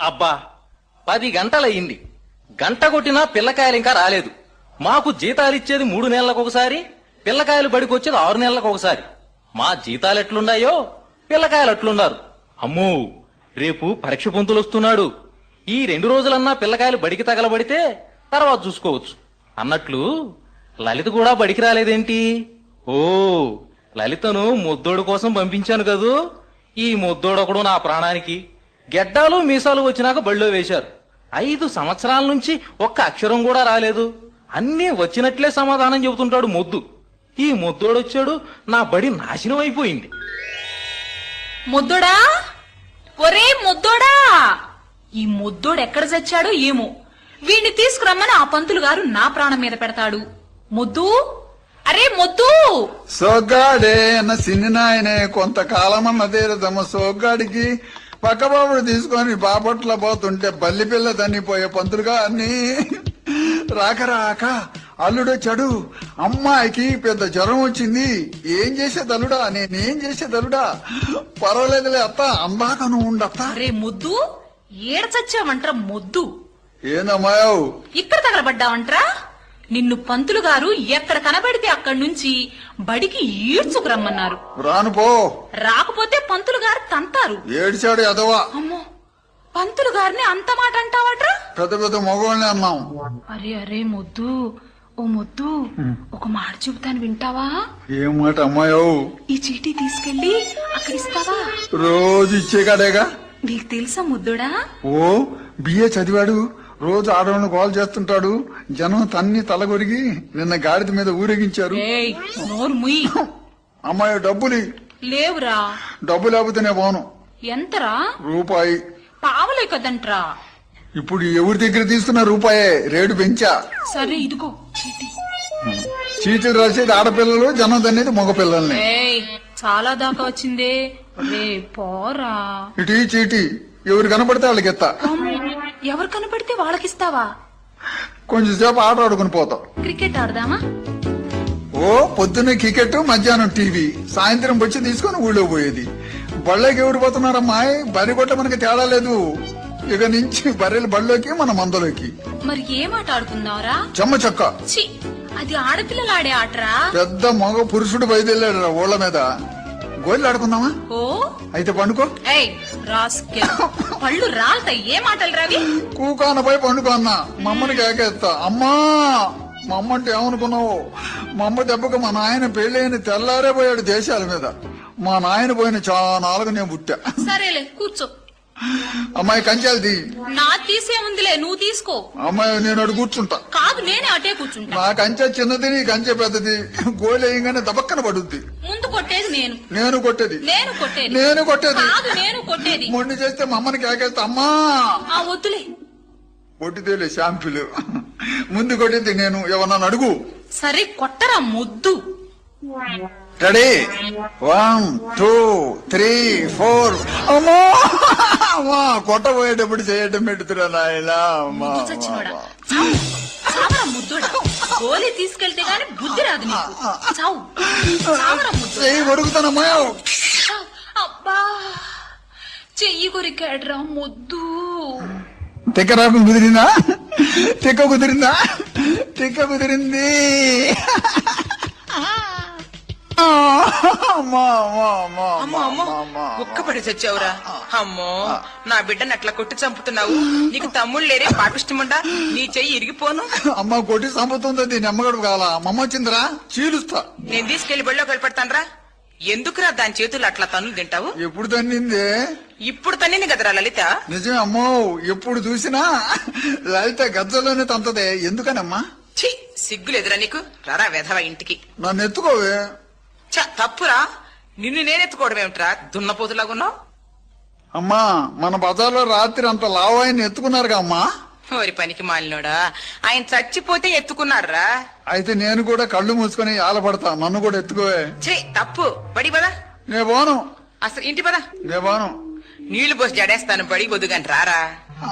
అబ్బా 10 గంటలయ్యింది. గంట కొట్టినా పిల్లకాయలు ఇంకా రాలేదు. మాకు జీతాలిచ్చేది 3 నెలలకు ఒకసారి, పిల్లకాయలు బడికొచ్చేది 6 నెలలకు ఒకసారి. మా జీతాలు ఎట్లున్నాయో పిల్లకాయలు అట్లున్నారు. అమ్మో, రేపు పరీక్ష పొంతులు వస్తున్నాడు. ఈ 2 రోజులన్నా పిల్లకాయలు బడికి తగలబడితే తర్వాత చూసుకోవచ్చు అన్నట్లు లలిత కూడా బడికి రాలేదేంటి? ఓ, లలితను ముద్దోడు కోసం పంపించాను కదూ. ఈ ముద్దోడొకడు నా ప్రాణానికి. గెడ్డాలు మీసాలు వచ్చినాక బడిలో వేశారు. 5 సంవత్సరాల నుంచి ఒక్క అక్షరం కూడా రాలేదు. అన్నీ వచ్చినట్లే సమాధానం చెబుతుంటాడు మొద్దు. ఈ ముద్దోడొచ్చాడు, నా బడి నాశనం అయిపోయింది. ముద్దోడా, ఒరే ముద్దోడా, ఈ ముద్దోడు ఎక్కడ చచ్చాడో ఏమో. వీణ్ణి తీసుకురమ్మని ఆ పంతులు గారు నా ప్రాణం మీద పెడతాడు. ముద్దు, అరే ముద్దు. సోగ్గాడే అన్న సిన్ని నాయనే కొంతకాలమన్న తీరదమ్మ సోగ్గాడికి పక్కబాబుడు తీసుకొని బాపట్ల పోతుంటే బల్లి పిల్ల తన్నిపోయే పంతులుగా అన్ని రాక రాక అల్లుడొచ్చాడు. అమ్మాయికి పెద్ద జ్వరం వచ్చింది. ఏం చేసేదలుడా, నేనేం చేసేదలుడా? పర్వాలేదులే అత్త, అందాక నువ్వు ఉండత్త. అరే ముద్దు, ఏడ చచ్చావంట్రా ముద్దు? ఏందమ్మాయవు ఇక్కడ తగలబడ్డావంట్రా? నిన్ను పంతులు గారు ఎక్కడ కనబడితే అక్కడి నుంచి బడికి ఈడ్చుకురమ్మన్నారు. రాను పో. రాకపోతే పంతులు గారు తంతారు. ఏడిచాడు ఎదవా. అమ్మో, పంతులు గారిని అంత మాట అంటావట్రా? పెద్ద పెద్ద మగవాళ్ళని అన్నాం. అరే అరే ముద్దు, ఓ ముద్దు, ఒక మాట చెబుతాను వింటావా? ఏం మాట అమ్మాయవు? ఈ చీటీ తీసుకెళ్లి అక్కడ ఇస్తావా? రోజు ఇచ్చే కాడేగా. నీకు తెలుసా ముద్దుడా? ఓ, బిఏ చదివాడు. రోజు ఆడవాళ్ళని కాల్ చేస్తుంటాడు. జనం తన్ని తలగొరిగి నిన్న గాడిద మీద ఊరేగించారు. ఏయ్, నోరు ముయ్. అమ్మాయి డబ్బులు లేవురా. డబ్బు లేకపోతేనే పోను. ఎంతరా? రూపాయి. పావలే కదంట్రా. ఇప్పుడు ఎవరి దగ్గర తీసుకున్న రూపాయే, రేటు పెంచా. సరే ఇదిగో చీటీ. చీటీలు రాసేది ఆడపిల్లలు, జనం తన్నేది మగపిల్లల్ని. ఏయ్, చాలా దాకా వచ్చిందే. రే పోరా. ఇటు చీటీ ఎవరు కనపడితే వాళ్ళకి ఎత్తా. ఎవరు కనపడితే వాళ్ళకిస్తావా? కొంచెం సేపు ఆట ఆడుకుని పోతాం. క్రికెట్ ఆడదామా? ఓ, పొద్దున్నే క్రికెట్, మధ్యాహ్నం టీవీ, సాయంత్రం వచ్చి తీసుకుని ఊళ్ళో పోయేది. బళ్ళకి ఎవరు పోతున్నారమ్మా? బరి కొట్ట మనకి తేడా లేదు. ఇక నుంచి బర్రెలు బళ్ళలోకి, మన మందలోకి. మరి ఏం ఆట ఆడుకుందావరా? చెమ్మ చెక్క. ఛీ, అది ఆడపిల్లలు ఆడే ఆటరా. పెద్ద మగ పురుషుడు బయలుదేరాడు ఊళ్ళ మీద. గోళ్ళు ఆడుకుందామా? ఓ, అయితే పండుకో. ఏయ్ రాస్కెల్, పళ్ళు రాల్తాయి. ఏ మాటలు రావి? కూకానపై పండుకో అన్నా. మమ్మని కేకేస్తా. అమ్మా, మా అమ్మ అంటే ఏమనుకున్నావు? మా అమ్మ దెబ్బకు మా నాయన పెళ్ళైన తెల్లారే పోయాడు దేశాల మీద. మా నాయన పోయిన చానాలుగు నేను పుట్టా. సరేలే కూర్చో. అమ్మాయి కంచాలది. నా తీసే ఉందిలే, నువ్వు తీసుకో. అమ్మాయి నేను అడు కూర్చుంటా. కాదు, నేనే అటే కూర్చుంటా. నా కంచె చిన్నది, నీ కంచె పెద్దది. గోలేయంగానే దబక్కన పడుద్ది. ముందు కొట్టేది నేను. నేను కొట్టేది. నేను కొట్టేది. నేను కొట్టేది. కాదు, నేను కొట్టేది. మొండి చేస్తే మా అమ్మని కేకేస్తా. అమ్మా, ఆ వద్దులే. కొట్టితేలే షాంపులు. ముందు కొట్టింది నేను. ఎవరన్నా అడుగు. సరే కొట్టరా ముద్దు. రెడీ, 1 2 3 4. అమ్మా, అమ్మా, కొట్టబోయేటప్పుడు చేయటం పెడుతురా నాయనా. ముద్దు చచ్చినోడా, చావు. చావరా ముద్దుడా. గోలీ తీసుకెళ్తే గాని బుద్ధి రాదు నీకు. చావు. చావరా ముద్దు. చెయ్యి కొడుకుతానమ్మా. అబ్బా, చెయ్యి కొరికాడ్రా ముద్దు. తిక్క రాకు కుదిరిందా? తిక్క కుదిరిందా? తిక్క కుదిరింది. ఒక్కపడి చచ్చావురా. అమ్మో, నా బిడ్డను అట్లా కొట్టి చంపుతున్నావు. నీకు తమ్ముళ్ళు లేరే పాపిష్టముండా? నీ చెయ్యి ఇరిగిపోను. అమ్మ కొట్టి చంపుతుంది. దీని అమ్మగడు కావాలా? మమ్మ వచ్చిందిరా, చీలుస్తా. నేను తీసుకెళ్లి బడిలోకి వెళ్ళిపెడతానరా. ఎందుకురా దాని చేతులు అట్లా తన్నులు తింటావు? ఎప్పుడు తన్నింది? ఇప్పుడు తన్నింది కదరా లలిత. నిజమే అమ్మో, ఎప్పుడు చూసినా లలిత గజ్జలోనే తంతదే. ఎందుకనమ్మా? ఛీ, సిగ్గులేదురా నీకు? రారా వెధవ ఇంటికి. నన్ను ఎత్తుకోవే. తప్పురా. నిన్ను నేనెత్తుకోవడం ఏమిట్రా, దున్నపోతులాగున్నావు? అమ్మా, మన బజార్లో రాత్రి అంత లావాయిని ఎత్తుకున్నారుగా అమ్మా. ఓరి పనికి మాలినోడా, ఆయన చచ్చిపోతే ఎత్తుకున్నారా? అయితే నేను కూడా కళ్ళు మూసుకొని ఆలపడతా. నన్ను కూడా ఎత్తుకోవే. ఛీ, తప్పు. బడి పదా. నే పోను. అసలు ఇంటి పదా. నే పోను. నీళ్లు పోసి జడేస్తాను, బడి బొద్దుగాని రారా.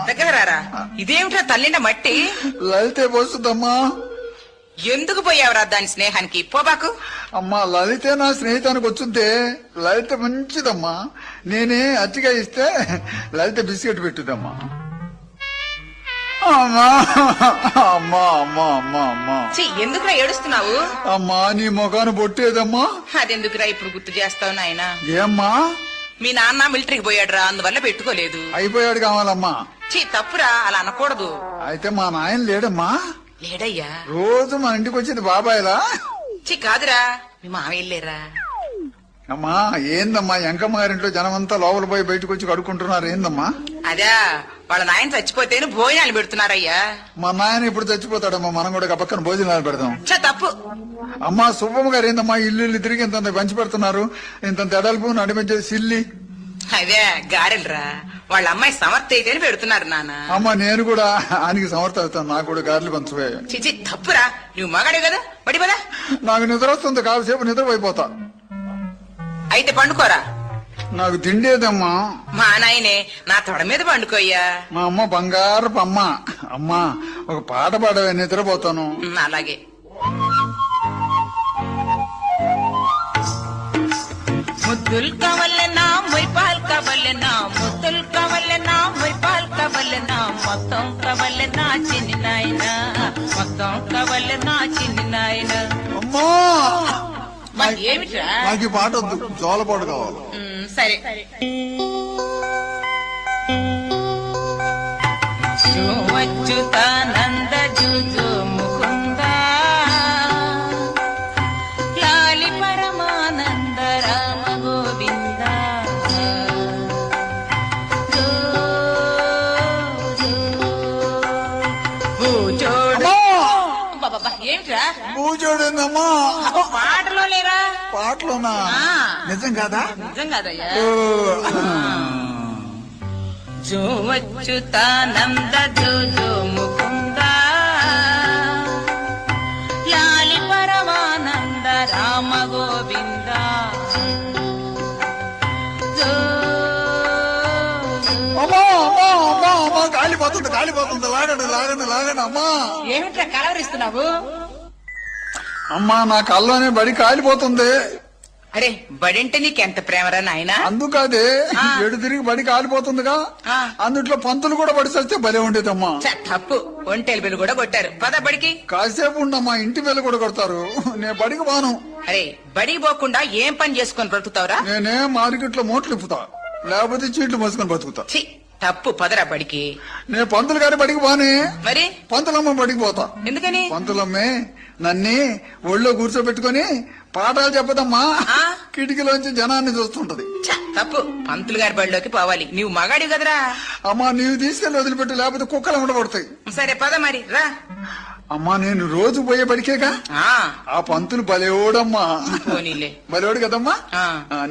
దగ్గర రారా. ఇదేమిట్రా తల్లిండ మట్టి? లలితే పోస్తుందమ్మా. ఎందుకు పోయావురా దాని స్నేహానికి పోబాకు. అమ్మా లలితే నా స్నేహితానికి వచ్చుంటే లలిత మంచిదమ్మా. నేనే అతిగా ఇస్తే లలిత బిస్కెట్ పెట్టుదమ్మా. అమ్మా అమ్మా అమ్మా అమ్మా అమ్మా ఎందుకురా ఏడుస్తున్నావు? అమ్మా నీ ముఖాన్ని బొట్టేదమ్మా. అదెందుకురా ఇప్పుడు గుర్తు చేస్తావు నాయనా? ఏమ్మా? మీ నాన్న మిలిటరీకి పోయాడురా, అందువల్ల పెట్టుకోలేదు. అయిపోయాడు కావాలమ్మా. తప్పురా, అలా అనకూడదు. అయితే మా నాయన లేడమ్మా. లేడయ్యా. రోజు మన ఇంటికి వచ్చేది బాబాయ్లా. కాదురా, మీ మామయ్య లేరా? అమ్మా ఏందమ్మా ఎంకమ్మ గారింట్లో జనమంతా లోపల పోయి బయటకు వచ్చి కడుక్కుంటున్నారు ఏందమ్మా? అదే వాళ్ళ నాయన చచ్చిపోతేనే భోజనాలు పెడుతున్నారయ్యా. మా నాయన ఇప్పుడు చచ్చిపోతాడమ్మా, మనం కూడా పక్కన భోజనాలు పెడదాం. తప్పు. అమ్మా సుబ్బమ్మ గారు ఏందమ్మా ఇల్లు తిరిగి ఇంత పంచి పెడుతున్నారు, ఇంత ఎడల్పు నడిపించే సిల్లి. అదే గారెలరా, వాళ్ళ అమ్మాయి సమర్థ అయితేనే పెడుతున్నారు నాన్న. అమ్మా నేను కూడా ఆయనకి సమర్థ అవుతాను, నాకు కూడా గారెలు పంచవే. చిచి తప్పురా, నువ్వు మగాడే కదా, బడి పదా. నాకు నిద్ర వస్తుంది, కాసేపు నిద్రపోయిపోతా. అయితే పండుకోరా. నాకు తిండేదమ్మా. మా నాయనే నా తొడ మీద పండుకోయ్యా. మా అమ్మ బంగారపు అమ్మ. అమ్మా ఒక పాట పాడవే, నిద్రపోతాను. అలాగే. ముద్దులు కావాలన్నా మొయ్పాలు కావాలన్నా, ముద్దులు కావాలన్నా మొయ్పాలు కావాలన్నా, మొత్తం కావాలన్నా చిన్ని నాయన, మొత్తం కావాలన్నా చిన్ని నాయన. అమ్మా ఏమిట్రా? నాకు ఈ పాట వద్దు, జోలపాట కావాలి. సరే. అచ్యుతానంద జూజు ముకుంద, లాలి పరమానంద రామ గోవింద. ఏమిట్రా? పూజోడేందమ్మా? పాటలో లేరా? పాటలోనా? నిజం కాదా? నిజం కాదయ్యా. జో అచ్యుతానంద జో జో ముకుంద, లాలి పరమానంద రామ గోవింద. అమ్మా అమ్మా అమ్మా అమ్మా కాలిపోతుంది, కాలిపోతుంది, లాగండి లాగండి లాగండి. అమ్మా ఏమిట్రా కలవరిస్తున్నావు? అమ్మా నా కల్లోనే బడి కాలిపోతుంది. అరే బడింటే నీకెంత ప్రేమరా నాయనా? అందుకదే ఎడు తిరిగి బడి కాలిపోతుందిగా, అందుట్లో పంతులు కూడా బడి చస్తే భలే ఉండేదమ్మా. తప్పు, ఒంటేలు బిల్లు కూడా కొట్టారు. పద బడికి. కాసేపు ఉండమ్మా, ఇంటి బిల్లు కూడా కొడతారు. నేను బడికి బాను. అరే బడికి పోకుండా ఏం పని చేసుకొని బ్రతుకుతావురా? నేనే మార్కెట్ లో మోట్లు ఇప్పుతా, లేకపోతే చీట్లు మోసుకొని బతుకుతా. తప్పు, పదరా బడికి. నేను పంతులు గారి బడికి బానే, మరి పంతులమ్మ బడికి పోతా. ఎందుకని? పంతులమ్మే నన్ను ఒళ్ళో కూర్చోబెట్టుకుని పాఠాలు చెప్పదమ్మా, కిటికీలోంచి జనాన్ని చూస్తుంటది. తప్పు, పంతులు గారి బడిలోకి పోవాలి. నీవు మగాడి కదరా. అమ్మా నీవు తీసుకెళ్లి వదిలిపెట్టు, లేకపోతే కుక్కలు ఉండబడతాయి. సరే పద మరి రా. అమ్మా నేను రోజు పోయే బడికేగా. ఆ పంతులు బలేోడమ్మా. పోనీలే, బలేోడు కదమ్మా.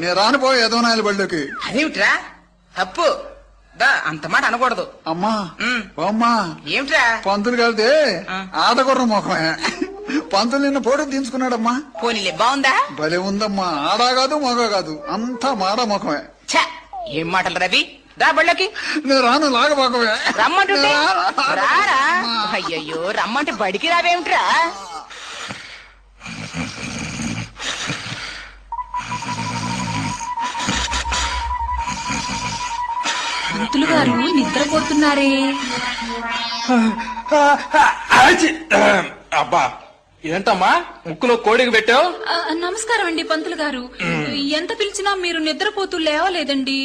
నేను రానిపోయే యదవనాయల బడిలోకి. అదేమిట్రా? తప్పు, దా అంత మాట అనకూడదు. అమ్మా అమ్మా ఏమిట్రా? పంతులు కలితే ఆడగుర్ర ముఖమే, పంతులు నిన్న పోటీ తీయించుకున్నాడమ్మా. పోనీలే, బాగుందా? భలే ఉందమ్మా, ఆడా కాదు మగ కాదు, అంతా మాడ ముఖమే. ఏం మాటలు రవి, రా బళ్ళకి. నేను రాను, లాగబాకమే. రమ్మంటుంటే రారా. అయ్యయ్యో రమ్మంటే బడికి రావేమిట్రా? పంతులు గారు నిద్రపోతున్నారే. అబ్బా ఏంటమ్మా ముక్కులో కోడికి పెట్టావు? నమస్కారం అండి పంతులు గారు. ఎంత పిలిచినా మీరు నిద్రపోతూ లేవలేదండి.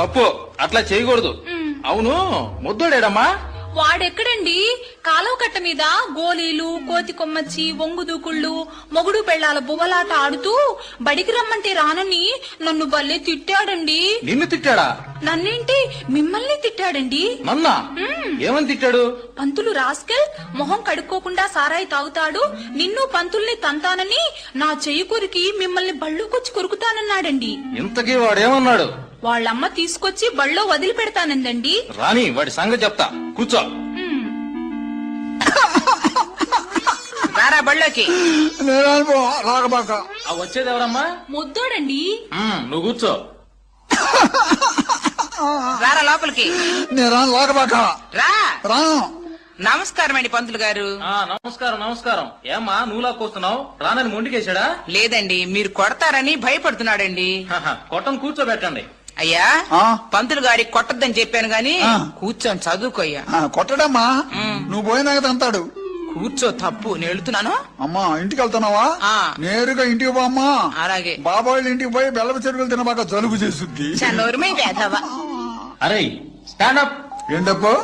తప్పు, అట్లా చేయకూడదు. అవును ముద్దోడేడమ్మా? వాడెక్కడండి? కాలువ కట్ట మీద గోలీలు, కోతి కొమ్మచ్చి, ఒంగుదూకుళ్ళు, మొగుడు పెళ్లాల బువ్వలాట ఆడుతూ బడికి రమ్మంటే రానని నన్ను భలే తిట్టాడండి. నిన్ను తిట్టాడా? నన్నేంటి, మిమ్మల్ని తిట్టాడండి. నన్నా? ఏమని తిట్టాడు? పంతులు రాస్కెల్, మొహం కడుక్కోకుండా సారాయి తాగుతాడు, నిన్ను పంతుల్ని తంతానని నా చెయ్యి కొరికి మిమ్మల్ని బళ్ళోకొచ్చి కొరుకుతానన్నాడండి. ఇంతకీ వాడేమన్నాడు? వాళ్ళమ్మ తీసుకొచ్చి బళ్ళో వదిలి పెడతానందండి. రాని వాడి సంగతి చెప్తా, కూర్చో. రారా బళ్ళోకి. రాగబాక. వచ్చేది ఎవరమ్మా? ముద్దోడండి. నువ్వు కూర్చో. రారా లోపలికి. నేను రాను, లాగబాక. రా. రాను. నమస్కారం అండి పంతులు గారు. నమస్కారం నమస్కారం. ఏమ్మా నువ్వు లాక్కొస్తున్నావు? రానని మొండికేశాడా? లేదండి, మీరు కొడతారని భయపడుతున్నాడండి. కొట్టం కూర్చోబెట్టండి. అయ్యా, ఆ? పంతులు గారికి కొట్టద్దని చెప్పాను గాని ఆ. కూర్చొని చదువుకోయ్యా. కొట్టడమ్మా, నువ్వు పోయినాక అంటాడు. కూర్చో, తప్పు, నేను వెళుతున్నాను. అమ్మా ఇంటికి వెళ్తున్నావా? ఆ. నేరుగా ఇంటికి పోమ్మా. అలాగే. బాబాయ్ ఇంటికి పోయి బెల్లపు చెరుకులు తినబాక జలుబు చేస్తుంది. చన్నోరుమే వేధవా. అరే స్టాండప్. ఏంటప్పు?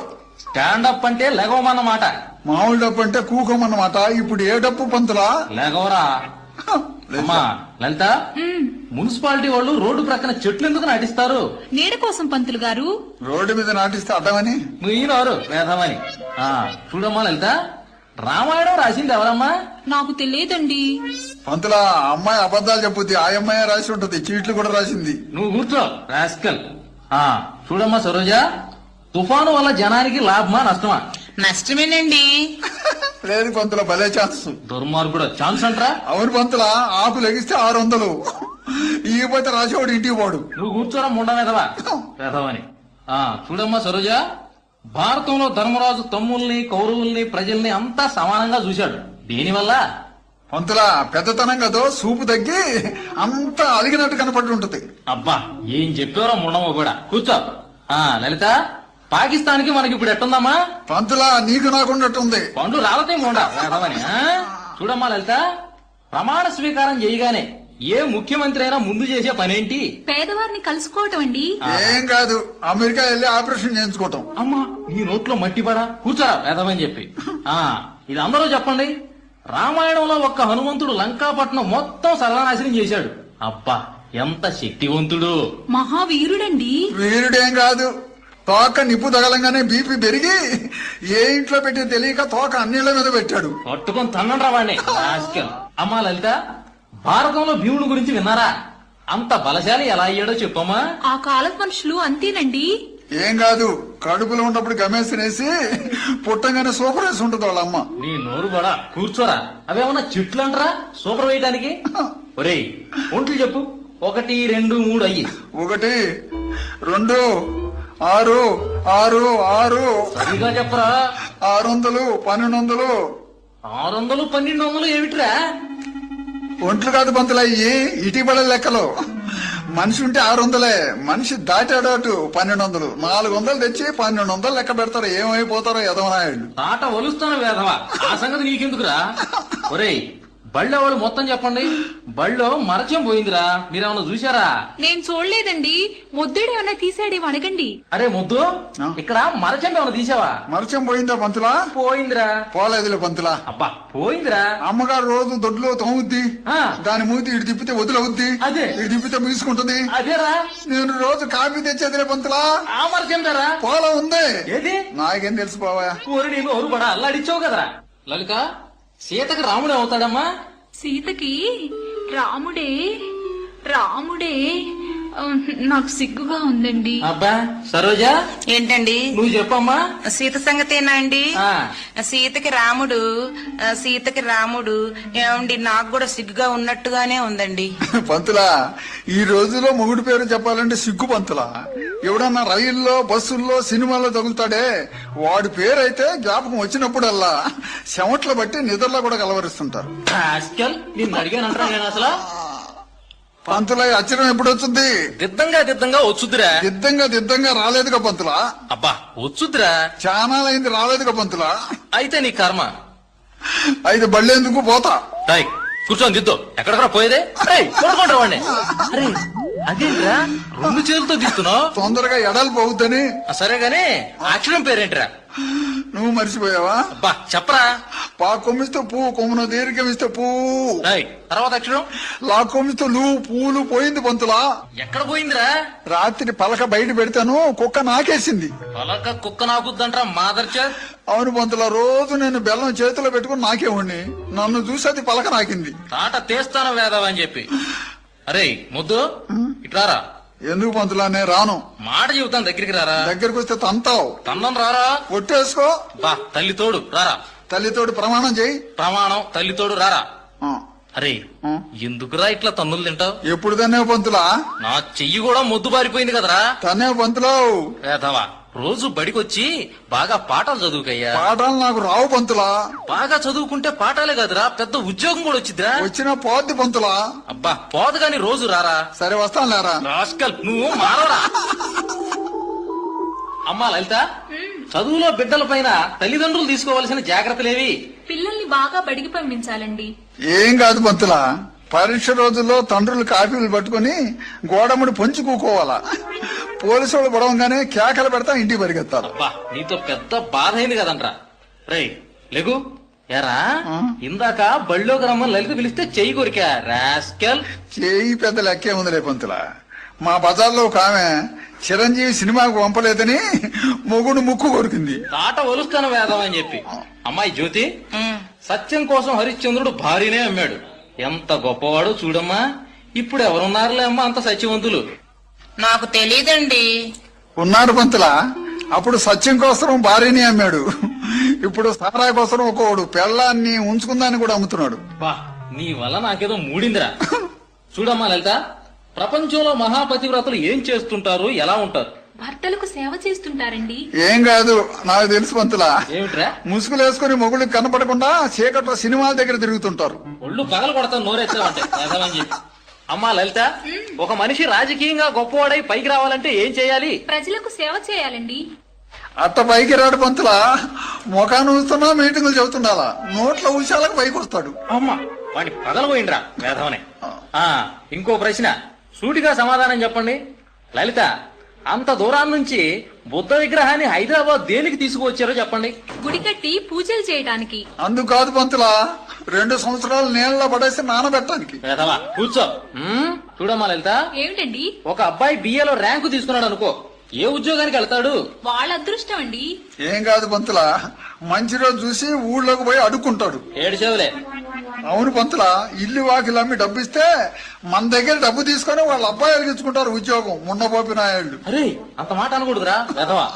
స్టాండప్ అంటే లెగవమన్నమాట. మామూలు డప్పు అంటే కూకోమన్నమాట. ఇప్పుడు ఏ డప్పు పంతులా? లెగవరా. అమ్మా లలిత, మున్సిపాలిటీ వాళ్ళు రోడ్డు ప్రక్కన చెట్లు ఎందుకు నాటిస్తారు? నీడ కోసం పంతులు గారు. రోడ్డు మీద నాటిస్తే అడ్డమని. నువ్వు ఈయనవారు వేధమని. చూడమ్మా లలిత, రామాయణం రాసింది ఎవరమ్మా? నాకు తెలియదండి. పంతులా, అమ్మాయి అబద్ధాలు చెప్పుద్ది. ఆ అమ్మాయి రాసి ఉంటది, చీట్లు కూడా రాసింది. నువ్వు కూర్చో రాస్కల్. చూడమ్మా సరోజ, తుఫాను వల్ల జనానికి లాభమా నష్టమా? నష్టమేనండి. లేదు పంతుల, భలే ఛాన్స్. దుర్మార్గుడు ఛాన్స్ అంటరా? అవును పంతులా, ఆపు లెగిస్తే 600. ఇకపోతే రాసేవాడు ఇంటికి పోడు. నువ్వు కూర్చోరా ముండ మీదవా వేధవని. చూడమ్మా సరోజ, భారతంలో ధర్మరాజు తమ్ముల్ని కౌరవుల్ని ప్రజల్ని అంతా సమానంగా చూశాడు. దేనివల్ల? పంతులా, పెద్దతనం కదో సూపు తగ్గి అంతా అలిగినట్టు కనపడి ఉంటది. అబ్బా ఏం చెప్పారో ముండమ్మ కూడా. కూర్చో. లలిత, పాకిస్తాన్ కి మనకి ఇప్పుడు ఎట్టుందమ్మా? పంతులా, నీకు నాకున్నట్టుంది. పండు రాలతే ముండ వేధవని. చూడమ్మా లలిత, ప్రమాణ స్వీకారం చేయగానే ఏ ముఖ్యమంత్రి అయినా ముందు చేసే పనేంటి? పేదవారిని కలుసుకోవటం అండి. ఏం కాదు, అమెరికా వెళ్ళి ఆపరేషన్ చేయించుకోవటం. అమ్మా ఈ నోట్లో మట్టి పడా. కూర్చోరా వేధమని చెప్పి. ఇది అందరూ చెప్పండి. రామాయణంలో ఒక్క హనుమంతుడు లంకాపట్నం మొత్తం సర్వనాశనం చేశాడు. అబ్బా ఎంత శక్తివంతుడు. మహావీరుడండి. వీరుడేం కాదు, తోక నిప్పు తగలంగానే బీపీ పెరిగి ఏ ఇంట్లో పెట్టి తెలియక తోక అన్నిళ్ల మీద పెట్టాడు. పట్టుకొని తన్నండ్రా వాడిని. అమ్మా లలిత, భారతంలో భీముడి గురించి విన్నారా? అంత బలశాలి ఎలా అయ్యాడో చెప్పమ్మా. ఆ కాలపు మనుషులు అంతేనండి. ఏం కాదు, కడుపులో ఉన్నప్పుడు గమేసినేసి పుట్టంగానే సూపర్ వేసి ఉంటుంది వాళ్ళ అమ్మ. నీ నోరు బడా. కూర్చోరా. అవేమన్నా చెట్లు అంటారా సూపర్ వేయడానికి? ఒరేయ్ ఒంట్లు చెప్పు. 1, 2, 3 అయ్యి. 1, 2, 6, 6, 6. సరిగా చెప్పరా. 600, 1200. 600, 1200 ఏమిట్రా? ఒంట్లు కాదు పంతులు, అయ్యి ఇటీవల లెక్కలు. మనిషి ఉంటే 600, మనిషి దాటాడు 1200. 400 తెచ్చి 1200 లెక్క పెడతారు. ఏమైపోతారో యదవనాయుడు. తాట ఒలుస్తాను వేధవా. ఆ సంగతి నీకెందుకురా? ఒరేయ్ బళ్ళో వాళ్ళు మొత్తం చెప్పండి. బళ్ళో మరచం పోయిందిరా, మీరేమన్నా చూసారా? నేను చూడలేదండి. ముద్దుడు ఏమన్నా తీసాడేమో అడగండి. అరే ముద్దు, ఇక్కడ మరచం ఏమన్నా తీసావా? మరచం పోయిందా పంతులా? పోయిందిరా. పోలేదులే పంతులా. అబ్బా పోయిందిరా. అమ్మగారు రోజు దొడ్లో తోముద్ది. దాని మూతి ఇటు తిప్పితే వదిలవుద్ది, అదే. ఇటు తిప్పితే ముసుకుంటుంది. అదేరా. నేను రోజు కాఫీ తెచ్చేదిలే పంతులా. ఆ మరచం ధరా పోలా ఉంది. ఏది? నాకేం తెలిసిపోవా. ఊరి నేను ఊరు పడా అల్లాడిచ్చావు కదరా. లలిత, సీతకు రాముడే అవుతాడమ్మా? సీతకి రాముడే. రాముడే. నాకు సిగ్గుగా ఉందండి. అబ్బా సరోజా, ఏంటండి? నువ్వు చెప్పమ్మా. సీత సంగతేనా అండి? ఆ. సీతకి రాముడు. సీతకి రాముడు ఏమండి? నాకు కూడా సిగ్గుగా ఉన్నట్టుగానే ఉందండి. పంతులా, ఈ రోజులో మొగుడు పేరు చెప్పాలంటే సిగ్గు పంతులా. ఎవడన్నా రైల్లో బస్సుల్లో సినిమాల్లో తగులుతాడే, వాడి పేరైతే జ్ఞాపకం వచ్చినప్పుడల్లా చెమట్లు బట్టి నిద్రలో కూడా కలవరిస్తుంటారు. నిన్ను అడిగానంటారా నేను అసలు? పంతులా, అచ్చరం ఎప్పుడు వచ్చింది? దిద్దంగా వచ్చుద్దిరా. దిద్దంగా రాలేదుగా పంతులా. అబ్బా వచ్చుద్దిరా. చానాలైంది రాలేదుగా పంతులా. అయితే నీ కర్మ. అయితే బళ్ళేందుకు పోతా. టాయ్ కూర్చొని దిద్దు. ఎక్కడెక్కడ పోయేదే? చూడకుండా వాడిని. అరే అదేంట్రా 2 చేతులతో దిస్తున్నావు? తొందరగా ఎడలు పోవద్దని. సరే గాని అక్షరం పేరేంటిరా? నువ్వు మర్చిపోయావా? అబ్బా చెప్పరా. పా కొమ్మిస్తే పువ్వు, కొమ్మున దీర్ఘమిస్తే పువ్వు. తర్వాత అక్షరం లా కొమ్మిస్తే పూలు పోయింది పంతులా. ఎక్కడ పోయిందిరా? రాత్రి పలక బయట పెడతాను, కుక్క నాకేసింది. పలక కుక్క నాకుద్దంట్రా మాదర్చా. అవును పంతులా, రోజు నేను బెల్లం చేతిలో పెట్టుకుని నాకేవాడిని. నన్ను చూసి అది పలక నాకింది. తాట తీస్తాను వేదవని చెప్పి. అరే ముద్దు ఇట్లారా. ఎందుకు పంతులా? నేను రాను. మాట చెబుతాను, దగ్గరికి రారా. దగ్గరికి వస్తే తంతావు. తన్నం రారా. ఒట్టేసుకో. బా తల్లి తోడు రారా. తల్లితోటి ప్రమాణం చేయి. ప్రమాణం తల్లి తోడు రారా. ఆ. అరే ఎందుకురా ఇట్లా తన్నులు తింటావు? ఎప్పుడు తన్నేవు పంతులా? నా చెయ్యి కూడా మొద్దు బారిపోయింది కదరా. తన్నేవు పంతులావు. వేధవా రోజు బడికొచ్చి బాగా పాఠాలు చదువుకయ్యా. పాఠాలు నాకు రావు పంతులా. బాగా చదువుకుంటే పాఠాలే కాదురా, పెద్ద ఉద్యోగం కూడా వచ్చిద్దిరా. వచ్చిన పోద్ది పంతులా. అబ్బా పోదు గాని రోజు రారా. సరే వస్తాను లేరా. రాస్కల్ నువ్వు మారవరా. అమ్మా లలిత, చదువులో బిడ్డల పైన తల్లిదండ్రులు తీసుకోవాల్సిన జాగ్రత్తలేవి? పిల్లల్ని బాగా బడికి పంపించాలండి. ఏం కాదు పంతులా, పరీక్ష రోజుల్లో తండ్రులు కాపీలు పట్టుకుని గోడముడి పొంచి కూకోవాలా. పోలీసు వాళ్ళు పడవంగానే కేకలు పెడతా ఇంటికి పరిగెత్తాలి. అబ్బా నీతో పెద్ద బాధ అయింది కదంట్రా. రై లెగు. ఎరా ఇందాక బళ్ళోకి రమ్మని లలిత పిలిస్తే చెయ్యి కొరికా రాస్కల్. చేయి పెద్ద లెక్కే ఉందిలే పంతులా. మా బజార్లో ఒక ఆమె చిరంజీవి సినిమాకు పంపలేదని మొగుడు ముక్కు కొరికింది. తాట ఒలుస్తాను వేదం అని చెప్పి. అమ్మాయి జ్యోతి, సత్యం కోసం హరిశ్చంద్రుడు భార్యనే అమ్మాడు. ఎంత గొప్పవాడో చూడమ్మా. ఇప్పుడు ఎవరున్నారులే అమ్మా అంత సత్యవంతులు? నాకు తెలీదండి. ఉన్నారు పంతులా. అప్పుడు సత్యం కోసం భార్యని అమ్మాడు. ఇప్పుడు సారా కోసం ఒకడు పెళ్ళాన్ని ఉంచుకుందాన్ని కూడా అమ్ముతున్నాడు. బా నీ వల్ల నాకేదో మూడిందిరా. చూడమ్మా లలిత, ప్రపంచంలో మహాపతివ్రతలు ఏం చేస్తుంటారు, ఎలా ఉంటారు? భర్తలకు సేవ చేస్తుంటారండి. ఏం కాదు, నాకు తెలుసు పంతులా. ఏమిట్రా? ముసుగులు వేసుకుని మొగుళ్ళకి కనపడకుండా చీకట్లో సినిమాల దగ్గర తిరుగుతుంటారు. ఒళ్ళు పగలు కొడతాను నోరెచ్చావంటే వేదమని చెప్పి. అమ్మా లలిత, ఒక మనిషి రాజకీయంగా గొప్పవాడై పైకి రావాలంటే ఏం చేయాలి? ప్రజలకు సేవ చేయాలండి. అట్ట పైకి రాడు పంతులా. ముఖాన్ని ఊస్తున్నా మీటింగులు చెబుతుండాలా. నోట్ల ఉషాలకు పైకి వస్తాడు. అమ్మా వాడిని పగలపోయిండ్రా వేదమనే. ఇంకో ప్రశ్న, సూటిగా సమాధానం చెప్పండి. లలిత, అంత దూరాన్ని నుంచి బుద్ధ విగ్రహాన్ని హైదరాబాద్ దేనికి తీసుకువచ్చారో చెప్పండి. గుడి కట్టి పూజలు చేయడానికి. అందుకు కాదు పంతులా, 2 సంవత్సరాలు నీళ్ళలో పడేసి నానబెట్టడానికి. వేదవా కూర్చో. చూడమ్మా లలిత, ఏమిటండి? ఒక అబ్బాయి బిఏలో ర్యాంకు తీసుకున్నాడు అనుకో, ఏ ఉద్యోగానికి వెళ్తాడు? వాళ్ళ అదృష్టం అండి. ఏం కాదు పంతులా, మంచి రోజు చూసి ఊళ్ళోకి పోయి అడుక్కుంటాడు. ఏడ్చేవులే. అవును పంతులా, ఇల్లు వాకిలు అమ్మి డబ్బు ఇస్తే మన దగ్గర డబ్బు తీసుకొని వాళ్ళ అబ్బాయిలు ఇచ్చుకుంటారు ఉద్యోగం. ముండపోపి నాయుళ్ళు. అరే అంత మాట అనకూడదురా వేదవా.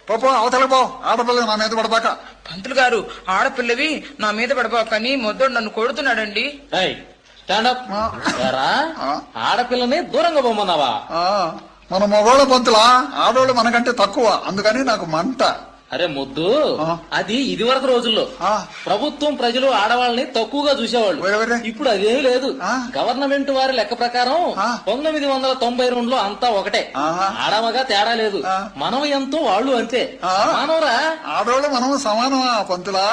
పాప అవతల పో, ఆడపిల్ల నా మీద పడబాక. పంతులు గారు, ఆడపిల్లవి నా మీద పడబాకని మొద్దోడు నన్ను కొడుతున్నాడండి. స్టాండప్. ఆడపిల్లని దూరంగా పోమన్నావా? మన మగోళ్ళ పంతులా, ఆడోళ్ళు మనకంటే తక్కువ, అందుకని నాకు మంట. అరే ముద్దు, అది ఇది వరకు రోజుల్లో ప్రభుత్వం ప్రజలు ఆడవాళ్ళని తక్కువగా చూసేవాళ్ళు. ఇప్పుడు అదేమీ లేదు. గవర్నమెంట్ వారి లెక్క ప్రకారం 1992లో అంతా ఒకటే, ఆడమగా తేడా లేదు. మనం ఎంతో వాళ్ళు అంతే. మానవరా, ఆడవాళ్ళు మనం సమానమా పంతులా?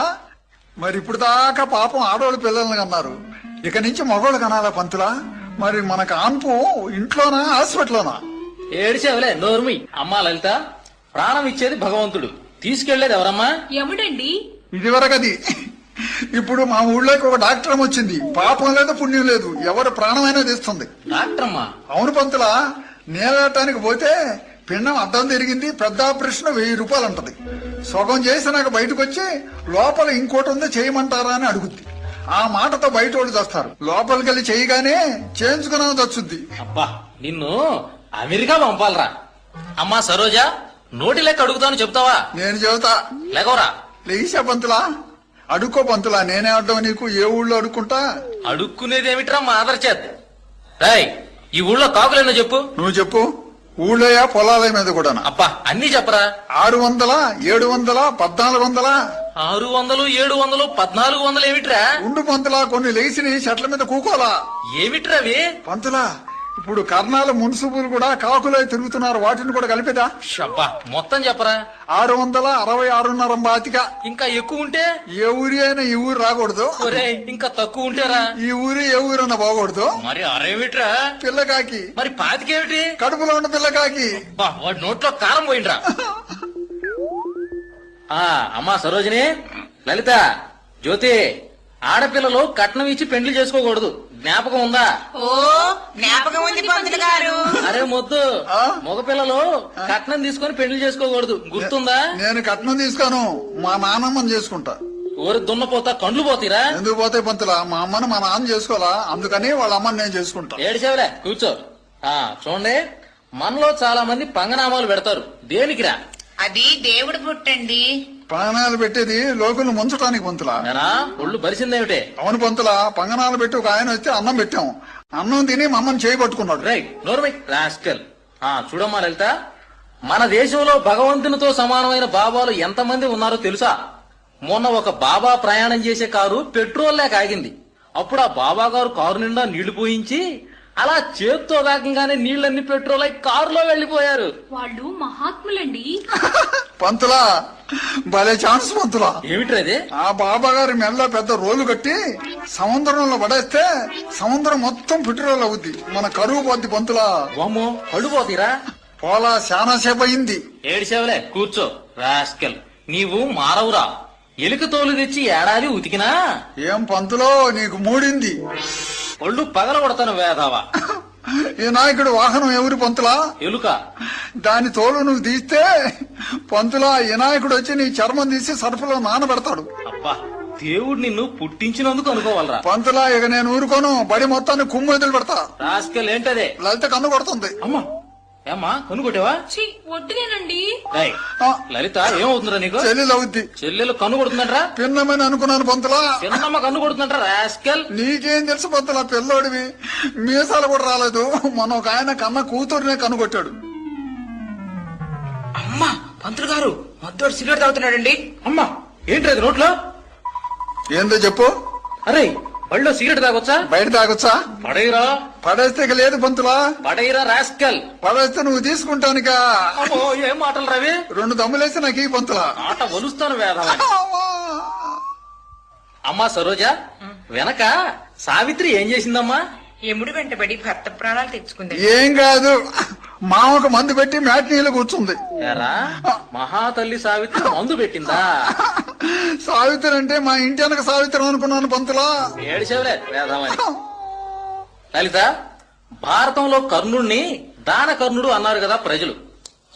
మరి ఇప్పుడు దాకా పాపం ఆడవాళ్ళు పిల్లల్ని కన్నారు, ఇక నుంచి మగవాళ్ళు కనాలా పంతులా? మరి మన కాన్పు ఇంట్లోనా హాస్పిటల్లోనా? ఏడిసేవలే నోర్మి. అమ్మా లలిత, ప్రాణం ఇచ్చేది భగవంతుడు, తీసుకెళ్లేది ఎవరమ్మా? యముడండి. ఇదివరకది. ఇప్పుడు మా ఊళ్ళోకి ఒక డాక్టర్ వచ్చింది. పాపం లేదు పుణ్యం లేదు, ఎవరు ప్రాణమైనా తీస్తుంది. డాక్టర్ అమ్మా? అవును పంతులా, నేలటానికి పోతే పిండం అడ్డం తిరిగింది, పెద్ద ఆపరేషన్ 1000 రూపాయలు అంటది. సగం చేసి నాకు బయటకు వచ్చి లోపల ఇంకోటి ఉంది చేయమంటారా అని అడుగుద్ది. ఆ మాటతో బయట వాళ్ళు చేస్తారు. లోపలికి వెళ్ళి చేయగానే చేయించుకున్నా తెచ్చుద్ది. అబ్బా నిన్ను అమెరికా పంపాలరా. అమ్మా సరోజ, నోటి లెక్క అడుగుతాను చెప్తావా? నేను చెబుతా. లేకవరా. లేచా పంతులా, అడుక్కో పంతులా. నేనే అడ్డం నీకు, ఏ ఊళ్ళో అడుక్కుంటా? అడుక్కునేదేమిట్రా మా ఆదర్ చేత్. రాయ్, ఈ ఊళ్ళో కాకులేనో చెప్పు. నువ్వు చెప్పు. ఊళ్ళోయా పొలాల మీద కూడా? అబ్బా అన్ని చెప్పరా. 600, 700, 1400. 600, 700, 1400 ఏమిట్రా? ఉండు పంతులా, కొన్ని లేచిని చెట్ల మీద కూకోలా. ఏమిట్రా అవి? పంతులా, ఇప్పుడు కర్ణాల మున్సిపులు కూడా కాకులై తిరుగుతున్నారు, వాటిని కూడా కలిపేదా? అబ్బా మొత్తం చెప్పరా. 666 బాతిక. ఇంకా ఎక్కువ ఉంటే? ఏ ఊరి అయినా ఈ ఊరు రాకూడదు. ఇంకా తక్కువ ఉంటేరా? ఈ ఊరి ఏ ఊరన్నా బాగూడదు. మరి అరేమిట్రా? పిల్లకాకి. మరి పాతికేమిటి? కడుపులో ఉన్న పిల్లకాకి. వాడి నోట్లో కారం పోయిండ్రా. అమ్మా సరోజిని, లలిత, జ్యోతి, ఆడపిల్లలు కట్నం ఇచ్చి పెండ్లి చేసుకోకూడదు, జ్ఞాపకం ఉందా? ఓ జ్ఞాపకం ఉంది పంతులు గారు. అరే మొద్దు, మగపిల్లలు కట్నం తీసుకొని పెండ్లి చేసుకోకూడదు, గుర్తుందా? నేను కట్నం తీసుకోను, మా నాన్నమ్మని చేసుకుంటా. ఊరి దున్నపోతా కండ్లు పోతీరా? ఎందుకు పోతాయి పంతులా, మా అమ్మని మా నాన్న చేసుకోవాలా, అందుకని వాళ్ళ అమ్మని నేను చేసుకుంటా. ఏడిసేవలే కూర్చో. చూడండి, మనలో చాలా మంది పంగనామాలు పెడతారు, దేనికిరా? అది దేవుడు పుట్టండి. పంగనాలు పెట్టేది లోకులు ముంచడానికి పంతులా. ఒళ్ళు బరిసిందేమిటే? అవును పంతులా, పంగనాలు పెట్టి ఒక ఆయన వస్తే అన్నం పెట్టాం, అన్నం తిని మా అమ్మని చేయి పట్టుకున్నాడు. రైట్ నోర్మై రాస్కల్. చూడమ్మా లలిత, మన దేశంలో భగవంతునితో సమానమైన బాబాలు ఎంతమంది ఉన్నారో తెలుసా? మొన్న ఒక బాబా ప్రయాణం చేసే కారు పెట్రోల్ లేక ఆగింది. అప్పుడు ఆ బాబా గారు కారు నిండా నీళ్లు పోయించి అలా చేత్తో వేగంగానే నీళ్లన్నీ పెట్రోల్ అయి కారులో వెళ్లిపోయారు. వాళ్ళు మహాత్ములండి. పంతులా భలే ఛాన్స్ పంతులా. ఏమిట్రది? ఆ బాబా గారి మెల్ల పెద్ద రోలు కట్టి సముద్రంలో పడేస్తే సముద్రం మొత్తం పెట్రోల్ అవుద్ది, మన కరువు పోద్ది పంతులా. వామ్మో, కళ్ళు పోతీరా? పోలా చాలా సేపు అయింది. ఏడిసేవలే, కూర్చో రాస్కెల్. నీవు మారవురా. ఎలుక తోలు తెచ్చి ఏడాది ఉతికినా ఏం పంతులో నీకు మూడింది? ఒళ్ళు పగల కొడతాను వేదావా. ఈ నాయకుడు వాహనం ఎవరి పంతులా? ఎలుక. దాని తోలు నువ్వు తీస్తే పంతులా ఈ నాయకుడు వచ్చి నీ చర్మం తీసి సరుపులో నానబెడతాడు. అబ్బా, దేవుడు నిన్ను పుట్టించినందుకు అనుకోవాలరా. పంతులా ఇక నేను ఊరుకోను, బడి మొత్తాన్ని కుమ్ము ఎదురు పెడతా. రాస్కెల్ ఏంటదే? లలిత కన్ను కొడుతుంది. అమ్మా, ఏమ్మా కనుగొట్టావా? ఛీ, వడ్డునేనండి. రేయ్, ఆ, లలిత ఏమవుతుందిరా నీకు? చెల్లెలు అవుద్ది. చెల్లెలు కన్ను కొడుతుందంట్రా? పిన్నమని అనుకున్నాను పంతులా. చిన్నమ్మ కన్ను కొడుతుందంట్రా రాస్కెల్. నీకేం తెలుసు పంతులా, పిల్లోడివి మీసాలు కూడా రాలేదు. మన ఒక ఆయన కన్న కూతురునే కనుగొట్టాడు. అమ్మా పంతులు గారు మద్దోడు సిగరెట్ తాగుతున్నాడండి. అమ్మా, ఏంట్రా ఇది నోట్లో? ఏందో చెప్పు. అరే, బళ్ళో సిగరెట్ తాగొచ్చా? బయట తాగొచ్చా? పడేరా. పడేస్తే ఇక లేదు పంతులా. పడేరా రాస్కెల్. పడేస్తే నువ్వు తీసుకుంటానికా? అమ్మో, ఏం మాటలు రవి? 2 దమ్ములేసి నాకు ఈ పంతులా. ఆట వలుస్తాను వేదవా. అమ్మా సరోజ, వెనక సావిత్రి ఏం చేసిందమ్మా? ఎముడు వెంటబడి భర్త ప్రాణాలు తెచ్చుకుంది. ఏం కాదు, మామకు మందు పెట్టి మ్యాట్నీలు కూర్చుంది. ఏరా, మహాతల్లి సావిత్రి మందు పెట్టిందా? సావిత్రి అంటే మా ఇంటి వెనక సావిత్రి అనుకున్నాను పంతులా. ఏడిసేవలే వేదమని. లలిత, భారతంలో కర్ణుణ్ణి దాన కర్ణుడు అన్నారు కదా ప్రజలు.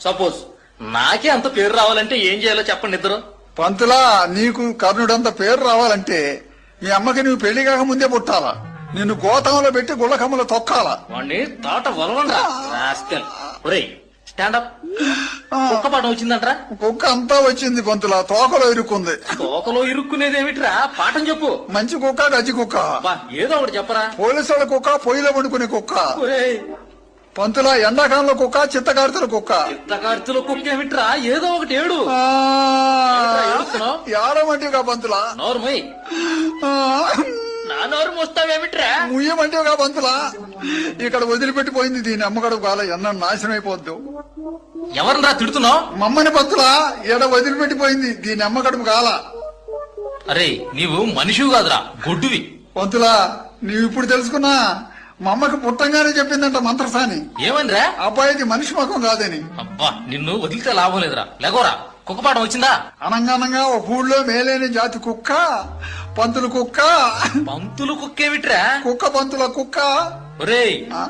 సపోజ్ నాకే అంత పేరు రావాలంటే ఏం చేయాలో చెప్పండి ఇద్దరు. పంతులా, నీకు కర్ణుడంత పేరు రావాలంటే మీ అమ్మకి నువ్వు పెళ్లి కాక ముందే పుట్టాలా. నిన్ను గోతంలో పెట్టి గుళ్ళకమ్మలో తొక్కాలా. వాణ్ణి తాట వలవండా రాస్కెల్. ఒరేయ్, స్టాండప్. కుక్కపాఠం వచ్చిందంట్రా? కుక్క అంతా వచ్చింది పంతులా, తోకలో ఇరుక్కుంది. తోకలో ఇరుక్కునేదేమిట్రా? పాఠం చెప్పు. మంచి కుక్క గజ్జి కుక్క. అబ్బా, ఏదో ఒకటి చెప్పరా. పోలీసుల కుక్క, పొయ్యిలో వండుకునే కుక్క. ఒరేయ్, పంతులా ఎండాకాలంలో కుక్క, చిత్తకార్తెల కుక్క. చిత్తకార్తెలో కుక్క ఏమిట్రా? ఏదో ఒకటి ఏడు. ఆ, ఏడుస్తున్నావ్? ఏడమంటివిగా పంతులా. నోరు మొయ్. ఆ, నా నోరు మోస్తావేమిట్రా? ముయ్యమంటివిగా పంతులా. ఇక్కడ వదిలిపెట్టిపోయింది దీని అమ్మగడు కాల ఎన్న నాశనం అయిపోద్దు. ఎవరిరా తిడుతున్నావు? మమ్మని పంతులా, ఎడ వదిలిపెట్టిపోయింది దీని అమ్మగడుపు కాల. అరే, నీవు మనిషివి కాదురా, గొడ్డువి. పంతులా, నీవు ఇప్పుడు తెలుసుకున్నా మా అమ్మకి పుట్టంగానే చెప్పిందంట మంత్రసాని. ఏమనిరా? అబ్బాయిది మనిషి ముఖం కాదని. అబ్బా, నిన్ను వదిలితే లాభం లేదురా. లేకోరా, కుక్కపాఠం వచ్చిందా? అనంగానంగా ఒక ఊళ్ళో మేలేని జాతి కుక్క, పంతులు కుక్క. పంతులు కుక్కేమిట్రా? కుక్క పంతుల కుక్క. ఒరేయ్, ఆ?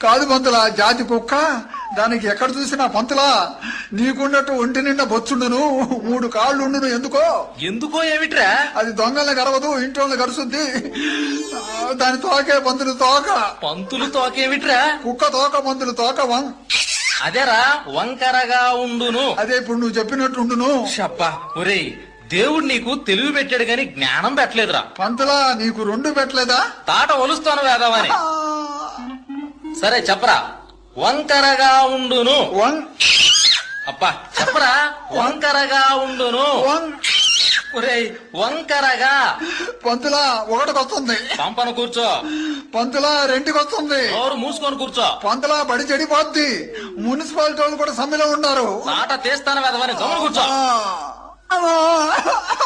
కాదు పంతుల, జాతి కుక్క. దానికి ఎక్కడ చూసినా పంతులా నీకున్నట్టు ఒంటి నిండా బొచ్చుండును, 3 కాళ్ళు ఉండును. ఎందుకో? ఎందుకో ఏమిట్రా? అది దొంగల్ని గరవదు, ఇంట్లో గరుస్తుంది. దాని తోకే పంతులు తోక. పంతులు తోకేమిట్రా? కుక్క తోక, పంతులు తోక. అదేరా, వంకరగా ఉండును. అదే ఇప్పుడు నువ్వు చెప్పినట్టు ఉండును. షబ్బా, ఒరేయ్, దేవుడు నీకు తెలివి పెట్టాడు గాని జ్ఞానం పెట్టలేదురా. పంతులా, నీకు 2 పెట్టలేదా? తాట ఒలుస్తాను వేదామని. ఆ, సరే చెప్పరా. వంకరగా ఉండును. అబ్బా చెప్పరా. వంకరగా ఉండును. ఒరేయ్, వంకరగా. పంతులా, 1కి వస్తుంది. పంపన కూర్చో. పంతులా, 2కి వస్తుంది. నోరు మూసుకొని కూర్చో. పంతులా, బడి చెడిపోద్ది. మున్సిపాలిటీ వాళ్ళు కూడా సమ్మెలో ఉన్నారు. తాట తీస్తాను వేదమని గమన కూర్చో. అమ్మా.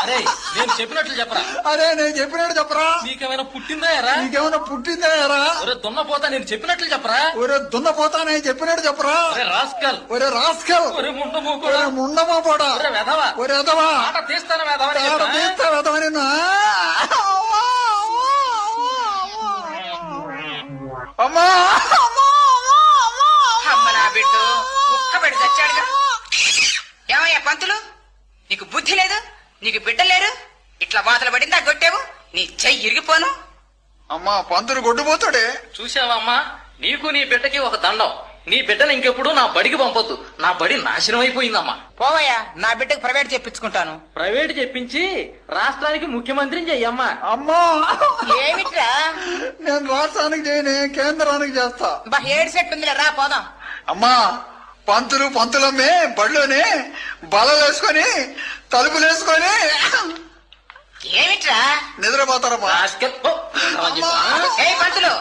అరే, నేను చెప్పినట్లు చెప్పరా. అరే, నేను చెప్పినట్టు చెప్పరా. నీకేమైనా పుట్టిందా ఎరా? నీకేమైనా పుట్టిందా ఎరా? ఒరే దున్నపోతా, నేను చెప్పినట్లు చెప్పరా. ఒరే దున్నపోతా, నేను చెప్పినట్టు చెప్పరా. ఒరే రాస్కల్. ఒరే రాస్కల్. ఒరే ముండము ఒరే ముండమా పోడా. ఒరే వెధవా. ఒరే ఎదవా. తాట తీస్తాను వేదమని తాట చెప్పరా? తీస్తా వెదవా నిన్ను. అమ్మా. అమ్మ నా బిడ్డ కుక్క పెడి చచ్చాడుగా. ఏమయ్యా పంతులు, నీకు బుద్ధి లేదు, నీకు బిడ్డలు లేరు, ఇట్లా వాతలు పడిందా కొట్టావు, నీ చెయ్యి ఇరిగిపోను. అమ్మా, పంతులు గొడ్డుపోతాడే. చూసావమ్మా, నీకు నీ బిడ్డకి ఒక దండం. నీ బిడ్డను ఇంకెప్పుడు నా బడికి పంపొద్దు. నా బడి నాశనం అయిపోయిందమ్మా. పోవయ్యా, నా బిడ్డకు ప్రైవేట్ చెప్పించుకుంటాను. ప్రైవేట్ చెప్పించి రాష్ట్రానికి ముఖ్యమంత్రిని చెయ్యమ్మా. అమ్మా, ఏమిట్రా? నేను రాష్ట్రానికి చేయనే, కేంద్రానికి చేస్తా. బా 7 సెట్ ఉందిలే, రా పోదాం. అమ్మా, పంతులమ్మే బడిలోనే బలలేసుకొని తలుపులేసుకొని ఏమిట్రా నిద్రపోతారమ్మా. అమ్మా. ఏ పంతులు,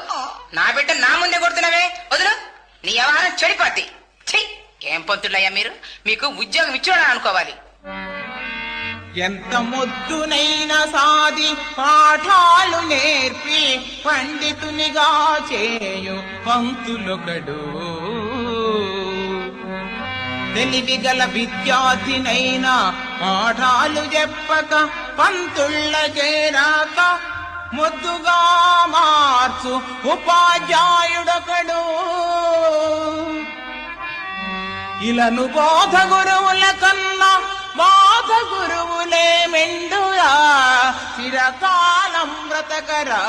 నా బిడ్డ నా ముందే కొడుతున్నావే, వదులు. నీ వ్యవహారం చెడిపోద్ది. ఛీ, ఏం పంతులయ్యా మీరు? మీకు ఉద్యోగం ఇచ్చోడా అనుకోవాలి. ఎంత ముద్దునైనా సాది పాఠాలు నేర్పి పండితునిగా చేయు పంతులొకడు. తెలివిగల విద్యార్థినైనా పాఠాలు చెప్పక పంతుళ్ళ చేరాక ముద్దుగా మార్చు ఉపాధ్యాయుడొకడు. ఇలను బోధ గురువుల కన్నా బాధ గురువులే మెండురా. చిరకాలం బ్రతకరా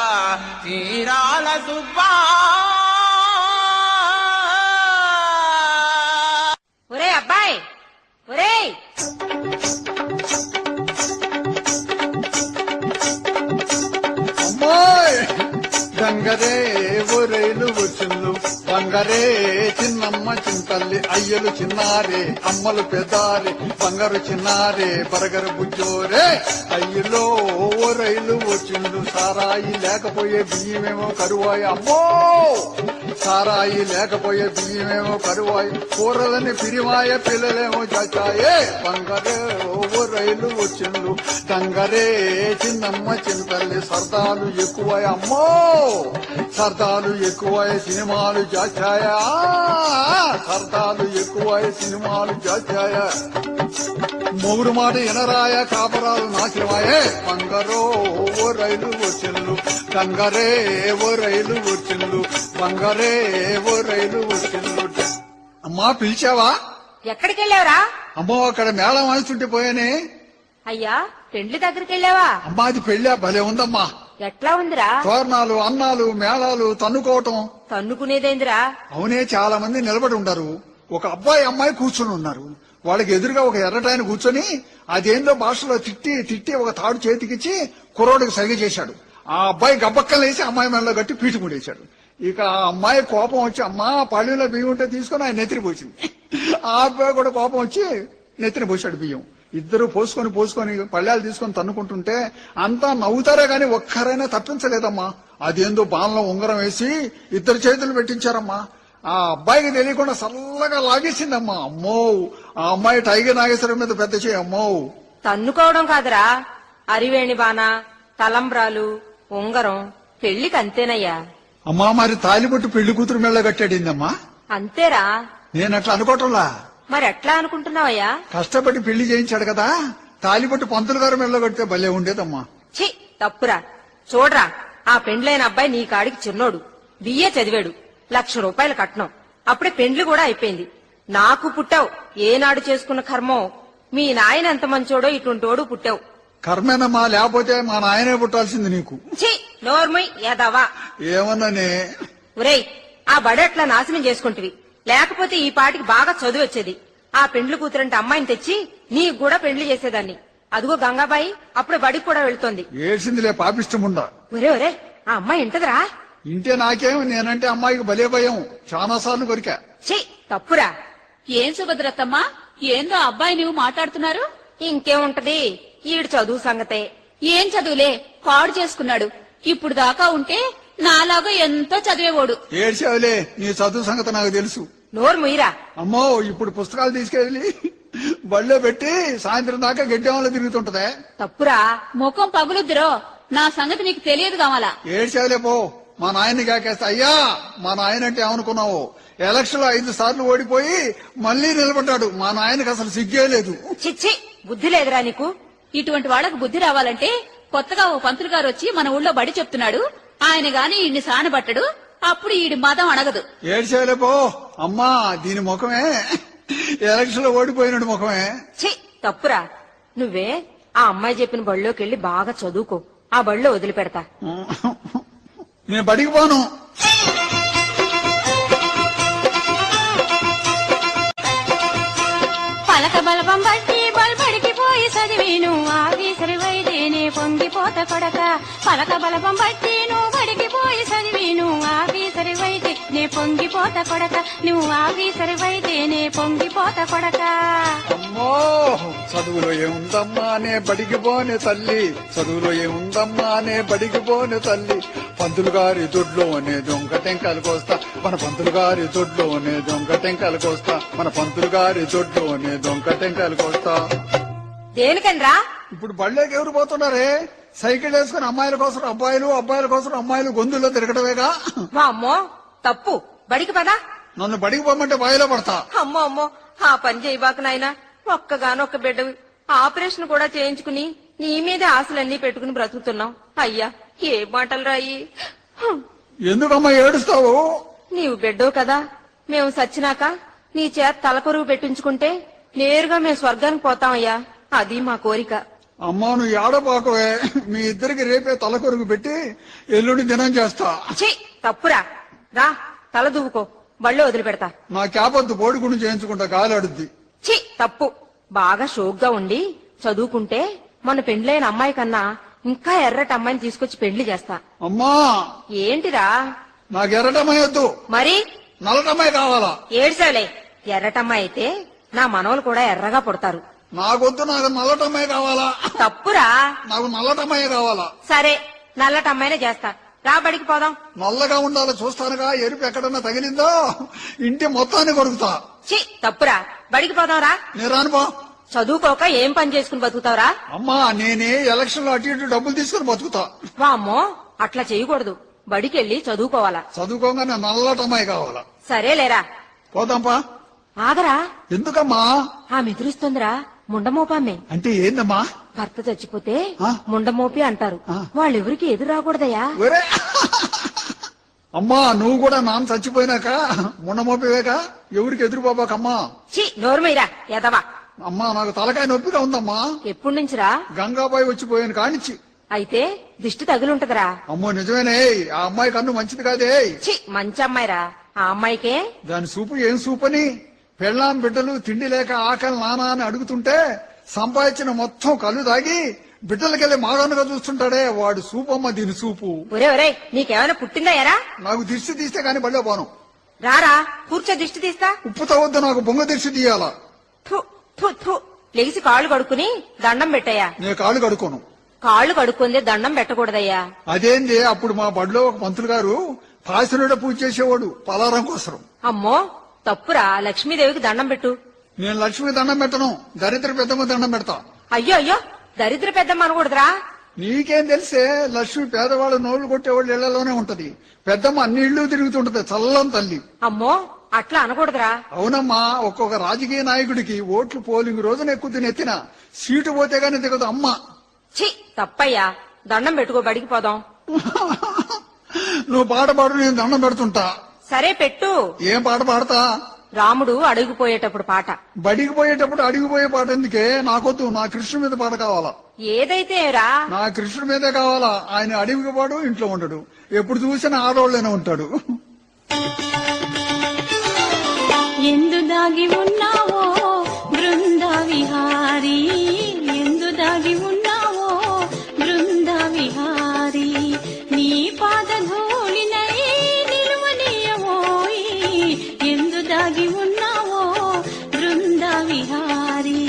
తీరాల సుబ్బా. ఒరే అబ్బాయి, ఒరే అమ్మాయి గంగరే ఊరైలు వచ్చిండు బంగారే చిన్నమ్మ చింతల్లి అయ్యలు చిన్నారే అమ్మలు పెదారే బంగారు చిన్నారే బరగరు బుజ్జోరే అయ్యలో ఓ రైలు వచ్చిండు సారాయి లేకపోయే బియ్యమేమో కరువాయి అమ్మో సారాయి లేకపోయే బియ్యమేమో కరువాయి కూరలని పిరివాయ పిల్లలేమో చచ్చాయే బంగారే ఓ రైలు వచ్చిండు గంగరే చిన్నమ్మ చింతల్లి సరదాలు ఎక్కువ అమ్మో సరదాలు ఎక్కువ సినిమాలు జాచాయా సరదాలు ఎక్కువ సినిమాలు జాచాయా మొగుడు మాట ఎనరాయ కాపరాలు నాశనమాయే బంగారో ఓ రైలు వచ్చిండు గంగరే ఓ రైలు వచ్చిండు బంగారే ఓ రైలు వచ్చిండు. అమ్మా పిలిచావా? ఎక్కడికి వెళ్ళావురా? అమ్మో అక్కడ మేళం వాయిస్తుంటే పోయానే. అయ్యా పెండ్లి దగ్గరికి వెళ్ళావా? అమ్మా అది పెళ్ళా భలే ఉందమ్మా. ఎట్లా ఉందిరా? తోరణాలు అన్నాలు మేళాలు తన్నుకోవటం. తన్నుకునేదేందిరా? అవునే చాలా మంది నిలబడి ఉండరు. ఒక అబ్బాయి అమ్మాయి కూర్చొని ఉన్నారు. వాళ్ళకి ఎదురుగా ఒక ఎర్రటాయన కూర్చొని అదేందో భాషలో తిట్టి ఒక తాడు చేతికిచ్చి కుర్రోడికి సైగ చేశాడు. ఆ అబ్బాయి గబ్బక్కలేసి అమ్మాయి మెడలో కట్టి పీటు ముడేశాడు. ఇక ఆ అమ్మాయి కోపం వచ్చి అమ్మా పళ్ళులో బియ్యం ఉంటే తీసుకుని ఆయన నెత్తిని పోసింది. ఆ అబ్బాయి కూడా కోపం వచ్చి నెత్తిని పోశాడు బియ్యం. ఇద్దరు పోసుకొని పళ్ళాలు తీసుకొని తన్నుకుంటుంటే అంతా నవ్వుతారే గాని ఒక్కరైనా తప్పించలేదమ్మా. అదేందో బాణంలో ఉంగరం వేసి ఇద్దరు చేతులు పెట్టించారమ్మా. ఆ అబ్బాయికి తెలియకుండా సల్లగా లాగేసిందమ్మా. అమ్మో ఆ అమ్మాయి టైగర్ నాగేశ్వరం మీద పెద్ద చేయి అమ్మో. తన్నుకోవడం కాదురా, అరివేణి బాణ, తలంబ్రాలు, ఉంగరం పెళ్లికి అంతేనయ్యా. అమ్మా మరి తాలిబొట్టు పెళ్లి కూతురు మెళ్ళ కట్టాడిందమ్మా. అంతేరా. నేను అట్లా అనుకోవటంలా. మరి ఎట్లా అనుకుంటున్నావయ్యా? కష్టపడి పెళ్లి చేయించాడు కదా, తాలిబొట్టు పంతులు గారు మెళ్ళ కడితే భలే ఉండేదమ్మా. ఛీ తప్పురా. చూడరా, ఆ పెండ్లైన అబ్బాయి నీ కాడికి చిన్నోడు, బిఏ చదివాడు, ₹1,00,000 కట్నం, అప్పుడే పెండ్లి కూడా అయిపోయింది. నాకు పుట్టావు, ఏనాడు చేసుకున్న కర్మో. మీ నాయన ఎంత మంచోడో ఇటుంటోడు పుట్టావు. కర్మేనమ్మా, లేకపోతే మా నాయనే పుట్టాల్సింది నీకు. ఛీ నోర్మై ఏదవా. ఏమన్నానే? ఒరేయ్, ఆ బడెట్లా నాశనం చేసుకుంటివి, లేకపోతే ఈ పాటికి బాగా చదువు వచ్చేది. ఆ పెండ్లు కూతురంటే అమ్మాయిని తెచ్చి నీకు కూడా పెండ్లి చేసేదాన్ని. అదిగో గంగాబాయి అప్పుడు బడికి కూడా వెళ్తోంది. ఏడ్చిందిలే పాపిష్టముండా. ఒరే ఆ అమ్మాయి ఎంతదిరా? ఇంటే నాకేం, నేనంటే అమ్మాయికి భలే భయం, చాలా సార్లు కొరికా. ఛీ తప్పురా. ఏం సుభద్రత్తమ్మా, ఏందో అబ్బాయి నువ్వు మాట్లాడుతున్నారు? ఇంకేముంటది, ఈడు చదువు సంగతే. ఏం చదువులే, పాడు చేసుకున్నాడు. ఇప్పుడు దాకా ఉంటే నాలాగా ఎంతో చదివేవాడు. ఏడ్చావులే, నీ చదువు సంగతి నాకు తెలుసు. నోరు ముయిరా. అమ్మో ఇప్పుడు పుస్తకాలు తీసుకెళ్లి బళ్ళో పెట్టి సాయంత్రం దాకా గడ్డెంలో తిరుగుతుంటదే. తప్పురా. ముఖం పగులుద్దురో, నా సంగతి నీకు తెలియదు కావాలా? ఏడ్చావులే పో. మా నాయన్ని కాకేస్తా. అయ్యా మా నాయన అంటే ఏమనుకున్నావు, ఎలక్షన్ లో 5 సార్లు ఓడిపోయి మళ్లీ నిలబడ్డాడు. మా నాయనకి అసలు సిగ్గే లేదు. చిచ్చి బుద్ధి లేదురా నీకు. ఇటువంటి వాళ్ళకు బుద్ధి రావాలంటే కొత్తగా ఓ పంతులు గారు వచ్చి మన ఊళ్ళో బడి చెప్తున్నాడు, ఆయన గాని ఈయన్ని సానబట్టడు, అప్పుడు ఈడి మదం అణగదు. ఏడ్చావులే పో. అమ్మా దీని ముఖమే ఎలక్షన్ లో ఓడిపోయినట్టు ముఖమే. ఛీ తప్పురా. నువ్వే ఆ అమ్మాయి చెప్పిన బడిలోకి వెళ్లి బాగా చదువుకో, ఆ బడిలో వదిలిపెడతా. నేను బడికి పోను. పలక బలపం బట్టి బల్బడికి పోయి చదివేను ఆఫీసరి వైదేనే పొంగిపోత కొడక పలక బలపం బట్టి నువ్వు బడికి పోయి చదివేను ఆఫీసరి వైదే నే పొంగిపోత కొడక నువ్వు ఆఫీసరి వైదేనే పొంగిపోత కొడక అమ్మో చదువులో ఏముందమ్మా నే బడికి పోనే తల్లి, చదువులో ఏముందమ్మా నే బడికి పోనే తల్లి. పంతులు గారి దొడ్లోనే దొంగ టెంకాయలు కోస్తా, మన పంతులు గారి దొడ్లోనే దొంగ టెంకాయలు కోస్తా, మన పంతులు గారి దొడ్లోనే దొంగ టెంకాయలు కోస్తా. దేనికనరా? ఇప్పుడు బళ్ళేకి ఎవరు పోతున్నారే? సైకిల్ వేసుకుని అమ్మాయిల కోసం అబ్బాయిలు, అబ్బాయిల కోసం అమ్మాయిలు గొంతుల్లో తిరగటమేగా. మా అమ్మో తప్పు, బడికి పదా. నన్ను బడికి పోమంటే బాయిలో పడతా. అమ్మో అమ్మో ఆ పని చేయబాకు నాయనా, ఒక్కగానొక్క బిడ్డవి ఆపరేషన్ కూడా చేయించుకుని నీ మీదే ఆశలన్నీ పెట్టుకుని బ్రతుకుతున్నావు. అయ్యా ఏ మాటలు రాయి. ఎందుకమ్మా ఏడుస్తావు? నీవు బిడ్డవు కదా, మేము సచ్చినాక నీ చేత తలకొరువు పెట్టించుకుంటే నేరుగా మేము స్వర్గానికి పోతామయ్యా, అది మా కోరిక. అమ్మా నువ్వు ఏడబాకవే, మీ ఇద్దరికి రేపే తలకొరుగు పెట్టి ఎల్లుండి దినం చేస్తా. ఛీ తప్పురా, రా తల దువ్వుకో, బళ్ళో వదిలిపెడతా. నా క్యాపొద్దు బోడిగుండు చేయించుకుంటా, గాలి అడుద్ది. ఛీ తప్పు, బాగా షోక్గా ఉండి చదువుకుంటే మన పెండ్లైన అమ్మాయి కన్నా ఇంకా ఎర్రటి అమ్మాయిని తీసుకొచ్చి పెళ్లి చేస్తా. అమ్మా ఏంటిరా? నాకు ఎర్రటమ్మాయి వద్దు, మరి నల్లటమ్మాయి కావాలా? ఏడ్సావులే, ఎర్రటమ్మాయి అయితే నా మనవలు కూడా ఎర్రగా పుడతారు. నాకొద్దు, నాకు నల్లటమ్మాయి కావాలా? తప్పురా. నాకు నల్లటమ్మాయి కావాలా? సరే నల్లటమ్మాయినే చేస్తా, రా బడికి పోదాం. నల్లగా ఉండాలి చూస్తానుగా, ఎరుపు ఎక్కడన్నా తగిలిందో ఇంటి మొత్తాన్ని కొరుకుతా. ఛీ తప్పురా, బడికి పోదాం రా. నేను రాను పో. చదువుకోక ఏం పని చేసుకుని బతుకుతావురా? అమ్మా నేనే ఎలక్షన్ లో అటు ఇటు డబ్బులు తీసుకుని బతుకుతా. వామ్మో అట్లా చేయకూడదు, బడికెళ్ళి చదువుకోవాలా. చదువుకోగానే నల్లటమ్మాయి కావాలా? సరేలేరా. పోదాంపా. ఆగరా, ఎందుకమ్మా? ఆమె ఎదురుస్తుందిరా, ముండమోపామే. అంటే ఏందమ్మా? భర్త చచ్చిపోతే ఆ? ముండమోపి అంటారు, ఆ. వాళ్ళెవరికి ఎదురు రాకూడదయా. ఒరే అమ్మా నువ్వు కూడా నాన్న చచ్చిపోయినాక మొన్నమోపివేగా, ఎవరికి ఎదురు బాబాకమ్మా. ఛీ నోర్మైరా ఎదవా. అమ్మా నాకు తలకాయ నొప్పిగా ఉందమ్మా, ఎప్పుడు నుంచిరా? గంగాబాయి వచ్చిపోయాను కానిచ్చి. అయితే దిష్టి తగులుంటదిరా. అమ్మో నిజమేనే, ఆ అమ్మాయి కన్ను మంచిది కాదే. ఛీ మంచి అమ్మాయిరా, ఆ అమ్మాయికే దాని సూపు ఏం సూపని, పెళ్ళాం బిడ్డలు తిండి లేక ఆకలి నానా అని అడుగుతుంటే సంపాదించిన మొత్తం కళ్ళు దాగి బిడ్డలకెళ్ళి మాగానుగా చూస్తుంటాడే, వాడు సూపమ్మ దీని సూపు. ఒరే ఒరే నీకేమైనా పుట్టిందా ఎరా? నాకు దిష్టి తీస్తే గాని బళ్ళో పోను. రారా కూర్చో, దిష్టి తీస్తా. ఉప్పుతో వద్దు, నాకు బొంగ దిష్టి తీయాలా. థు, థు, థు. లెగిసి కాళ్ళు కడుక్కుని దండం పెట్టయ్యా. నేను కాళ్ళు కడుక్కోను. కాళ్ళు కడుక్కుందే దండం పెట్టకూడదయ్యా. అదేంది, అప్పుడు మా బడిలో ఒక పంతులు గారు పాసినుడ పూజ చేసేవాడు పలారం కోసం. అమ్మో తప్పురా, లక్ష్మీదేవికి దండం పెట్టు. నేను లక్ష్మి దండం పెట్టను, దరిద్ర పెద్దమ్మ దండం పెడతా. అయ్యో అయ్యో దరిద్ర పెద్దమ్మ అనకూడదురా. నీకేం తెలిసే, లక్ష్మి పేదవాళ్ళు నోళ్లు కొట్టేవాళ్ళు ఇళ్లలోనే ఉంటది, పెద్దమ్మ అన్ని ఇళ్లు తిరుగుతుంటది, చల్లం తల్లి. అమ్మో అట్లా అనకూడదురా. అవునమ్మా, ఒక్కొక్క రాజకీయ నాయకుడికి ఓట్లు పోలింగ్ రోజున ఎక్కువ నెత్తిన సీటు పోతే గానీ దిగదు అమ్మ. ఛీ తప్పయ్యా, దండం పెట్టుకో, బడికి పోదాం. నువ్వు పాట పాడు, నేను దండం పెడుతుంటా. సరే పెట్టు. ఏం పాట పాడతా? రాముడు అడుగుపోయేటప్పుడు పాట. బడికి పోయేటప్పుడు అడిగిపోయే పాట ఎందుకే? నాకొద్దు, నా కృష్ణుడి మీద పాట కావాలా. ఏదైతే రా, నా కృష్ణుడి మీదే కావాలా. ఆయన అడవికి పాడు, ఇంట్లో ఉండడు, ఎప్పుడు చూసినా ఆడవాళ్ళనే ఉంటాడు. ఎందు దాగి ఉన్నావో బృంద విహారీ, ఎందు దాగి ఉన్నావో బృంద విహారీ, నీ పాదధూళినై నిలువనీయవోయి, ఎందు దాగి ఉన్నావో బృంద విహారీ,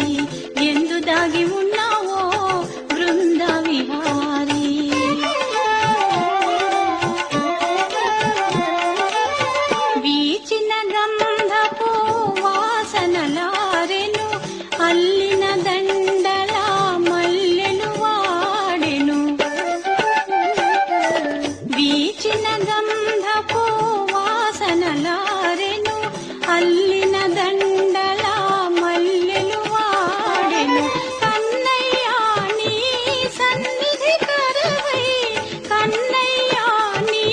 ఎందు దాగి ఉన్నావో బృంద విహారీ. వీచిన గంధపు వాసనలారెను, అల్లిన దండల మల్లెలు వాడెను, వీచిన గంధపు వాసనలారెను, అల్లిన దండల మల్లెలు వాడెను, కన్నయ్యా నీ సన్నిధి కరువై, కన్నయ్యా నీ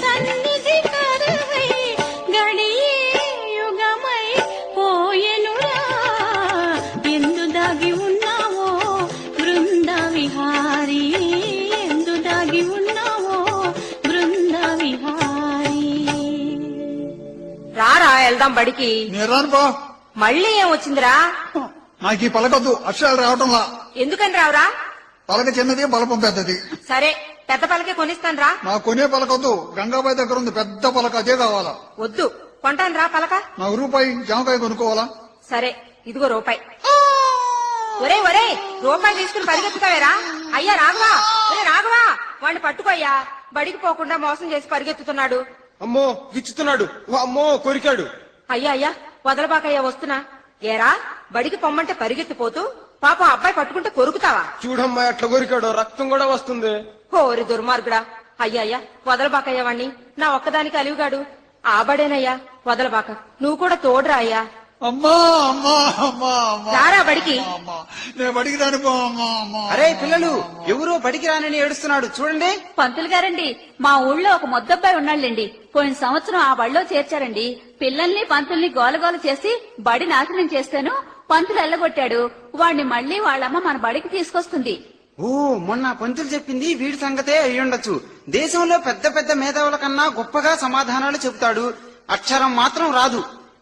సన్నిధి కరువై, గడియే యుగమై పోయెనురా, ఎందు దాగి ఉన్నావో బృంద విహారీ, ఎందు దాగి ఉన్నావో బృంద విహారీ. రారా వెళ్దాం బడికి. నేను రాను పో. మళ్ళీ ఏం వచ్చిందిరా? నాకు ఈ పలకొద్దు, అక్షరాలు రావటంలా. ఎందుకని రావురా? పలక చిన్నది, బలపం పెద్దది. సరే పెద్ద పలకే కొనిస్తాను రా. నాకు కొనే పలకొద్దు, గంగాబాయి దగ్గర ఉంది పెద్ద పలక, అదే కావాలా. వద్దు, కొంటాను రా పలక. నాకు రూపాయి జామకాయ కొనుక్కోవాలా. సరే ఇదిగో రూపాయి. ఒరే ఒరే, రూపాయి తీసుకుని పరిగెత్తుతావేరా? అయ్యా రాఘవా, ఒరే రాఘవా, వాడిని పట్టుకోయ్యా. బడికి పోకుండా మోసం చేసి పరిగెత్తుతున్నాడు. అమ్మో గిచ్చుతున్నాడు, అమ్మో కొరికాడు. అయ్యా అయ్యా వదలబాకయ్యా, వస్తున్నా. ఏరా బడికి పొమ్మంటే పరిగెత్తిపోతూ పాప అబ్బాయి పట్టుకుంటే కొరుకుతావా? చూడమ్మా ఎట్లా కొరికాడు, రక్తం కూడా వస్తుంది. ఓరి దుర్మార్గుడా. అయ్యా అయ్యా వదలబాకయ్యా వాణ్ణి, నా ఒక్కదానికి అలివిగాడు. ఆ బడేనయ్యా, వదలబాక. నువ్వు కూడా తోడురా అయ్యా. అమ్మా అమ్మా అమ్మా అమ్మా రారా బడికి. అమ్మా, నేను బడికి రానిపో. అమ్మా అమ్మా. అరే పిల్లలు, ఎవరో బడికి రానని ఏడుస్తున్నాడు చూడండి. పంతులు గారండి, మా ఊళ్ళో ఒక మొద్దబ్బాయి ఉన్నాళ్ళండి. పోయిన సంవత్సరం ఆ బడిలో చేర్చారండి. పిల్లల్ని పంతుల్ని గోలగోల చేసి బడి నాశనం చేస్తాను పంతులు ఎల్లగొట్టాడు. వాడిని మళ్ళీ వాళ్ళమ్మ మన బడికి తీసుకొస్తుంది. ఓ, మొన్న పంతులు చెప్పింది వీడి సంగతే అయ్యుండొచ్చు. దేశంలో పెద్ద పెద్ద మేధావుల కన్నా గొప్పగా సమాధానాలు చెబుతాడు, అక్షరం మాత్రం రాదు.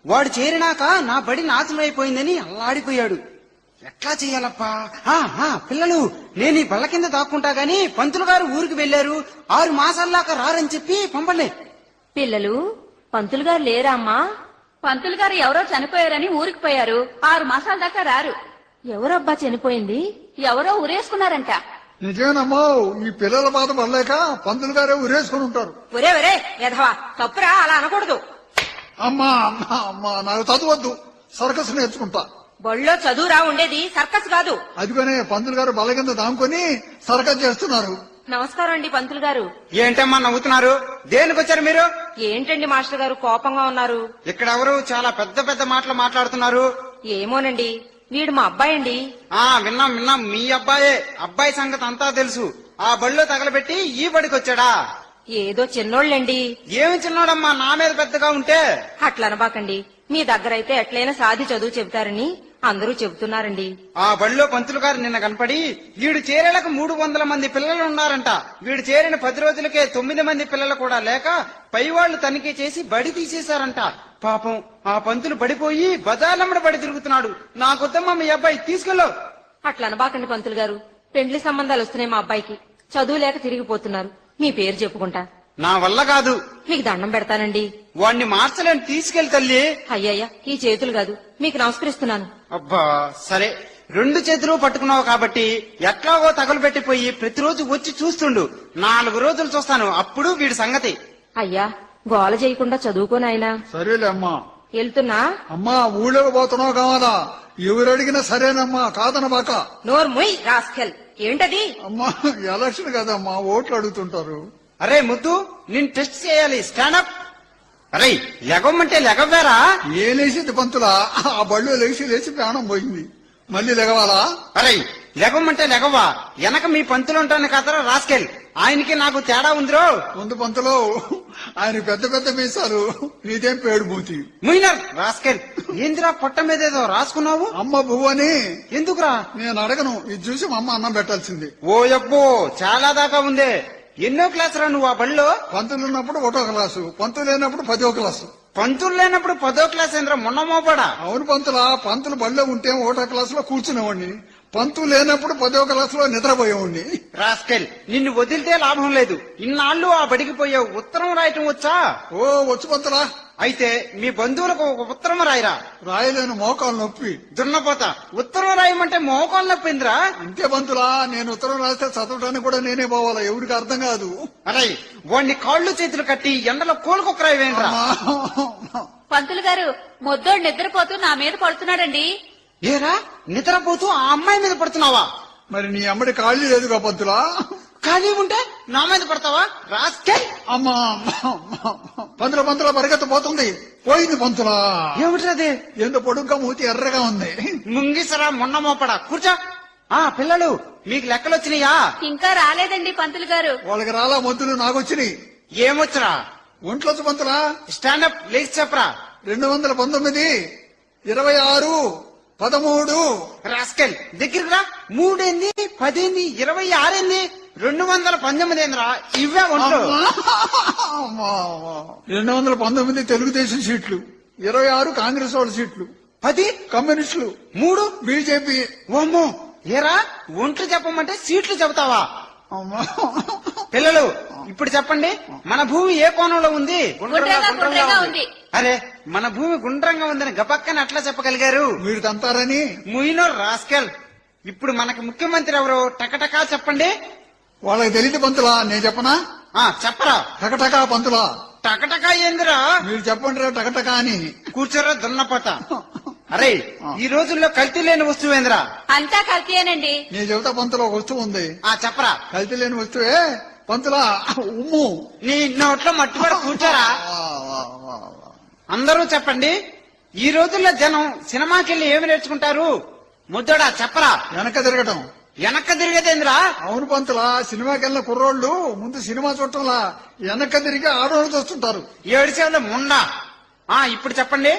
వాడు చేరినాక నా బడి నాశనం అయిపోయిందని అల్లాడిపోయాడు. ఎట్లా చెయ్యాలప్పా? పిల్లలు, నేను ఈ బల్ల కింద దాక్కుంటా గాని పంతులు గారు ఊరికి వెళ్లారు, 6 మాసాల్లాక రారని చెప్పి పంపండి. పిల్లలు, పంతులు గారు లేరా అమ్మా? పంతులు గారు ఎవరో చనిపోయారని ఊరికి పోయారు. 6 మాసాల దాకా రారు. ఎవరబ్బా చనిపోయింది? ఎవరో ఉరేసుకున్నారంట. నిజమేనమ్మా, ఈ పిల్లల బాధ పడలేక పంతులు గారే ఉరేసుకుని ఉంటారు. ఒరే ఒరే యధవా, తప్పురా, అలా అనకూడదు. అమ్మా అమ్మా అమ్మా, నాకు చదవద్దు, సర్కస్ నేర్చుకుంటా. బళ్ళో చదువురా ఉండేది, సర్కస్ కాదు. అదిగోనే పంతులు గారు బల్ల కింద దాముకొని సర్కస్ చేస్తున్నారు. నమస్కారం అండి పంతులు గారు. ఏంటమ్మా నవ్వుతున్నారు? దేనికి వచ్చారు మీరు? ఏంటండి మాస్టర్ గారు కోపంగా ఉన్నారు? ఇక్కడ ఎవరు చాలా పెద్ద పెద్ద మాటలు మాట్లాడుతున్నారు? ఏమోనండి, వీడు మా అబ్బాయి అండి. విన్నాం విన్నాం, మీ అబ్బాయే. అబ్బాయి సంగతి అంతా తెలుసు. ఆ బడిలో తగలబెట్టి ఈ బడికి వచ్చాడా? ఏదో చిన్నోళ్ళండి. ఏమి చిన్నోడమ్మా, నా మీద పెద్దగా ఉంటే. అట్లా అనబాకండి, మీ దగ్గరైతే ఎట్లయినా సాది చదువు చెబుతారని అందరూ చెబుతున్నారండి. ఆ బడిలో పంతులు గారు నిన్న కనపడి వీడు చేరేలకు 300 మంది పిల్లలు ఉన్నారంట. వీడు చేరిన 10 రోజులకే 9 మంది పిల్లలు కూడా లేక పై వాళ్లు తనిఖీ చేసి బడి తీసేశారంట. పాపం ఆ పంతులు బడిపోయి బజార్లమ్మడ బడి తిరుగుతున్నాడు. నాకొద్దమ్మా మీ అబ్బాయి, తీసుకెళ్ళు. అట్లా అనబాకండి పంతులు గారు, పెండ్లి సంబంధాలు వస్తున్నాయి మా అబ్బాయికి. చదువు లేక తిరిగిపోతున్నారు. మీ పేరు చెప్పుకుంటా. నా వల్ల కాదు. మీకు దండం పెడతానండి. వాణ్ణి మార్చలేని, తీసుకెళ్లి తల్లి. అయ్యయ్యా, ఈ చేతులు కాదు, మీకు నమస్కరిస్తున్నాను. అబ్బా సరే, 2 చేతులు పట్టుకున్నావు కాబట్టి ఎట్లాగో తగలబెట్టిపోయి ప్రతిరోజు వచ్చి చూస్తుండు. 4 రోజులు చూస్తాను, అప్పుడు వీడి సంగతి. అయ్యా గోల చేయకుండా చదువుకోనాయనా. సరేలే అమ్మా. వెళ్తున్నా. అమ్మా, ఊళ్ళోకి పోతున్నావు కావాలా? ఎవరు అడిగినా సరేనమ్మా, కాదనబాక. నోరు ముయ్ రాస్కెల్. ఏంటది? అమ్మా, ఎలక్షన్ కదమ్మా, ఓట్లు అడుగుతుంటారు. అరే ముద్దు, నేను టెస్ట్ చేయాలి. స్టాండప్. అరే లెగమ్మంటే లెగవ్వారా? ఏ లేచింది పంతులా? ఆ బళ్ళు లేచి ప్రాణం పోయింది, మళ్ళీ లెగవాలా? అరే లెగమ్మంటే లెగవ్వా? వెనక మీ పంతులు ఉంటాను కదరా రాస్కెల్, ఆయనకి నాకు తేడా ఉందిరో. ముందు పంతులో, ఆయన పెద్ద పెద్ద మీసాలు, నీదేం పేడు మూతి. ముయినర్ రాస్కెల్, ఏందిరా పొట్ట మీద ఏదో రాసుకున్నావు? అమ్మ బువ్వని. ఎందుకురా? నేను అడగను, ఇది చూసి మా అమ్మ అన్నం పెట్టాల్సింది. ఓ యబ్బో, చాలా దాకా ఉందే. ఎన్నో క్లాస్ రా నువ్వు ఆ బడిలో? పంతులు ఉన్నప్పుడు 1వ క్లాసు, పంతులు లేనప్పుడు 10వ క్లాసు. పంతులు లేనప్పుడు 10వ క్లాస్ ఏంద్రా, మొన్న మోపడా? అవును పంతులా, పంతులు బడిలో ఉంటే 1వ క్లాసులో కూర్చునేవాడిని, పంతులు లేనప్పుడు 10వ క్లాసులో నిద్రపోయేవాడిని. రాస్కెల్, నిన్ను వదిలితే లాభం లేదు. ఇన్నాళ్ళు ఆ బడికి పోయావు, ఉత్తరం రాయటం వచ్చా? ఓ వచ్చు పంతులా. అయితే మీ బంధువులకు ఒక ఉత్తరం రాయరా. రాయలేను, మోకాలు నొప్పి. దున్నపోత, ఉత్తరం రాయమంటే మోకాలు నొప్పిందిరా. అంతే పంతులా, నేను ఉత్తరం రాస్తే చదవడానికి కూడా నేనే పోవాలా, ఎవరికి అర్థం కాదు. అరే వాడిని కాళ్ళు చేతులు కట్టి ఎండలో కోలుకొక్కరాయి వేయండిరా. పంతులు గారు, మొద్దోడు నిద్రపోతూ నా మీద పడుతున్నాడండి. ఏరా నిద్రపోతూ ఆ అమ్మాయి మీద పడుతున్నావా? మరి నీ అమ్మడి కాళ్ళు లేదుగా పంతులా? ఖాళీ ఉంటే నా మీద పడతావా రాస్కెల్? అమ్మా పంతుల పరిగెత్త పోతుంది, పోయింది పంతులా. ఏమిటది? ఎంత పొడుగ్గా మూతి ఎర్రగా ఉంది. ముంగిసరా మొన్న మోపడా, కూర్చో. పిల్లలు, మీకు లెక్కలు వచ్చినాయా? ఇంకా రాలేదండి పంతులు గారు. వాళ్ళకి రాలా మొద్దులు, నాకొచ్చినాయి. ఏమొచ్చరా? ఒంట్లోచ్చు పంతులా. స్టాండప్ లేచి చెప్పరా. 219, 26, 13. రాస్కెల్, దగ్గరికి రా. 3 ఏంది, 10 ఏంది, 26 ఏంది, 219 ఏందిరా? ఇవే ఒంట్లో. 219 తెలుగుదేశం సీట్లు, 26 కాంగ్రెస్ వాళ్ళ సీట్లు, 10 కమ్యూనిస్టులు 3 బీజేపీ. ఓమ్మో ఏరా ఒంట్లు చెప్పమంటే సీట్లు చెబుతావా? అమ్మా. పిల్లలు ఇప్పుడు చెప్పండి, మన భూమి ఏ కోణంలో ఉంది? గుండ్రంగా ఉంది. అరే మన భూమి గుండ్రంగా ఉందని గబక్కని అట్లా చెప్పగలిగారు? మీరు తంతారని. ముయినో రాస్కెల్. ఇప్పుడు మనకి ముఖ్యమంత్రి ఎవరు? టకటకా చెప్పండి. వాళ్ళకి తెలియదు పంతులా, నేను చెప్పనా? చెప్పరా. టకటకా పంతులా. టకటకా ఏందిరా? మీరు చెప్పండి రా టకటకా అని. కూర్చోరా దున్నపోత. అరే ఈ రోజుల్లో కల్తీ లేని వస్తువు ఏందిరా? అంతా కల్తీయేనండి. నేను చెబుతా పంతులో ఒక వస్తువు ఉంది. చెప్పరా. కల్తీ లేని వస్తువే పంతులా, ఉమ్ము. నీ నోట్లో మట్టిపడ కూర్చోరా. వా, వా, వా, వా. అందరూ చెప్పండి, ఈ రోజుల్లో జనం సినిమాకెళ్ళి ఏమి నేర్చుకుంటారు? ముద్దోడా చెప్పరా. వెనక తిరగటం. వెనక్క తిరిగేదేంద్రా? అవును పంతులా, సినిమాకి వెళ్ళిన కుర్రోళ్ళు ముందు సినిమా చూడటంలా వెనక తిరిగి ఆడవాళ్ళు చూస్తుంటారు. ఏడిసేవాళ్ళు ముండా. ఇప్పుడు చెప్పండి,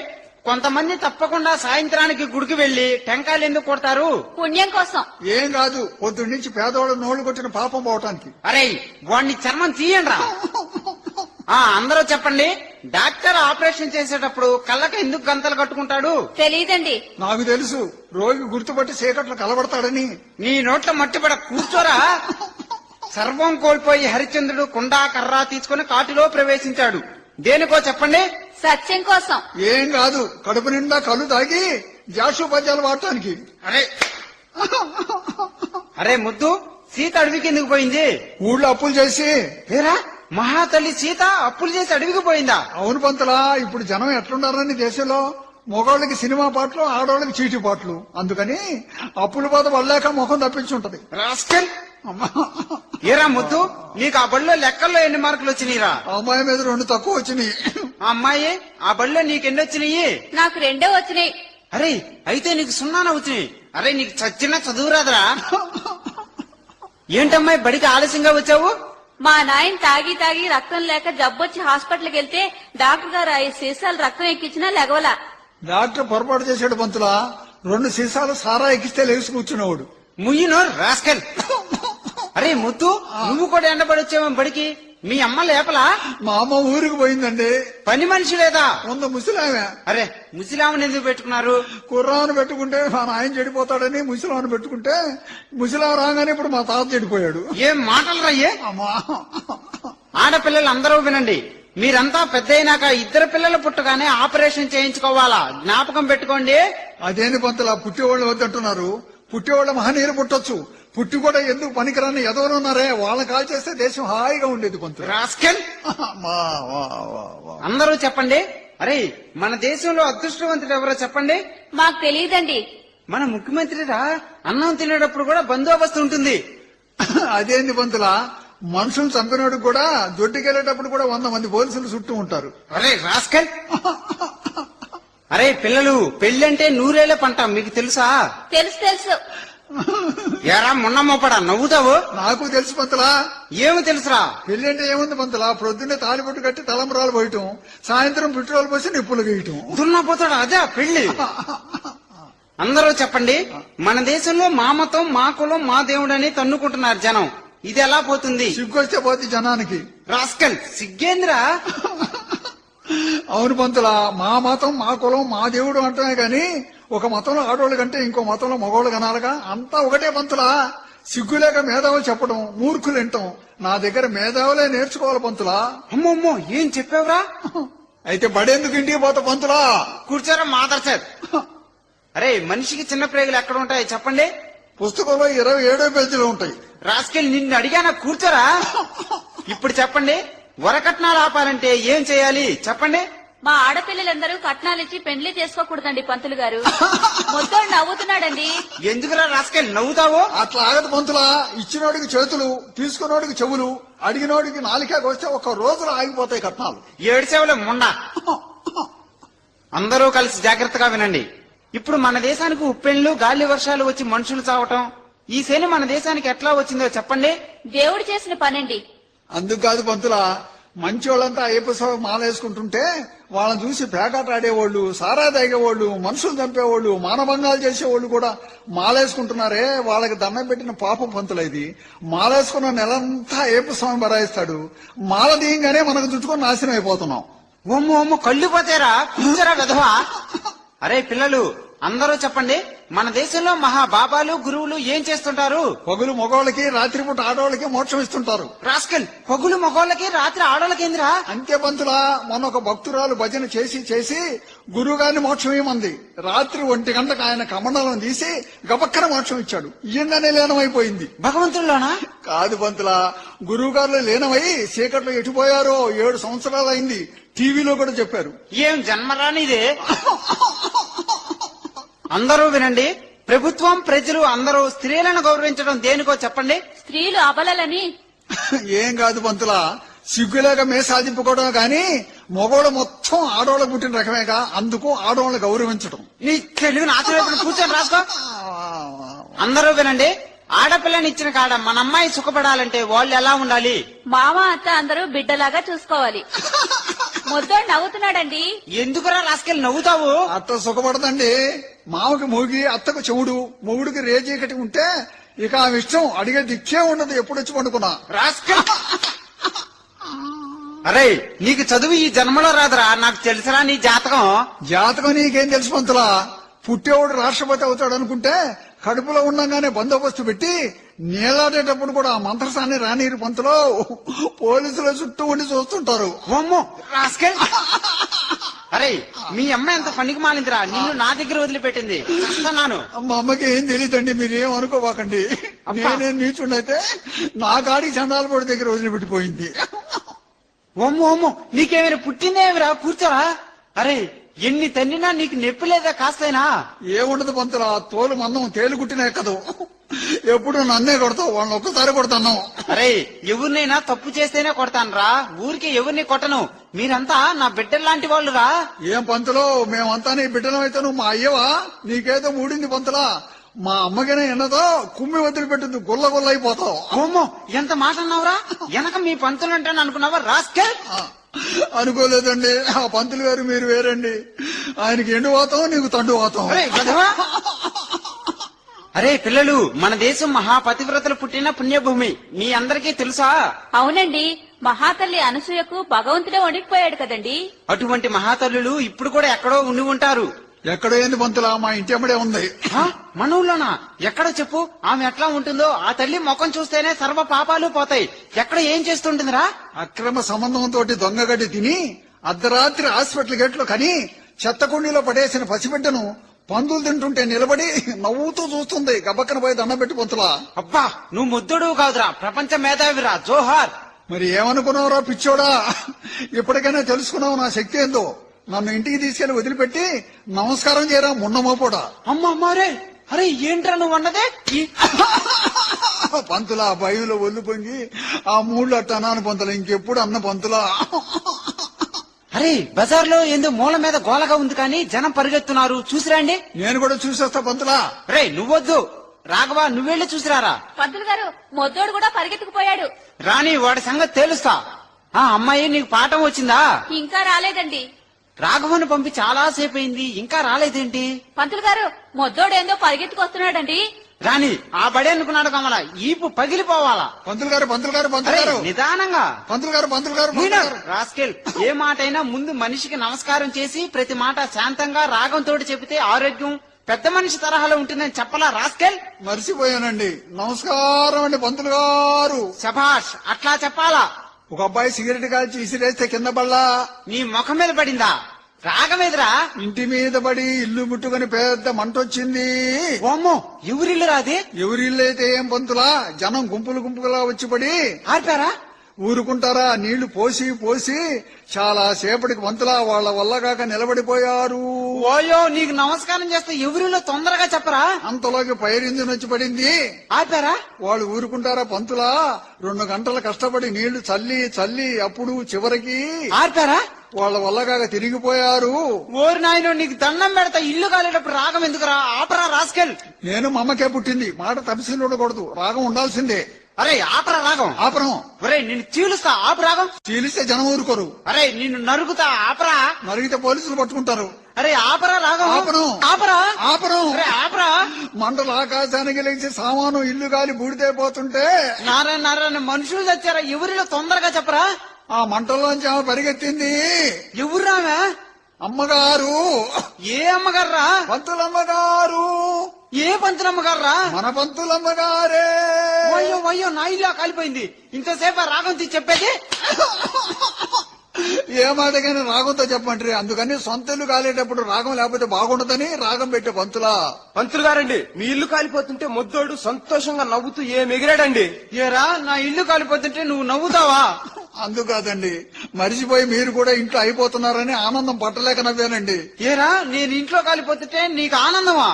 కొంతమంది తప్పకుండా సాయంత్రానికి గుడికి వెళ్లి టెంకాయలు ఎందుకు కొడతారు? పుణ్యం కోసం. ఏం కాదు, పొద్దున్న నుంచి పేదవాళ్ళు నోళ్లు కొట్టిన పాపం పోవటానికి. అరే వాడిని చర్మం తీయండి రా. అందరూ చెప్పండి, డాక్టర్ ఆపరేషన్ చేసేటప్పుడు కళ్ళకి ఎందుకు గంతలు కట్టుకుంటాడు? తెలీదండి. నాకు తెలుసు, రోగి గుర్తుపట్టి చీకట్లు కలబడతాడని. నీ నోట్ల మట్టిపడ కూర్చోరా. సర్వం కోల్పోయి హరిశ్చంద్రుడు కుండా కర్రా తీసుకుని కాటిలో ప్రవేశించాడు. దేనికో చెప్పండి. సత్యం కోసం. ఏం కాదు, కడుపు నిండా కళ్ళు తాగి జాషోపద్యాలు వాడటానికి. అరే ముద్దు, సీత అడవికి ఎందుకు పోయింది? ఊళ్ళో అప్పులు చేసి. ఏరా మహాతల్లి సీత అప్పులు చేసి అడవికి పోయిందా? అవును పంతులా, ఇప్పుడు జనం ఎట్లున్నారని దేశంలో మగవాళ్ళకి సినిమా పాటలు, ఆడవాళ్ళకి చీటీ పాటలు. అందుకని అప్పుల బాధ పడలేక ముఖం తప్పించుంటది. రాస్కెల్. ఏరా ముద్దు, నీకు ఆ బడిలో లెక్కల్లో ఎన్ని మార్కులు వచ్చినాయిరా? అమ్మాయి మీద 2 తక్కువ వచ్చినాయి. అమ్మాయి ఆ బడిలో నీకెన్ని వచ్చినాయి? నాకు 2 వచ్చినాయి. అరే అయితే నీకు 0 వచ్చినాయి. అరే నీకు చచ్చిన చదువు రాదురా. ఏంటమ్మాయి బడికి ఆలస్యంగా వచ్చావు? మా నాయన తాగి తాగి రక్తం లేక జబ్బొచ్చి హాస్పిటల్కి వెళ్తే డాక్టర్ గారు 5 సీసాలు రక్తం ఎక్కించినా లెగవలా. డాక్టర్ పొరపాటు చేశాడు పంతులా, 2 సీసాలు సారా ఎక్కిస్తే లేచి కూర్చునేవాడు. ముయ్యినో రాస్కెల్. అరే ముద్దు, నువ్వు కూడా ఎండబడి వచ్చావు బడికి. మీ అమ్మ లేపలా? మా అమ్మ ఊరికి పోయిందండి. పని మనిషి లేదా? ముందు ముసలామె. అరే ముసలామని ఎందుకు పెట్టుకున్నారు? కుర్రాను పెట్టుకుంటే మా నాయన చెడిపోతాడని ముసలాను పెట్టుకుంటే, ముసలాం రాగానే ఇప్పుడు మా తాత చెడిపోయాడు. ఏం మాటలు రయ్యే. అమ్మా, ఆడపిల్లలు అందరూ వినండి, మీరంతా పెద్ద అయినాక 2 పిల్లలు పుట్టగానే ఆపరేషన్ చేయించుకోవాలా, జ్ఞాపకం పెట్టుకోండి. అదేంది పంతులా, పుట్టేవాళ్ళు వద్దంటున్నారు. పుట్టేవాళ్ళ మహనీయులు పుట్టొచ్చు, పుట్టి కూడా ఎందుకు పనికిరాని ఎదవరున్నారే, వాళ్ళని కాల్ చేస్తే దేశం హాయిగా ఉండేది పంతులు. రాస్కెల్. అందరూ చెప్పండి. అరే మన దేశంలో అదృష్టవంతుడు ఎవరో చెప్పండి. మాకు తెలియదండి. మన ముఖ్యమంత్రిరా, అన్నం తినేటప్పుడు కూడా బందోబస్తు ఉంటుంది. అదేంది పంతులా, మనుషులు చంపినోడికి కూడా దొడ్డికెళ్లేటప్పుడు కూడా 100 మంది పోలీసులు చుట్టూ ఉంటారు. అరే రాస్కెల్. అరే పిల్లలు, పెళ్ళంటే 100 ఏళ్ల పంట, మీకు తెలుసా? తెలుసు. ఎరా మొన్న మోపడా నవ్వుతావు? నాకు తెలుసు పంతులా. ఏమి తెలుసురా? పెళ్లి అంటే ఏముంది పంతులా, ప్రొద్దున్నే తాలిబొట్టు కట్టి తలంబరాలు పోయటం, సాయంత్రం పెట్రోల్ పోసి నిప్పులు గీయటం. దున్నపోతాడు అదే పెళ్లి. అందరూ చెప్పండి, మన దేశంలో మా మతం, మా కులం, మా దేవుడని తన్నుకుంటున్నారు జనం. ఇది ఎలా పోతుంది? సిగ్గొస్తే పోతే జనానికి. రాస్కల్, సిగ్గేంద్రా? అవును పంతులా, మా మతం, మా కులం, మా దేవుడు అంటమే గాని ఒక మతంలో ఆడవాళ్ళు కంటే ఇంకో మతంలో మగవాళ్ళు కనాలిగా. అంతా ఒకటే పంతులా. సిగ్గులేక మేధావులు చెప్పడం, మూర్ఖులు వింటాం. నా దగ్గర మేధావులే నేర్చుకోవాలి పంతులా. అమ్మమ్మో ఏం చెప్పావురా? అయితే బడేందుకు ఇంటికి పోతా పంతులా? కూర్చోరా మాదర్సార్. అరే మనిషికి చిన్న ప్రేగులు ఎక్కడ ఉంటాయి చెప్పండి? పుస్తకంలో 27వ పేజీలో ఉంటాయి. రాస్కెల్, నిన్ను అడిగానా, కూర్చోరా. ఇప్పుడు చెప్పండి, వరకట్నాలు ఆపాలంటే ఏం చేయాలి చెప్పండి? మా ఆడపిల్లలందరూ కట్నాలిచ్చి పెండ్లి చేసుకోకూడదండి పంతులు గారు. మొత్తం నవ్వుతున్నాడండి. ఎందుకురా రాస్కెల్ నవ్వుతావు? అట్లా ఆగదు పంతులా. ఇచ్చినోడికి చేతులు, తీసుకున్నోడికి చెవులు, అడిగినోడికి నాలికాకి వస్తే 1 రోజులో ఆగిపోతాయి కట్నాలు. ఏడ్చేవులే ముండా. అందరూ కలిసి జాగ్రత్తగా వినండి. ఇప్పుడు మన దేశానికి ఉప్పెళ్లు, గాలి వర్షాలు వచ్చి మనుషులు చావటం, ఈ శని మన దేశానికి ఎట్లా వచ్చిందో చెప్పండి? దేవుడు చేసిన పనండి. అందుకు కాదు పంతులా, మంచి వాళ్ళంతా అయ్యప్ప స్వామి మాలేసుకుంటుంటే వాళ్ళని చూసి పేకాట ఆడేవాళ్ళు, సారా తాగేవాళ్ళు, మనుషులు చంపేవాళ్ళు, మానభంగాలు చేసేవాళ్ళు కూడా మాలేసుకుంటున్నారే, వాళ్ళకి దండం పెట్టిన పాపం పంతులు. ఇది మాలేసుకున్న నెలంతా అయ్యప్ప స్వామి బరాయిస్తాడు. మాల దీయంగానే మనకు చుట్టుకొని నాశనం అయిపోతున్నాం. ఓమ్మో కళ్ళు పోతేరా, కూర్చోరా విధవా. అరే పిల్లలు అందరూ చెప్పండి, మన దేశంలో మహా బాబాలు గురువులు ఏం చేస్తుంటారు? పగులు మగవాళ్ళకి రాత్రిపూట ఆడవాళ్ళకి మోక్షం ఇస్తుంటారు. రాస్కల్, పగులు మగోళ్ళకి రాత్రి ఆడోళ్ళకేందిరా? అంతే పంతులా, మొన్న ఒక భక్తురాలు భజన చేసి చేసి గురువుగారిని మోక్షం ఇవ్వమంది. రాత్రి 1 గంటకు ఆయన కమండలం తీసి గబక్కన మోక్షం ఇచ్చాడు. ఇయ్యంగానే లీనమైపోయింది. భగవంతుల్లోనా? కాదు పంతులా, గురువు గారు లీనమై చీకట్లో ఎటుపోయారో 7 సంవత్సరాలు అయింది. టీవీలో కూడా చెప్పారు. ఏం జన్మరానిదే. అందరూ వినండి, ప్రభుత్వం ప్రజలు అందరూ స్త్రీలను గౌరవించడం దేనికో చెప్పండి. స్త్రీలు అబలలని. ఏం కాదు పంతులా, సిగ్గులేక మే సాధింపుకోవడం గాని మగవాళ్ళు మొత్తం ఆడవాళ్ళకు పుట్టిన రకమేగా, అందుకు ఆడవాళ్ళని గౌరవించడం. నీ తెలుగు నాశనం కూర్చొని రాసుకో. అందరూ వినండి, ఆడపిల్లని ఇచ్చిన కాడ మన అమ్మాయి సుఖపడాలంటే వాళ్ళు ఎలా ఉండాలి? మామ అత్త అందరూ బిడ్డలాగా చూసుకోవాలి. ముద్దోడు నవ్వుతున్నాడండి. ఎందుకురా రాసుకెళ్ళి నవ్వుతావు? అత్త సుఖపడదండి. మామకి మూగి, అత్తకు చెవుడు, మొగుడికి రేచీకటి ఉంటే ఇక ఆ విషయం అడిగే దిక్కే ఉండదు. ఎప్పుడొచ్చి పండుకున్నా. రాసుకెళ్ళి అరే, నీకు చదువు ఈ జన్మలో రాదురా, నాకు తెలుసురా నీ జాతకం. జాతకం నీకేం తెలుసు పంతులా? పుట్టేవాడు రాష్ట్రపతి అవుతాడు అనుకుంటే కడుపులో ఉండగానే బందోబస్తు పెట్టి నీళ్ళాడేటప్పుడు కూడా ఆ మంత్రసాన్ని రానీరు పంతులో పోలీసుల చుట్టూ ఉండి చూస్తుంటారు. ఓమ్మో రాసుకెళ్ళి. అరే, మీ అమ్మ ఎంత పనికి మాలిందిరా, నిన్ను నా దగ్గర వదిలిపెట్టింది. చూస్తున్నాను. మా అమ్మకి ఏం తెలియదండి, మీరేం అనుకోబాకండి. నేనేం నీచుండైతే నా కాడికి చందాలపూడి దగ్గర వదిలిపెట్టిపోయింది. ఓమ్మో ఓమ్మో, నీకేమైనా పుట్టిందేమిరా? కూర్చోరా. అరే, ఎన్ని తన్నినా నీకు నొప్పి లేదా కాస్తైనా? ఏముండదు పంతులా, తోలు మందం తేలుగుట్టినా ఎక్కదు. ఎప్పుడు నన్నే కొడతావు, వాళ్ళని ఒక్కసారి కొడతాను. అరే, ఎవరినైనా తప్పు చేస్తేనే కొడతాను రా, ఊరికి ఎవరిని కొట్టను. మీరంతా నా బిడ్డల్లాంటి వాళ్ళురా. ఏం పంతులో, మేమంతా నీ బిడ్డలమైతే నువ్వు మా అయ్యవా? నీకేదో మూడింది పంతులా. మా అమ్మకైనా ఎన్నదో కుమ్మి వదిలిపెట్టింది, గుల్ల గుల్ల అయిపోతావు. ఓమ్మో, ఎంత మాట అన్నావురా? వెనక మీ పంతులంటాను అనుకున్నావా రాస్కెల్? అనుకోలేదండి. ఆ పంతులు గారు మీరు వేరండి. ఆయనకి ఎండు పోతాం, నీకు తండు పోతాం. అరే, వదవా? అరే పిల్లలు, మన దేశం మహాపతివ్రతలు పుట్టిన పుణ్యభూమి, మీ అందరికీ తెలుసా? అవునండి, మహాతల్లి అనసూయకు భగవంతుడే వణికిపోయాడు కదండి. అటువంటి మహాతల్లులు ఇప్పుడు కూడా ఎక్కడో ఉండి ఉంటారు. ఎక్కడో ఏంది పంతులా, మా ఇంటి అమ్మడే ఉంది. హా? మన ఊళ్ళోనా? ఎక్కడో చెప్పు. ఆమె ఎట్లా ఉంటుందో, ఆ తల్లి ముఖం చూస్తేనే సర్వ పాపాలు పోతాయి. ఎక్కడ ఏం చేస్తుంటుందిరా? అక్రమ సంబంధంతో దొంగగడ్డి తిని అర్ధరాత్రి హాస్పిటల్ గేట్లో కని చెత్త కుండీలో పడేసిన పసిబిడ్డను పందులు తింటుంటే నిలబడి నవ్వుతూ చూస్తుంది. గబక్కన పోయి దండం పెట్టి పంతులా. అబ్బా, నువ్వు ముద్దుడు కాదురా, ప్రపంచ మేధావిరా, జోహార్. మరి ఏమనుకున్నావురా పిచ్చోడా? ఇప్పటికైనా తెలుసుకున్నావు నా శక్తి ఏందో. నన్ను ఇంటికి తీసుకెళ్లి వదిలిపెట్టి నమస్కారం చేయరా మున్నమోపోడా. అమ్మారే, అరే ఏంట్రా నువ్వు అన్నదే? పంతులా, భయంలో ఒళ్ళు పొంగి ఆ మూళ్ళు అట్ట అన్నాను పంతులా. ఇంకెప్పుడు అన్న పంతులా. అరే, బజార్లో ఏందో మూల మీద గోలగా ఉంది కానీ జనం పరిగెత్తున్నారు, చూసిరండి. నేను కూడా చూసేస్తా పంతులా. రే నువ్వొద్దు, రాఘవా నువ్వెళ్ళి చూసిరారా. పంతులు గారు, మొద్దోడు కూడా పరిగెత్తుకుపోయాడు. రాని, వాడి సంగతి తేలుస్తా. ఆ అమ్మాయి, నీకు పాఠం వచ్చిందా? ఇంకా రాలేదండి. రాఘవను పంపి చాలా సేపు అయింది, ఇంకా రాలేదేంటి? పంతులు గారు, మొద్దోడేందో పరిగెత్తుకొస్తున్నాడండి. రాని, ఆ బడి అనుకున్నాడు కమల, ఈపు పగిలిపోవాలా. పంతులు గారు, పంతులు గారు, పంతులు అరే, గారు, నిదానంగా. పంతులు గారు, పంతులు గారు, పంతులు గారు. రాస్కెల్, ఏ మాటైనా ముందు మనిషికి నమస్కారం చేసి ప్రతి మాట శాంతంగా రాగంతో చెబితే ఆరోగ్యం పెద్ద మనిషి తరహాలో ఉంటుందని చెప్పలా రాస్కెల్? మర్చిపోయానండి. నమస్కారం అండి పంతులు గారు. శభాష్, అట్లా చెప్పాలా. ఒక అబ్బాయి సిగరెట్ కాల్చి ఇసిరేస్తే కింద పడ్డా నీ ముఖం మీద పడిందా? రాగమేదిరా? ఇంటి మీద పడి ఇల్లు ముట్టుకుని పెద్ద మంట వచ్చింది. ఓమ్మో, ఎవరిల్లు రాది? ఎవరిల్లైతే ఏం పంతులా, జనం గుంపులు గుంపులుగా వచ్చి పడి ఆర్పారా? ఊరుకుంటారా? నీళ్లు పోసి పోసి చాలా సేపటికి పంతులా వాళ్ళ వల్లగాక నిలబడిపోయారు. ఓయో, నీకు నమస్కారం చేస్తే ఎవరిలో తొందరగా చెప్పరా? అంతలోకి ఫైర్ ఇంజిన్ వచ్చి పడింది. ఆర్పారా? వాళ్ళు ఊరుకుంటారా పంతులా? 2 గంటలు కష్టపడి నీళ్లు చల్లి చల్లి అప్పుడు చివరికి ఆర్పారా? వాళ్ళ వల్లగాక తిరిగిపోయారు. ఓరి నాయనో, నీకు దండం పెడతా, ఇల్లు కాలేటప్పుడు రాగం ఎందుకురా? ఆపరా రాస్కెల్. నేను మా అమ్మకే పుట్టింది, మాట తప్పిసి ఉండకూడదు, రాగం ఉండాల్సిందే. అరే ఆపరా రాగం. ఆపరం. ఒరే నిన్ను చీలుస్తా, ఆపు రాగం. చీలిస్తే జనం ఊరుకోరు. అరే నిన్ను నరుగుతా, ఆపరా. నరిగితే పోలీసులు పట్టుకుంటారు. అరే ఆపరా రాగం. ఆపను. ఆపరా. ఆపరం. అరే ఆపరా. మంటలు ఆకాశానికి లేచి సామాను ఇల్లు గాలి బూడిదైపోతుంటే నారాయణ నారాయణ, మనుషులు చచ్చారా? ఎవరిలో తొందరగా చెప్పరా? ఆ మంటల్లోంచి ఆమె పరిగెత్తింది. ఎవరు రావా? అమ్మగారు, ఏ అమ్మగారా? పంతులమ్మగారు, ఏ పంతులమ్మగారా? మన పంతులమ్మగారే. అయ్యో అయ్యో, నా ఇల్లు కాలిపోయింది. ఇంతసేపు రాగం తీసి చెప్పేది. ఏ మాటకైనా రాగంతో చెప్పండి. అందుకని సొంత ఇల్లు కాలేటప్పుడు రాగం లేకపోతే బాగుండదని రాగం పెట్టే పంతులా. పంతులు గారండి, మీ ఇల్లు కాలిపోతుంటే ముద్దోడు సంతోషంగా నవ్వుతూ ఏం ఎగిరాడండి. ఏరా, నా ఇల్లు కాలిపోతుంటే నువ్వు నవ్వుతావా? అందుకాదండి, మరిచిపోయి మీరు కూడా ఇంట్లో అయిపోతున్నారని ఆనందం పట్టలేక నవ్వానండి. ఏరా, నేను ఇంట్లో కాలిపోతుంటే నీకు ఆనందమా?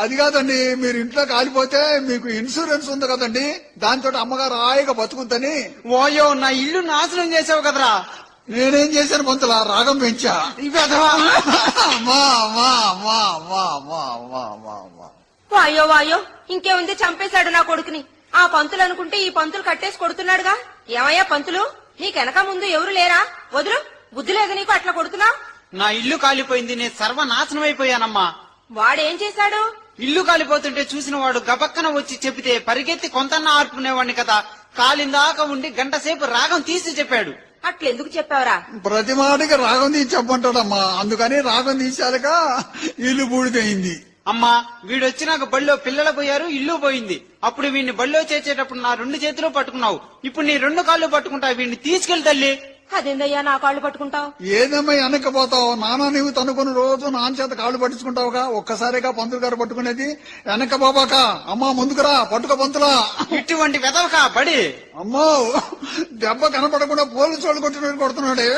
అది కాదండి, మీరు ఇంట్లో కాలిపోతే మీకు ఇన్సూరెన్స్ ఉంది కదండి, దాంతో అమ్మగారు హాయిగా బతుకుద్దని. ఓయో, నా ఇల్లు నాశనం చేసావు కదరా. నేనేం చేశాను పంతులా, రాగం పెంచా. ఇవ్వదవా? అమ్మా, అమ్మా, అమ్మా, అమ్మా, అమ్మా, అమ్మా, అమ్మా, అమ్మా. వాయో వాయో, ఇంకేముంది, చంపేశాడు నా కొడుకుని. ఆ పంతులు అనుకుంటే ఈ పంతులు కట్టేసి కొడుతున్నాడుగా. ఏమయ్యా పంతులు, నీకెనక ముందు ఎవరు లేరా? వదులు, బుద్ధి లేదు నీకు, అట్లా కొడుతున్నావు. నా ఇల్లు కాలిపోయింది, నేను సర్వనాశనం అయిపోయానమ్మా. వాడేం చేశాడు? ఇల్లు కాలిపోతుంటే చూసిన వాడు గబక్కన వచ్చి చెబితే పరిగెత్తి కొంతన్నా ఆర్పుకునేవాడిని కదా. కాలిందాకా ఉండి గంట సేపు రాగం తీసి చెప్పాడు. అట్లెందుకు చెప్పావురా? ప్రతి మాటకి రాగం తీసి చెప్పంటాడమ్మా, అందుకని రాగం తీశాక ఇల్లు బూడిదయింది. అమ్మా, వీడొచ్చినాక బళ్ళో పిల్లలు పోయారు, ఇల్లు పోయింది. అప్పుడు వీడిని బళ్ళో చేర్చేటప్పుడు నా 2 చేతులు పట్టుకున్నావు. ఇప్పుడు నీ 2 కాళ్ళు పట్టుకుంటావు. వీడిని తీసుకెళ్లి తల్లి. అదేందయ్యా నా కాళ్ళు పట్టుకుంటావు? ఏదమ్మా వెనక్కపోతావు, నానా నీవు తనుకుని రోజు నాన్న చేత కాళ్ళు పట్టించుకుంటావుగా, ఒక్కసారిగా పంతులు గారు పట్టుకునేది. వెనక బాబాక, అమ్మా ముందుకురా, పట్టుక పంతులా. ఇటువంటి వెదవకా బడి. అమ్మో, దెబ్బ కనపడకుండా పోలీసు వాళ్ళు కొట్టినట్టు కొడుతున్నాడే.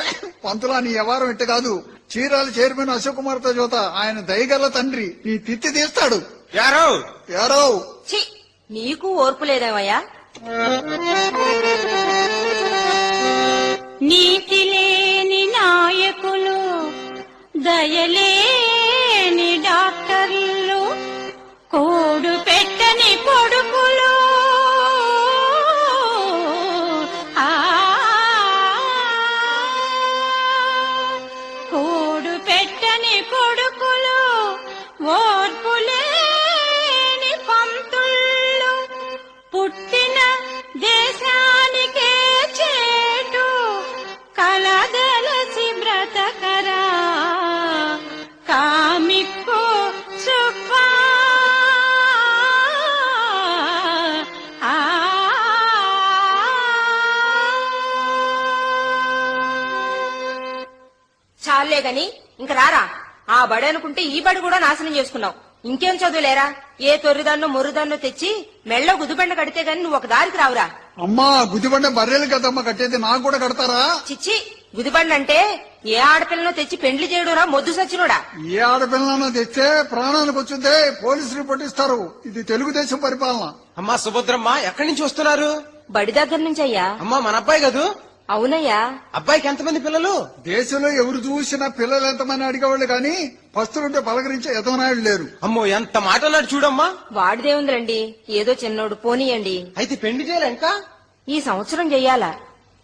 పంతులా, నీ వ్యవహారం ఇట్ట కాదు. చీరాల చైర్మన్ అశోక్ కుమార్ తో చూత, ఆయన దయగల తండ్రి, నీ తిత్తి తీస్తాడు. యారో యారో, ఛీ, నీకు ఓర్పు లేదేమయ్యా? నీతి లేని నాయకులు, దయలేని డాక్టర్లు, కోడు పెట్టని కొడుకులు, కోడు పెట్టని కొడుకులు, ఓర్పులేని పంతుళ్ళు, పుట్టిన దేశానికే చేటు కలదలసి బ్రతకరా కామిక్కు సుబ్బా. చాలే గాని ఇంక రారా. ఆ బడి అనుకుంటే ఈ బడి కూడా నాశనం చేసుకున్నావు. ఇంకేం చదువులేరా? ఏ తొర్రిదాన్నో ముర్రిదాన్నో తెచ్చి మెళ్ళో గుదిబండ కడితే గాని నువ్వు ఒక దారికి రావురా. అమ్మా, గుదిబండ బర్రెలు కదమ్మా కట్టేది, నాకు కూడా కడతారా? చిచ్చి, గుదిబండ అంటే ఏ ఆడపిల్లను తెచ్చి పెండ్లి చేయడురా మొద్దు సచ్చినోడా. ఏ ఆడపిల్లనో తెస్తే ప్రాణానికి వచ్చిందే పోలీసు రిపోర్ట్ ఇస్తారు. ఇది తెలుగుదేశం పరిపాలన. అమ్మా సుభద్రమ్మ, ఎక్కడి నుంచి వస్తున్నారు? బడి దగ్గర నుంచి అయ్యా. అమ్మా, మన అబ్బాయి కదూ? అవునయ్యా. అబ్బాయికి ఎంతమంది పిల్లలు? దేశంలో ఎవరు చూసినా పిల్లలు ఎంతమంది అడిగేవాళ్ళు గాని పస్తులుంటే పలకరించే యతనాయుడు లేరు. అమ్మో, ఎంత మాట అన్నాడు చూడమ్మా. వాడిదేముందిరండి, ఏదో చిన్నోడు, పోనీయండి. అయితే పెళ్లి చేయాలి ఇంకా? ఈ సంవత్సరం చెయ్యాలా?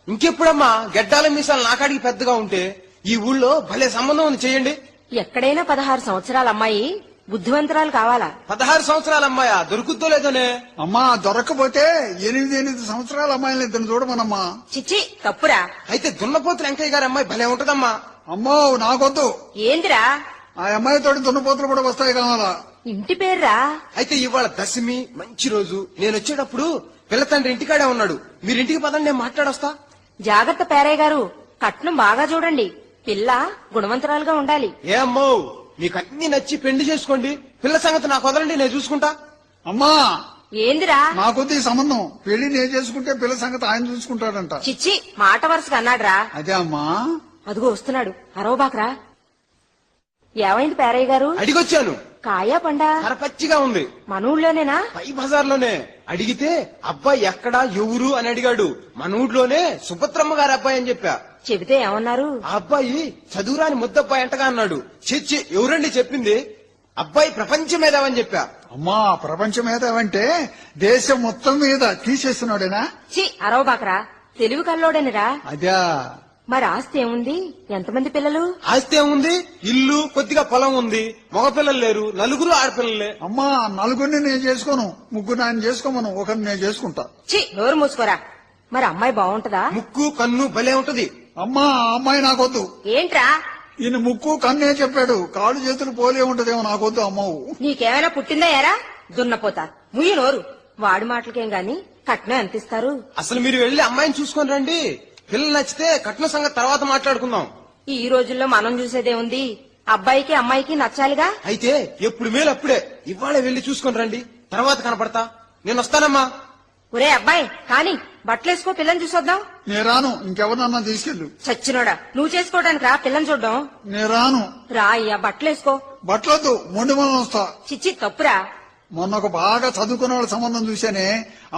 ఇంకెప్పుడమ్మా? గడ్డాల మీసాలు నాకాడికి పెద్దగా ఉంటే ఈ ఊళ్ళో భలే సంబంధం ఉంది, చెయ్యండి. ఎక్కడైనా 16 సంవత్సరాల అమ్మాయి బుద్ధివంతరాలు కావాలా? 16 సంవత్సరాల అమ్మాయా? దొరుకుద్దో లేదోనే. అమ్మా, దొరకకపోతే 8 సంవత్సరాల అమ్మాయిని ఇద్దరు చూడమనమ్మా. చిచ్చి, తప్పురా. అయితే దున్నపోతులు వెంకయ్య గారి అమ్మాయి భలే ఉంటదమ్మా. అమ్మో, నాకొద్దు. ఏందిరా? ఆ అమ్మాయితో దున్నపోతులు కూడా వస్తాయి కావాలా. ఇంటి పేర్రా? అయితే ఇవాళ దశమి, మంచి రోజు. నేను వచ్చేటప్పుడు పిల్ల తండ్రి ఇంటికాడే ఉన్నాడు. మీరు ఇంటికి పదండి, నేను మాట్లాడొస్తా. జాగ్రత్త పేరయ్య గారు, కట్నం బాగా చూడండి. పిల్ల గుణవంతరాలుగా ఉండాలి. ఏ అమ్మో, మీకు అన్ని నచ్చి పెళ్లి చేసుకోండి. పిల్ల సంగతి నాకు వదలండి, నేను చూసుకుంటా. అమ్మా, ఏందిరా? నాకొద్దు ఈ సంబంధం. పెళ్లి నేను చేసుకుంటే పిల్ల సంగతి ఆయన చూసుకుంటాడంట. చిచ్చి, మాట వరుసగా అన్నాడ్రా. అదే అమ్మా. అదిగో వస్తున్నాడు, అరవబాకరా. ఏమైంది పేరయ్య గారు? అడిగొచ్చాను. కాయా పండా? కరపచ్చిగా ఉంది. మన ఊళ్ళోనేనా? పై బజార్లోనే. అడిగితే అబ్బాయి ఎక్కడా ఎవరు అని అడిగాడు. మన ఊళ్ళోనే సుభద్రమ్మ గారి అబ్బాయి అని చెప్పా. చెబితే ఏమన్నారు? ఆ అబ్బాయి చదువురాని ముద్దబ్బాయి అంటగా అన్నాడు. చిచ్చి, ఎవరండి చెప్పింది? అబ్బాయి ప్రపంచం మేధావని చెప్పా. అమ్మా, ప్రపంచం మీద అంటే దేశం మొత్తం మీద తీసేస్తున్నాడేనా? చి, అరవబాకరా. తెలివి కల్లోడనిరా. అదే. మరి ఆస్తి ఏముంది? ఎంతమంది పిల్లలు? ఆస్తి ఏముంది? ఇల్లు, కొద్దిగా పొలం ఉంది. మగపిల్లలు లేరు, నలుగురు ఆడపిల్లలే. అమ్మా, నలుగురిని నేను చేసుకోను. ముగ్గురు ఆయన చేసుకోమను, ఒకరిని నేను చేసుకుంటా. చి, నోరు మూసుకోరా. మరి అమ్మాయి బాగుంటదా? ముక్కు కన్ను భలే ఉంటది. అమ్మా, ఆ అమ్మాయి నాకొద్దు. ఏంట్రా, ఈయన ముక్కు కన్నే చెప్పాడు, కాళ్ళు చేతులు పోలే ఉంటదేమో నాకొద్దు అమ్మవు. నీకేమైనా పుట్టిందా ఎరా దున్నపోతా ముయ్యి నోరు. వాడి మాటలకేం గాని కట్నం ఎంత ఇస్తారు? అసలు మీరు వెళ్లి అమ్మాయిని చూసుకొని రండి. పిల్లలు నచ్చితే కట్న సంగతి తర్వాత మాట్లాడుకుందాం. ఈ రోజుల్లో మనం చూసేదేముంది, అబ్బాయికి అమ్మాయికి నచ్చాలిగా. అయితే ఎప్పుడు మేలు అప్పుడే. ఇవాళ వెళ్లి చూసుకొని రండి, తర్వాత కనపడతా. నేను వస్తానమ్మా. ఒరే అబ్బాయి కానీ బట్టలేసుకో, పిల్లని చూసొద్దాం. నేను రాను, ఇంకెవరినన్నా తీసుకెళ్ళు. చచ్చినోడా, నువ్వు చేసుకోవడానికి రా, పిల్లని చూడ్డం. నేను రాను. రా అయ్యా, బట్టలేసుకో. బట్టలొద్దు, మొండి మనం వస్తా. చిచ్చి తప్పురా. మొన్న ఒక బాగా చదువుకున్న వాళ్ళ సంబంధం చూశానే,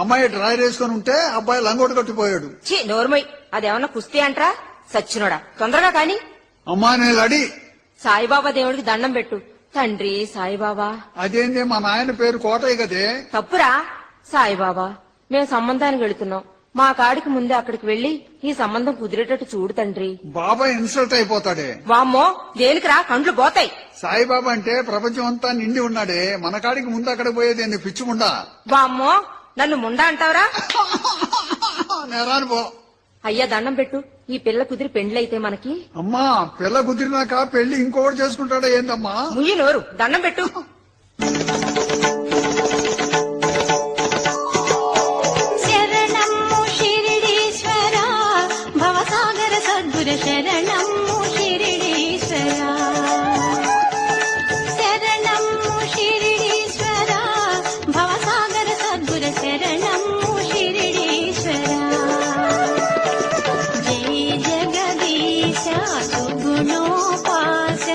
అమ్మాయి డ్రైర్ వేసుకుని ఉంటే అబ్బాయి లంగోటు కట్టిపోయాడు. చి నోర్మయ్, అదేమన్నా కుస్తీ అంట్రా? సచ్చినోడా, తొందరగా కాని. అమ్మా నేను అడి. సాయిబాబా దేవుడికి దండం పెట్టు. తండ్రి సాయిబాబా. అదేంటి మా నాయన పేరు కోటయ్య కదే. తప్పురా. సాయిబాబా, మేము సంబంధానికి వెళుతున్నాం, మా కాడికి ముందే అక్కడికి వెళ్లి ఈ సంబంధం కుదిరేటట్టు చూడు తండ్రి. బాబాయ్ ఇన్సల్ట్ అయిపోతాడే. వామ్మో, దేనికిరా, కండ్లు పోతాయి. సాయిబాబా అంటే ప్రపంచం అంతా నిండి ఉన్నాడే, మన కాడికి ముందు అక్కడ పోయేది పిచ్చిముండా. వామ్మో, నన్ను ముండా అంటావురా? నేరాను పో. అయ్యా దండం పెట్టు, ఈ పిల్ల కుదిరి పెండ్లయితే మనకి. అమ్మా పిల్ల కుదిరినాక పెళ్లి ఇంకొకటి చేసుకుంటాడా ఏందమ్మా? ముయ్యి నోరు, దండం పెట్టు. శరణమ్ము శిరిడీశ్వర భవసాగర సద్గుర శరణమ్ము శిరిడీశ్వర శరణమ్ము శిరిడీశ్వర భవసాగర సద్గుర శరణమ్ము శిరిడీశ్వర జై జగదీశ సుగుణోపాస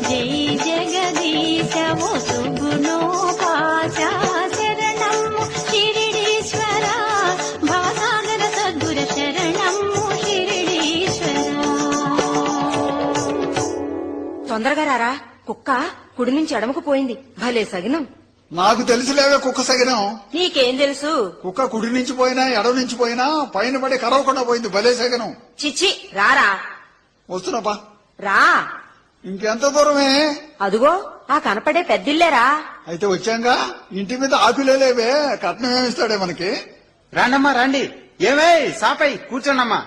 జై జగదీశ ఓ సుగుణోపాస శరణమ్ము శిరిడీశ్వర భవసాగర సద్గుర శరణమ్ము శిరిడీశ్వర. తొందరగా రారా, కుక్క కుడి నుంచి ఎడమకు పోయింది. భలే సగినం. నాకు తెలిసిలేవే కుక్క సగినం. నీకేం తెలుసు? కుక్క కుడి నుంచి పోయినా ఎడవ నుంచి పోయినా పైన పడి కరవకుండా పోయింది. భలే సగినం. చిచ్చి రారా. వస్తున్నాపా. రా. ఇంకెంత దూరమే? అదుగో ఆ కనపడే పెద్దిల్లేరా. అయితే వచ్చాంగా. ఇంటి మీద ఆకులేవే, కట్నం ఏమిస్తాడే మనకి? రాండమ్మా రండి. ఏమై సాపై కూర్చోండమ్మా.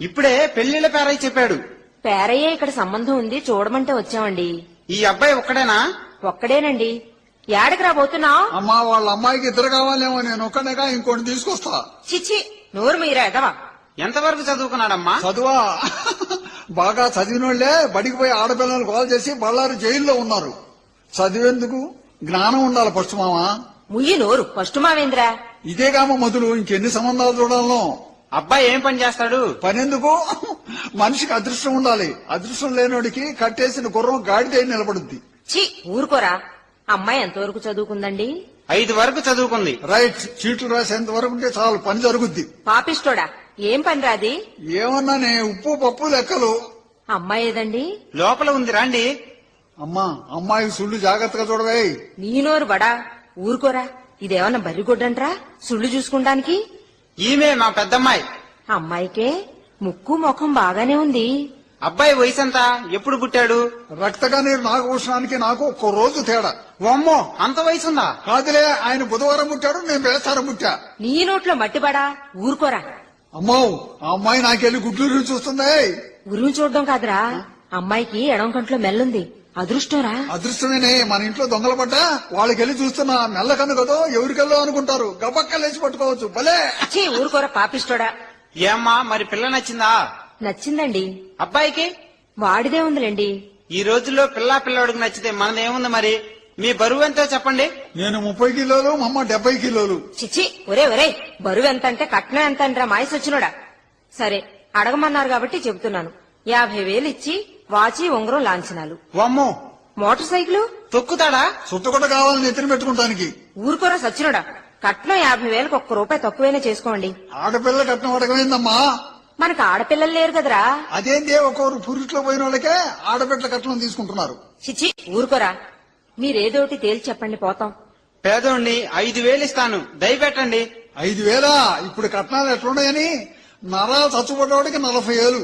ఇప్పుడే పెళ్లిళ్ళ పేరై చెప్పాడు. పేరయ్యే ఇక్కడ సంబంధం ఉంది, చూడమంటే వచ్చామండి. ఈ అబ్బాయి ఒక్కడేనా? ఒక్కడేనండి. ఏడకి రాబోతున్నావు? అమ్మా వాళ్ళ అమ్మాయికి ఇద్దరు కావాలేమో, నేను ఒక్కనేగా ఇంకోటి తీసుకొస్తా. చిచ్చి నోరు మీరా ఎదవా. ఎంతవరకు చదువుకున్నాడమ్మా? చదువా? బాగా చదివినోళ్లే బడికి పోయి ఆడపిల్లలు కాల్ చేసి బళ్ళారు జైల్లో ఉన్నారు. చదివేందుకు జ్ఞానం ఉండాలి ఫస్ట్ మామా. ముయ్యి నోరు, ఫస్ట్ మావేంద్ర. ఇదేగామో మొదలు, ఇంకెన్ని సంబంధాలు చూడాలనో. అబ్బాయి ఏం పని చేస్తాడు? పనెందుకు? మనిషికి అదృష్టం ఉండాలి. అదృష్టం లేనోడికి కట్టేసిన గుర్రం గాడిద నిలబడుద్ది. చి ఊరుకోరా. అమ్మాయి ఎంతవరకు చదువుకుందండి? 5 వరకు చదువుకుంది. రైట్, చీట్లు రాసేంత వరకు ఉంటే చాలు, పని జరుగుద్ది. పాపిస్తోడా, ఏం పని రాది? ఏమన్నానే, ఉప్పు పప్పు లెక్కలు. అమ్మాయి ఏదండి? లోపల ఉంది రండి. అమ్మా అమ్మాయి సుళ్ళు జాగ్రత్తగా చూడవే. నీ నోరు బడా. ఊరుకోరా. ఇదేమన్నా బర్రిగొడ్డంట్రా సుళ్ళు చూసుకుంటానికి? ఈమె మా పెద్దమ్మాయి. అమ్మాయికే ముక్కు ముఖం బాగానే ఉంది. అబ్బాయి వయసు ఎంత? ఎప్పుడు పుట్టాడు? రక్తగా నీరు నాగభూషణానికి నాకు ఒక్క రోజు తేడా. ఓమ్మో, అంత వయసుందా? కాదులే, ఆయన బుధవారం పుట్టాడు, నేను బేస్తారం పుట్టా. నీ నోట్లో మట్టిబడా. ఊరుకోరా. అమ్మో ఆ అమ్మాయి నాకెళ్ళి గుడ్లు చూస్తుంది. ఉరుము చూడడం కాదురా, అమ్మాయికి ఎడం కంట్లో మెల్లుంది. అదృష్టంరా. అదృష్టమేనే, మన ఇంట్లో దొంగల పడ్డా వాళ్ళకెళ్ళి చూస్తున్నా మెల్లకన్ను కదో ఎవరికెళ్ళో అనుకుంటారు, గబక్కలేసి పట్టుకోవచ్చు. భలే. చీ ఊరుకోరా పాపిస్తోడా. ఏమ్మా మరి పిల్ల నచ్చిందా? నచ్చిందండి. అబ్బాయికి వాడిదే ఉందిలేండి. ఈ రోజుల్లో పిల్లాడికి నచ్చితే మనదేముంది మరి? మీ బరువు ఎంతో చెప్పండి. నేను 30 కిలోలు, మా అమ్మ 70 కిలోలు. చిచ్చి ఒరే ఒరే, బరువు ఎంత అంటే కట్నం ఎంత అంటరా మాయసొచ్చినోడా. సరే అడగమన్నారు కాబట్టి చెబుతున్నాను. 50,000 ఇచ్చి వాచి ఉంగరం లాంఛనాలు. ఓమ్మో, మోటార్ సైకిల్ తొక్కుతాడా? సుత్తకొట్ట కావాలని నెత్తిన పెట్టుకుంటానికి. ఊరుకోరా సచ్చినోడా. కట్నం 50,000కి ₹1 తక్కువైనా చేసుకోండి. ఆడపిల్ల కట్నం అడగమైందమ్మా. మనకు ఆడపిల్లలు లేరు కదరా. అదేంటి, ఒక్కొరు పురుట్లో పోయిన వాళ్ళకే ఆడబిడ్డల కట్నం తీసుకుంటున్నారు. చిచ్చి ఊరుకోరా. మీరేదోటి తేల్చి చెప్పండి పోతాం. పేదోడిని 5,000 ఇస్తాను, దయపెట్టండి. 5,000? ఇప్పుడు కట్నాలు ఎట్లున్నాయని. నరాలు చచ్చుపడ్డవాడికి 40,000,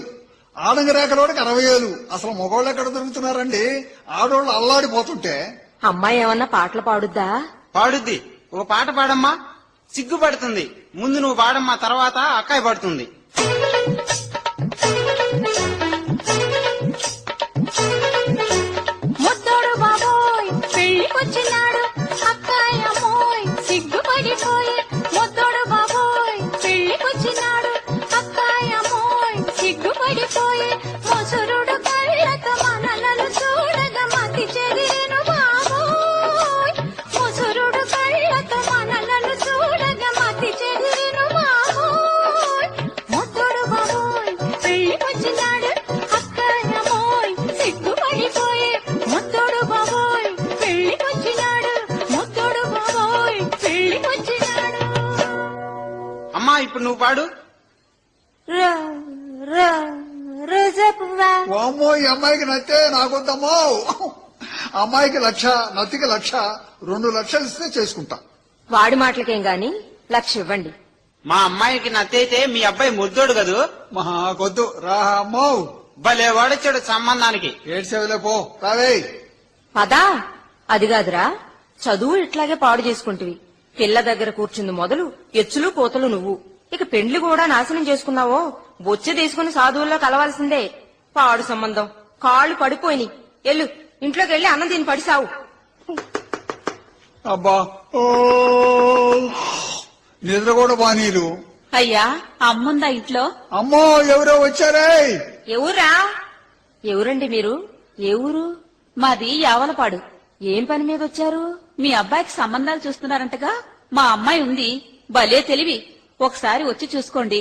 ఆడంగరేకలోడికి 60,000. అసలు మగవాళ్ళు ఎక్కడ దొరుకుతున్నారండి? ఆడవాళ్ళు అల్లాడిపోతుంటే. అమ్మాయి ఏమన్నా పాటలు పాడుద్దా? పాడుద్ది. ఓ పాట పాడమ్మా. సిగ్గుపడుతుంది. ముందు నువ్వు పాడమ్మా, తర్వాత అక్కాయి పాడుతుంది. పడిపోయే ముద్దోడు బాబోయ్ పెళ్లికొచ్చినాడు అక్కాయమోయ్ సిగ్గుపడిపోయే ముసురుడు కళ్ళతో మనలను చూడగా మతి చెదిరెను బాబోయ్ ముసురుడు కళ్ళతో మనలను చూడగా మతి చెదిరెను బాబోయ్ ముద్దోడు బాబోయ్ పెళ్లికొచ్చినాడు అక్కాయమోయ్ సిగ్గుపడిపోయే ముద్దోడు బాబోయ్ పెళ్లికొచ్చినాడు ముద్దోడు బాబోయ్ పెళ్లికొచ్చినాడు. అమ్మా ఇప్పుడు నువ్వు పాడు. రోజా పువ్వా వామ్మో ఈ అమ్మాయికి నచ్చే నాకొద్దమ్మో. అమ్మాయికి 1,00,000 నత్తికి 1,00,000 2 లక్షలు ఇస్తే చేసుకుంటా. వాడి మాటలకేం గాని 1,00,000 ఇవ్వండి. మా అమ్మాయికి నచ్చైతే మీ అబ్బాయి ముద్దోడు కదూ. మహాకొద్దు రా అమ్మో. భలే వాడొచ్చాడు సంబంధానికి. ఏడ్చేవిలే పో రావే. పదా అది కాదురా, చదువు ఇట్లాగే పాడు చేసుకుంటివి. పిల్ల దగ్గర కూర్చుంది మొదలు ఎచ్చులు కోతలు నువ్వు. ఇక పెండ్లి కూడా నాశనం చేసుకున్నావో బొచ్చ తీసుకుని సాధువుల్లో కలవాల్సిందే. పాడు సంబంధం, కాళ్ళు పడిపోయినాయి. ఎల్లు ఇంట్లోకి వెళ్ళి అన్నం తిని పడిసావు. అబ్బా ఓ నిద్ర కూడా బానీరు. అయ్యా అమ్ముందా ఇంట్లో? అమ్మో ఎవరో వచ్చారే. ఎవరా? ఎవరండి మీరు? ఏ ఊరు? మాది యావలపాడు. ఏం పని మీద వచ్చారు? మీ అబ్బాయికి సంబంధాలు చూస్తున్నారంటగా. మా అమ్మాయి ఉంది, భలే తెలివి. ఒకసారి వచ్చి చూసుకోండి.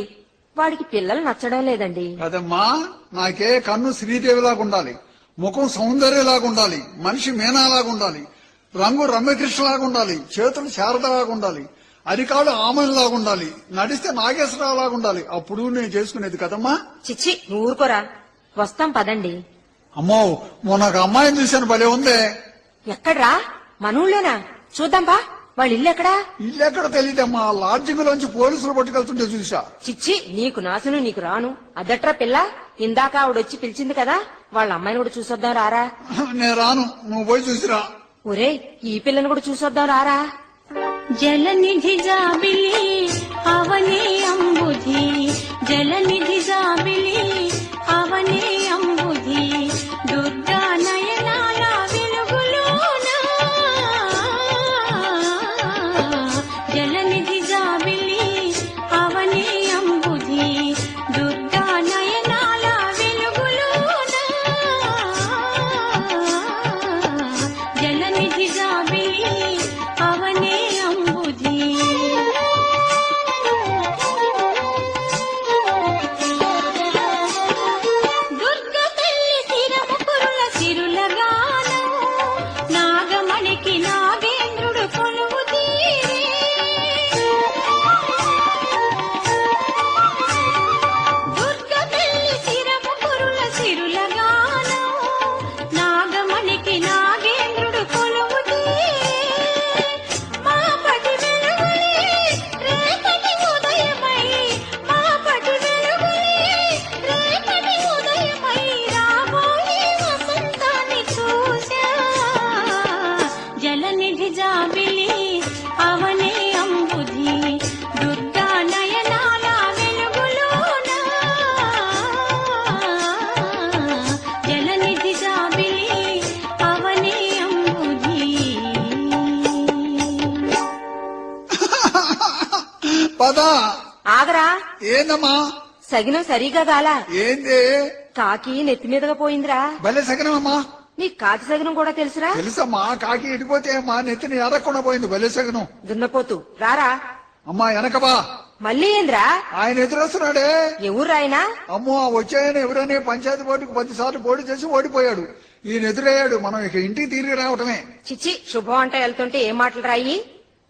వాడికి పిల్లలు నచ్చడం లేదండి. కదమ్మా, నాకే కన్ను శ్రీదేవిలాగా ఉండాలి, ముఖం సౌందర్యలాగా ఉండాలి, మనిషి మీనాలాగా ఉండాలి, రంగు రమ్యకృష్ణలాగా ఉండాలి, చేతులు శారదలాగా ఉండాలి, అరికాలు ఆమెలాగా ఉండాలి, నడిస్తే నాగేశ్వరరావులాగా ఉండాలి. అప్పుడు నేను చేసుకునేది కదమ్మా. చిచ్చి నువ్వు ఊరుకోరా. వస్తాం పదండి. అమ్మో మొన్న ఒక అమ్మాయిని చూశాను, భలే ఉందే. ఎక్కడ్రా? మన ఊళ్ళోనా? చూద్దాంపా. వాళ్ళ ఇల్లు ఎక్కడా? ఇల్లు ఎక్కడ తెలియదమ్మా, లాడ్జింగ్ లోంచి పోలీసులు పట్టుకెళ్తుంటే చూసా. చిచ్చి నీకు నాశను నీకు రాను. అదట్రా పిల్ల, ఇందాక ఆవిడొచ్చి పిలిచింది కదా, వాళ్ళ అమ్మాయిని కూడా చూసొద్దాం రారా. నేను రాను, నువ్వు పోయి చూసిరా. ఒరే ఈ పిల్లని కూడా చూసొద్దాం రారా. జలనిధి జాబిలి అవనే అంబుధి జలనిధి జాబిలి అవనే అంబుధి దుర్గా నయనాల వెలుగులోన జలనిధి జాబిలి అవనే అంబుధి దుర్గా నయనాల వెలుగులోన జలనిధి జాబిలి అవనే అంబుధి. దుర్గ తల్లి శిరము కురుల సిరులగాను నాగమణికి నాగేంద్రుడు కొలువు తీరే దుర్గ తల్లి శిరము కురుల సిరులగాను నాగమణికి నాగేంద్రుడు కొలువు తీరే మా పటి వెలుగులే రేపటి ఉదయమై మా పటి వెలుగులే రేపటి ఉదయమై రాబోయే వసంతాన్ని చూశా జలనిధి జాబిలి అవనే అంబుధి దుర్గా నయనాల వెలుగులోన జలనిధి జాబిలి అవనే అంబుధి. పదా ఆగరా. ఏందమ్మా? సగినం సరిగా గాలా. ఏంది? కాకి నెత్తి మీదగా పోయిందిరా. భలే సగనమ్మా. నీకు కాకి సగినం కూడా తెలుసురా? తెలుసమ్మా, కాకి ఇడిపోతే మా నెత్తిని ఎరక్కుండా పోయింది. భలే సగనం. దున్నపోతు రారా. అమ్మా వెనకబా. మళ్ళీ ఏంద్రా? ఆయన ఎదురొస్తున్నాడే. ఎవరు ఆయన? అమ్మో వచ్చాయని ఎవరైనా పంచాయతీ బోర్డుకు 10 సార్లు పోటీ చేసి ఓడిపోయాడు. ఈయన ఎదురయ్యాడు. మనం ఇక ఇంటికి తిరిగి రావటమే. చిచ్చి శుభం అంట వెళ్తుంటే ఏం మాటలు రాయి.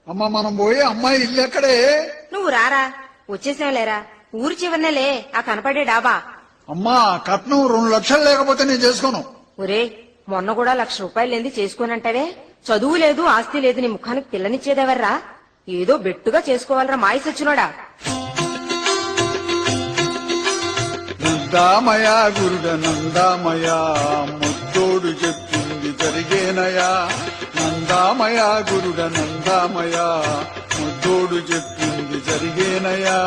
అమ్మా మనం పోయి అమ్మాయి ఇల్లు ఎక్కడే? నువ్వు రారా. వచ్చేసాం లేరా. ఊరు చివరినేలే ఆ కనపడే డాబా. అమ్మా కట్నం 2 లక్షలు లేకపోతే నేను చేసుకోను. ఒరే మొన్న కూడా 1,00,000 రూపాయలు లేని చేసుకోనంటావే. చదువు లేదు ఆస్తి లేదు, నీ ముఖానికి పిల్లనిచ్చేదెవర్రా? ఏదో బెట్టుగా చేసుకోవాలరా మాయి సచ్చినోడా. నందామయ గురుడ నందామయ ముద్దోడు చెప్పింది జరిగేనయా. నందామయ గురుడ నందామయ ముద్దోడు చెప్పింది జరిగేనయా.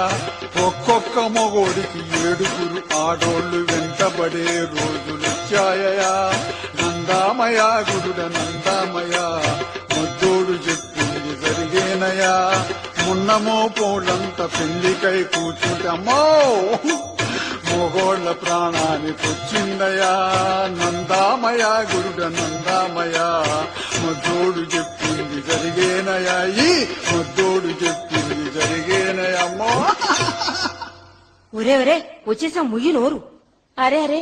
ఒక్కొక్క మొగోడికి 7 ఆడోళ్లు వెంటబడే రోజులొచ్చాయా. నందామయ గురుడ నందామయ ముద్దోడు చెప్పింది జరిగేనయా. పున్నమో పూలంత పెళ్లికై కూర్చుంటే అమ్మో మొగోళ్ళ ప్రాణాన్ని పుచ్చిందయా నందామయ గురుడ నందామయ ముద్దోడు చెప్పింది జరిగేనయా ఈ ముద్దోడు చెప్పింది జరిగేనయమ్మో. ఒరే ఒరే వచ్చేసాం ముయ్యి నోరు. అరే అరే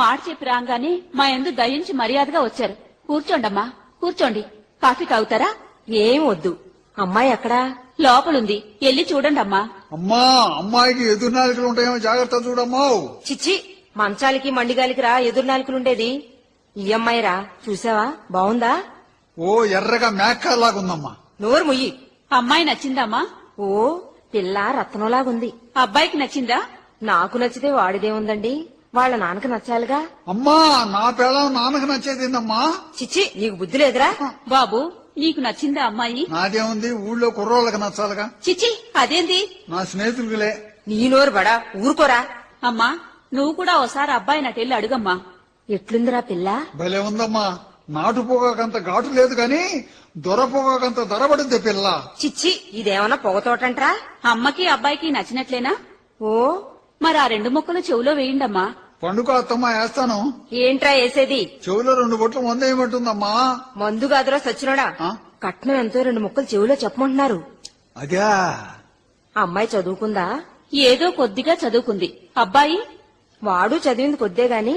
మాట చెప్పి రాగానే మా యందు దయించి మర్యాదగా వచ్చారు. కూర్చోండమ్మా కూర్చోండి. కాఫీ తాగుతారా? ఏం వద్దు. అమ్మాయి ఎక్కడా? లోపలుంది, ఎల్లి చూడండమ్మా. అమ్మా అమ్మాయికి ఎదురు నాలుకలు ఉంటాయేమో జాగ్రత్త చూడమ్మా. చిచ్చి, మంచాలకి మండిగాలికి రా ఎదురు నాలుకలుండేది. ఈ అమ్మాయిరా, చూసావా బావుందా? ఓ ఎర్రగా మేక్కలాగుందమ్మా. నోరు ముయ్యి. అమ్మాయి నచ్చిందమ్మా? ఓ పిల్ల రత్నంలాగుంది. అబ్బాయికి నచ్చిందా? నాకు నచ్చితే వాడిదేముందండి, వాళ్ళ నాన్నకు నచ్చాలిగా. అమ్మా నా పిల్లం నాన్నకు నచ్చేదిందమ్మా. చిచ్చి, నీకు బుద్ధి లేదురా? బాబు నీకు నచ్చిందా అమ్మాయి? నాదేముంది, ఊళ్ళో కుర్రోళ్ళకి నచ్చాలిగా. చిచ్చి అదేంది? నా స్నేహితులకులే. నీ నోరు బడా, ఊరుకోరా. అమ్మా నువ్వు కూడా ఓసారి అబ్బాయి నటెళ్ళి అడుగమ్మా. ఎట్లుందిరా పిల్ల? భలే ఉందమ్మా. నాటు పొగాకంత ఘాటు లేదు గాని దొర పొగాకంత ధరబడింది పిల్ల. చిచ్చి, ఇదేమన్నా పొగతోటంట్రా? అమ్మకి అబ్బాయికి నచ్చినట్లేనా? ఓ మరి ఆ 2 ముక్కలు చెవులో వేయండమ్మా. పండుగ అత్తమ్మ వేస్తాను. ఏంట్రా వేసేది? చెవులో 2 బొట్లు మందేయమంటుందమ్మా. మందు కాదురా సచ్చినోడా. ఆ? కట్నం ఎంతో 2 ముక్కలు చెవిలో చెప్పమంటున్నారు. అదే అమ్మాయి చదువుకుందా? ఏదో కొద్దిగా చదువుకుంది. అబ్బాయి వాడు చదివింది కొద్దే గాని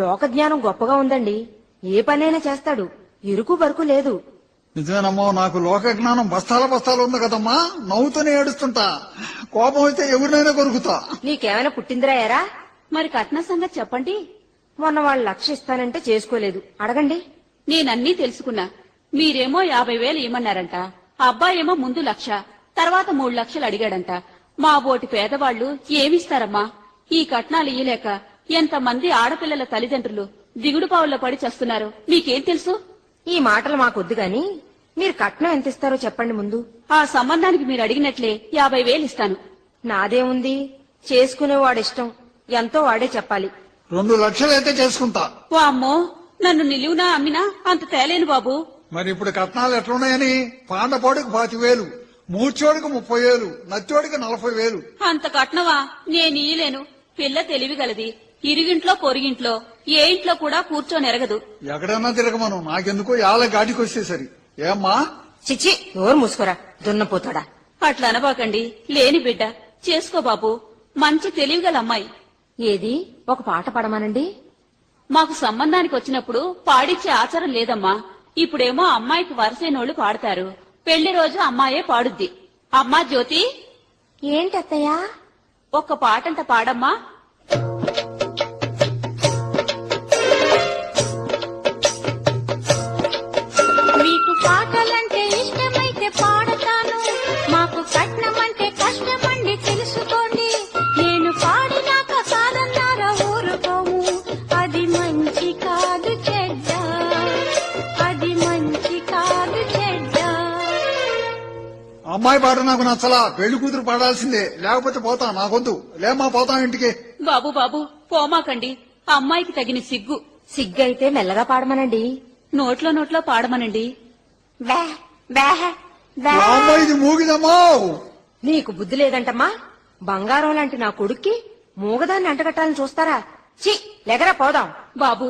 లోక జ్ఞానం గొప్పగా ఉందండి. ఏ పనైనా చేస్తాడు, ఇరుకు బరుకు లేదు. నిజమేనమ్మో, నాకు లోక జ్ఞానం బస్తాల బస్తాలు ఉంది కదమ్మా. నవ్వుతూనే ఏడుస్తుంటా, కోపం అయితే ఎవరినైనా కొరుకుతా. నీకేమైనా పుట్టిందిరా ఎరా? మరి కట్న సంగతి చెప్పండి. మొన్న వాళ్ళు 1,00,000 ఇస్తానంటే చేసుకోలేదు, అడగండి. నేనన్నీ తెలుసుకున్నా. మీరేమో 50,000 ఇమ్మన్నారంట. అబ్బాయేమో ముందు 1,00,000, తర్వాత 3 లక్షలు అడిగాడంట. మా బోటి పేదవాళ్లు ఏమిస్తారమ్మా? ఈ కట్నాలు ఇయ్యలేక ఎంతమంది ఆడపిల్లల తల్లిదండ్రులు దిగుడు పావుల్లో పడి చస్తున్నారు. మీకేం తెలుసు? ఈ మాటలు మాకొద్దు గాని మీరు కట్నం ఎంత ఇస్తారో చెప్పండి ముందు. ఆ సంబంధానికి మీరు అడిగినట్లే 50,000 ఇస్తాను. నాదేముంది, చేసుకునేవాడిష్టం, ఎంతో వాడే చెప్పాలి. 2 లక్షలైతే చేసుకుంటా. ఓ అమ్మో, నన్ను నిలువునా అమ్మినా అంత తేలేను బాబు. మరి ఇప్పుడు కట్నాలు ఎట్లున్నాయని? పాండపోడికి 25,000, మూర్చోడికి 30,000, నచ్చోడికి 40,000. అంత కట్నవా? నేను ఇయ్యలేను. పిల్ల తెలివిగలది. ఇరుగింట్లో పొరుగింట్లో ఏ ఇంట్లో కూడా కూర్చోనెరగదు. ఎక్కడన్నా తిరగమను, నాకెందుకో యాల గాడికి వచ్చేసరి. ఏమ్మా? చిచ్చి, నోరు మూసుకోరా దున్నపోతాడా. అట్లా అనబాకండి. లేని బిడ్డ చేసుకో బాబు. మంచి తెలివిగల అమ్మాయి. ఏది, ఒక పాట పాడమానండి. మాకు సంబంధానికి వచ్చినప్పుడు పాడిచ్చే ఆచారం లేదమ్మా. ఇప్పుడేమో అమ్మాయికి వరసైనోళ్లు పాడతారు. పెళ్లి రోజు అమ్మాయే పాడుద్ది. అమ్మా జ్యోతి, ఏంటత్తయ్యా? ఒక్క పాటంట పాడమ్మా. మీకు పాటలంటే ఇష్టమైతే పాడతాను. మాకు కట్నం అంటే కష్టమండి తెలుసుకోండి. నేను పాడినాక కాదన్నారా ఊరుకోము. అది మంచి కాదు చెడ్డ, అది మంచి కాదు చెడ్డ. అమ్మాయి పాట నాకు నచ్చలా. పెళ్లి కూతురు పాడాల్సిందే, లేకపోతే పోతా. నాకొద్దు. లేమ్మా, పోతాం ఇంటికి. బాబు బాబు పోమాకండి. అమ్మాయికి తగిన సిగ్గు. సిగ్గైతే మెల్లగా పాడమనండి. నోట్లో పాడమనండి. బే బే బే. మా అమ్మాయి ఇది మూగిదమ్మా. నీకు బుద్ధి లేదంటమ్మా. బంగారం లాంటి నా కొడుక్కి మూగదాన్ని అంటగట్టాలని చూస్తారా? చి, లెగరా పోదాం. బాబు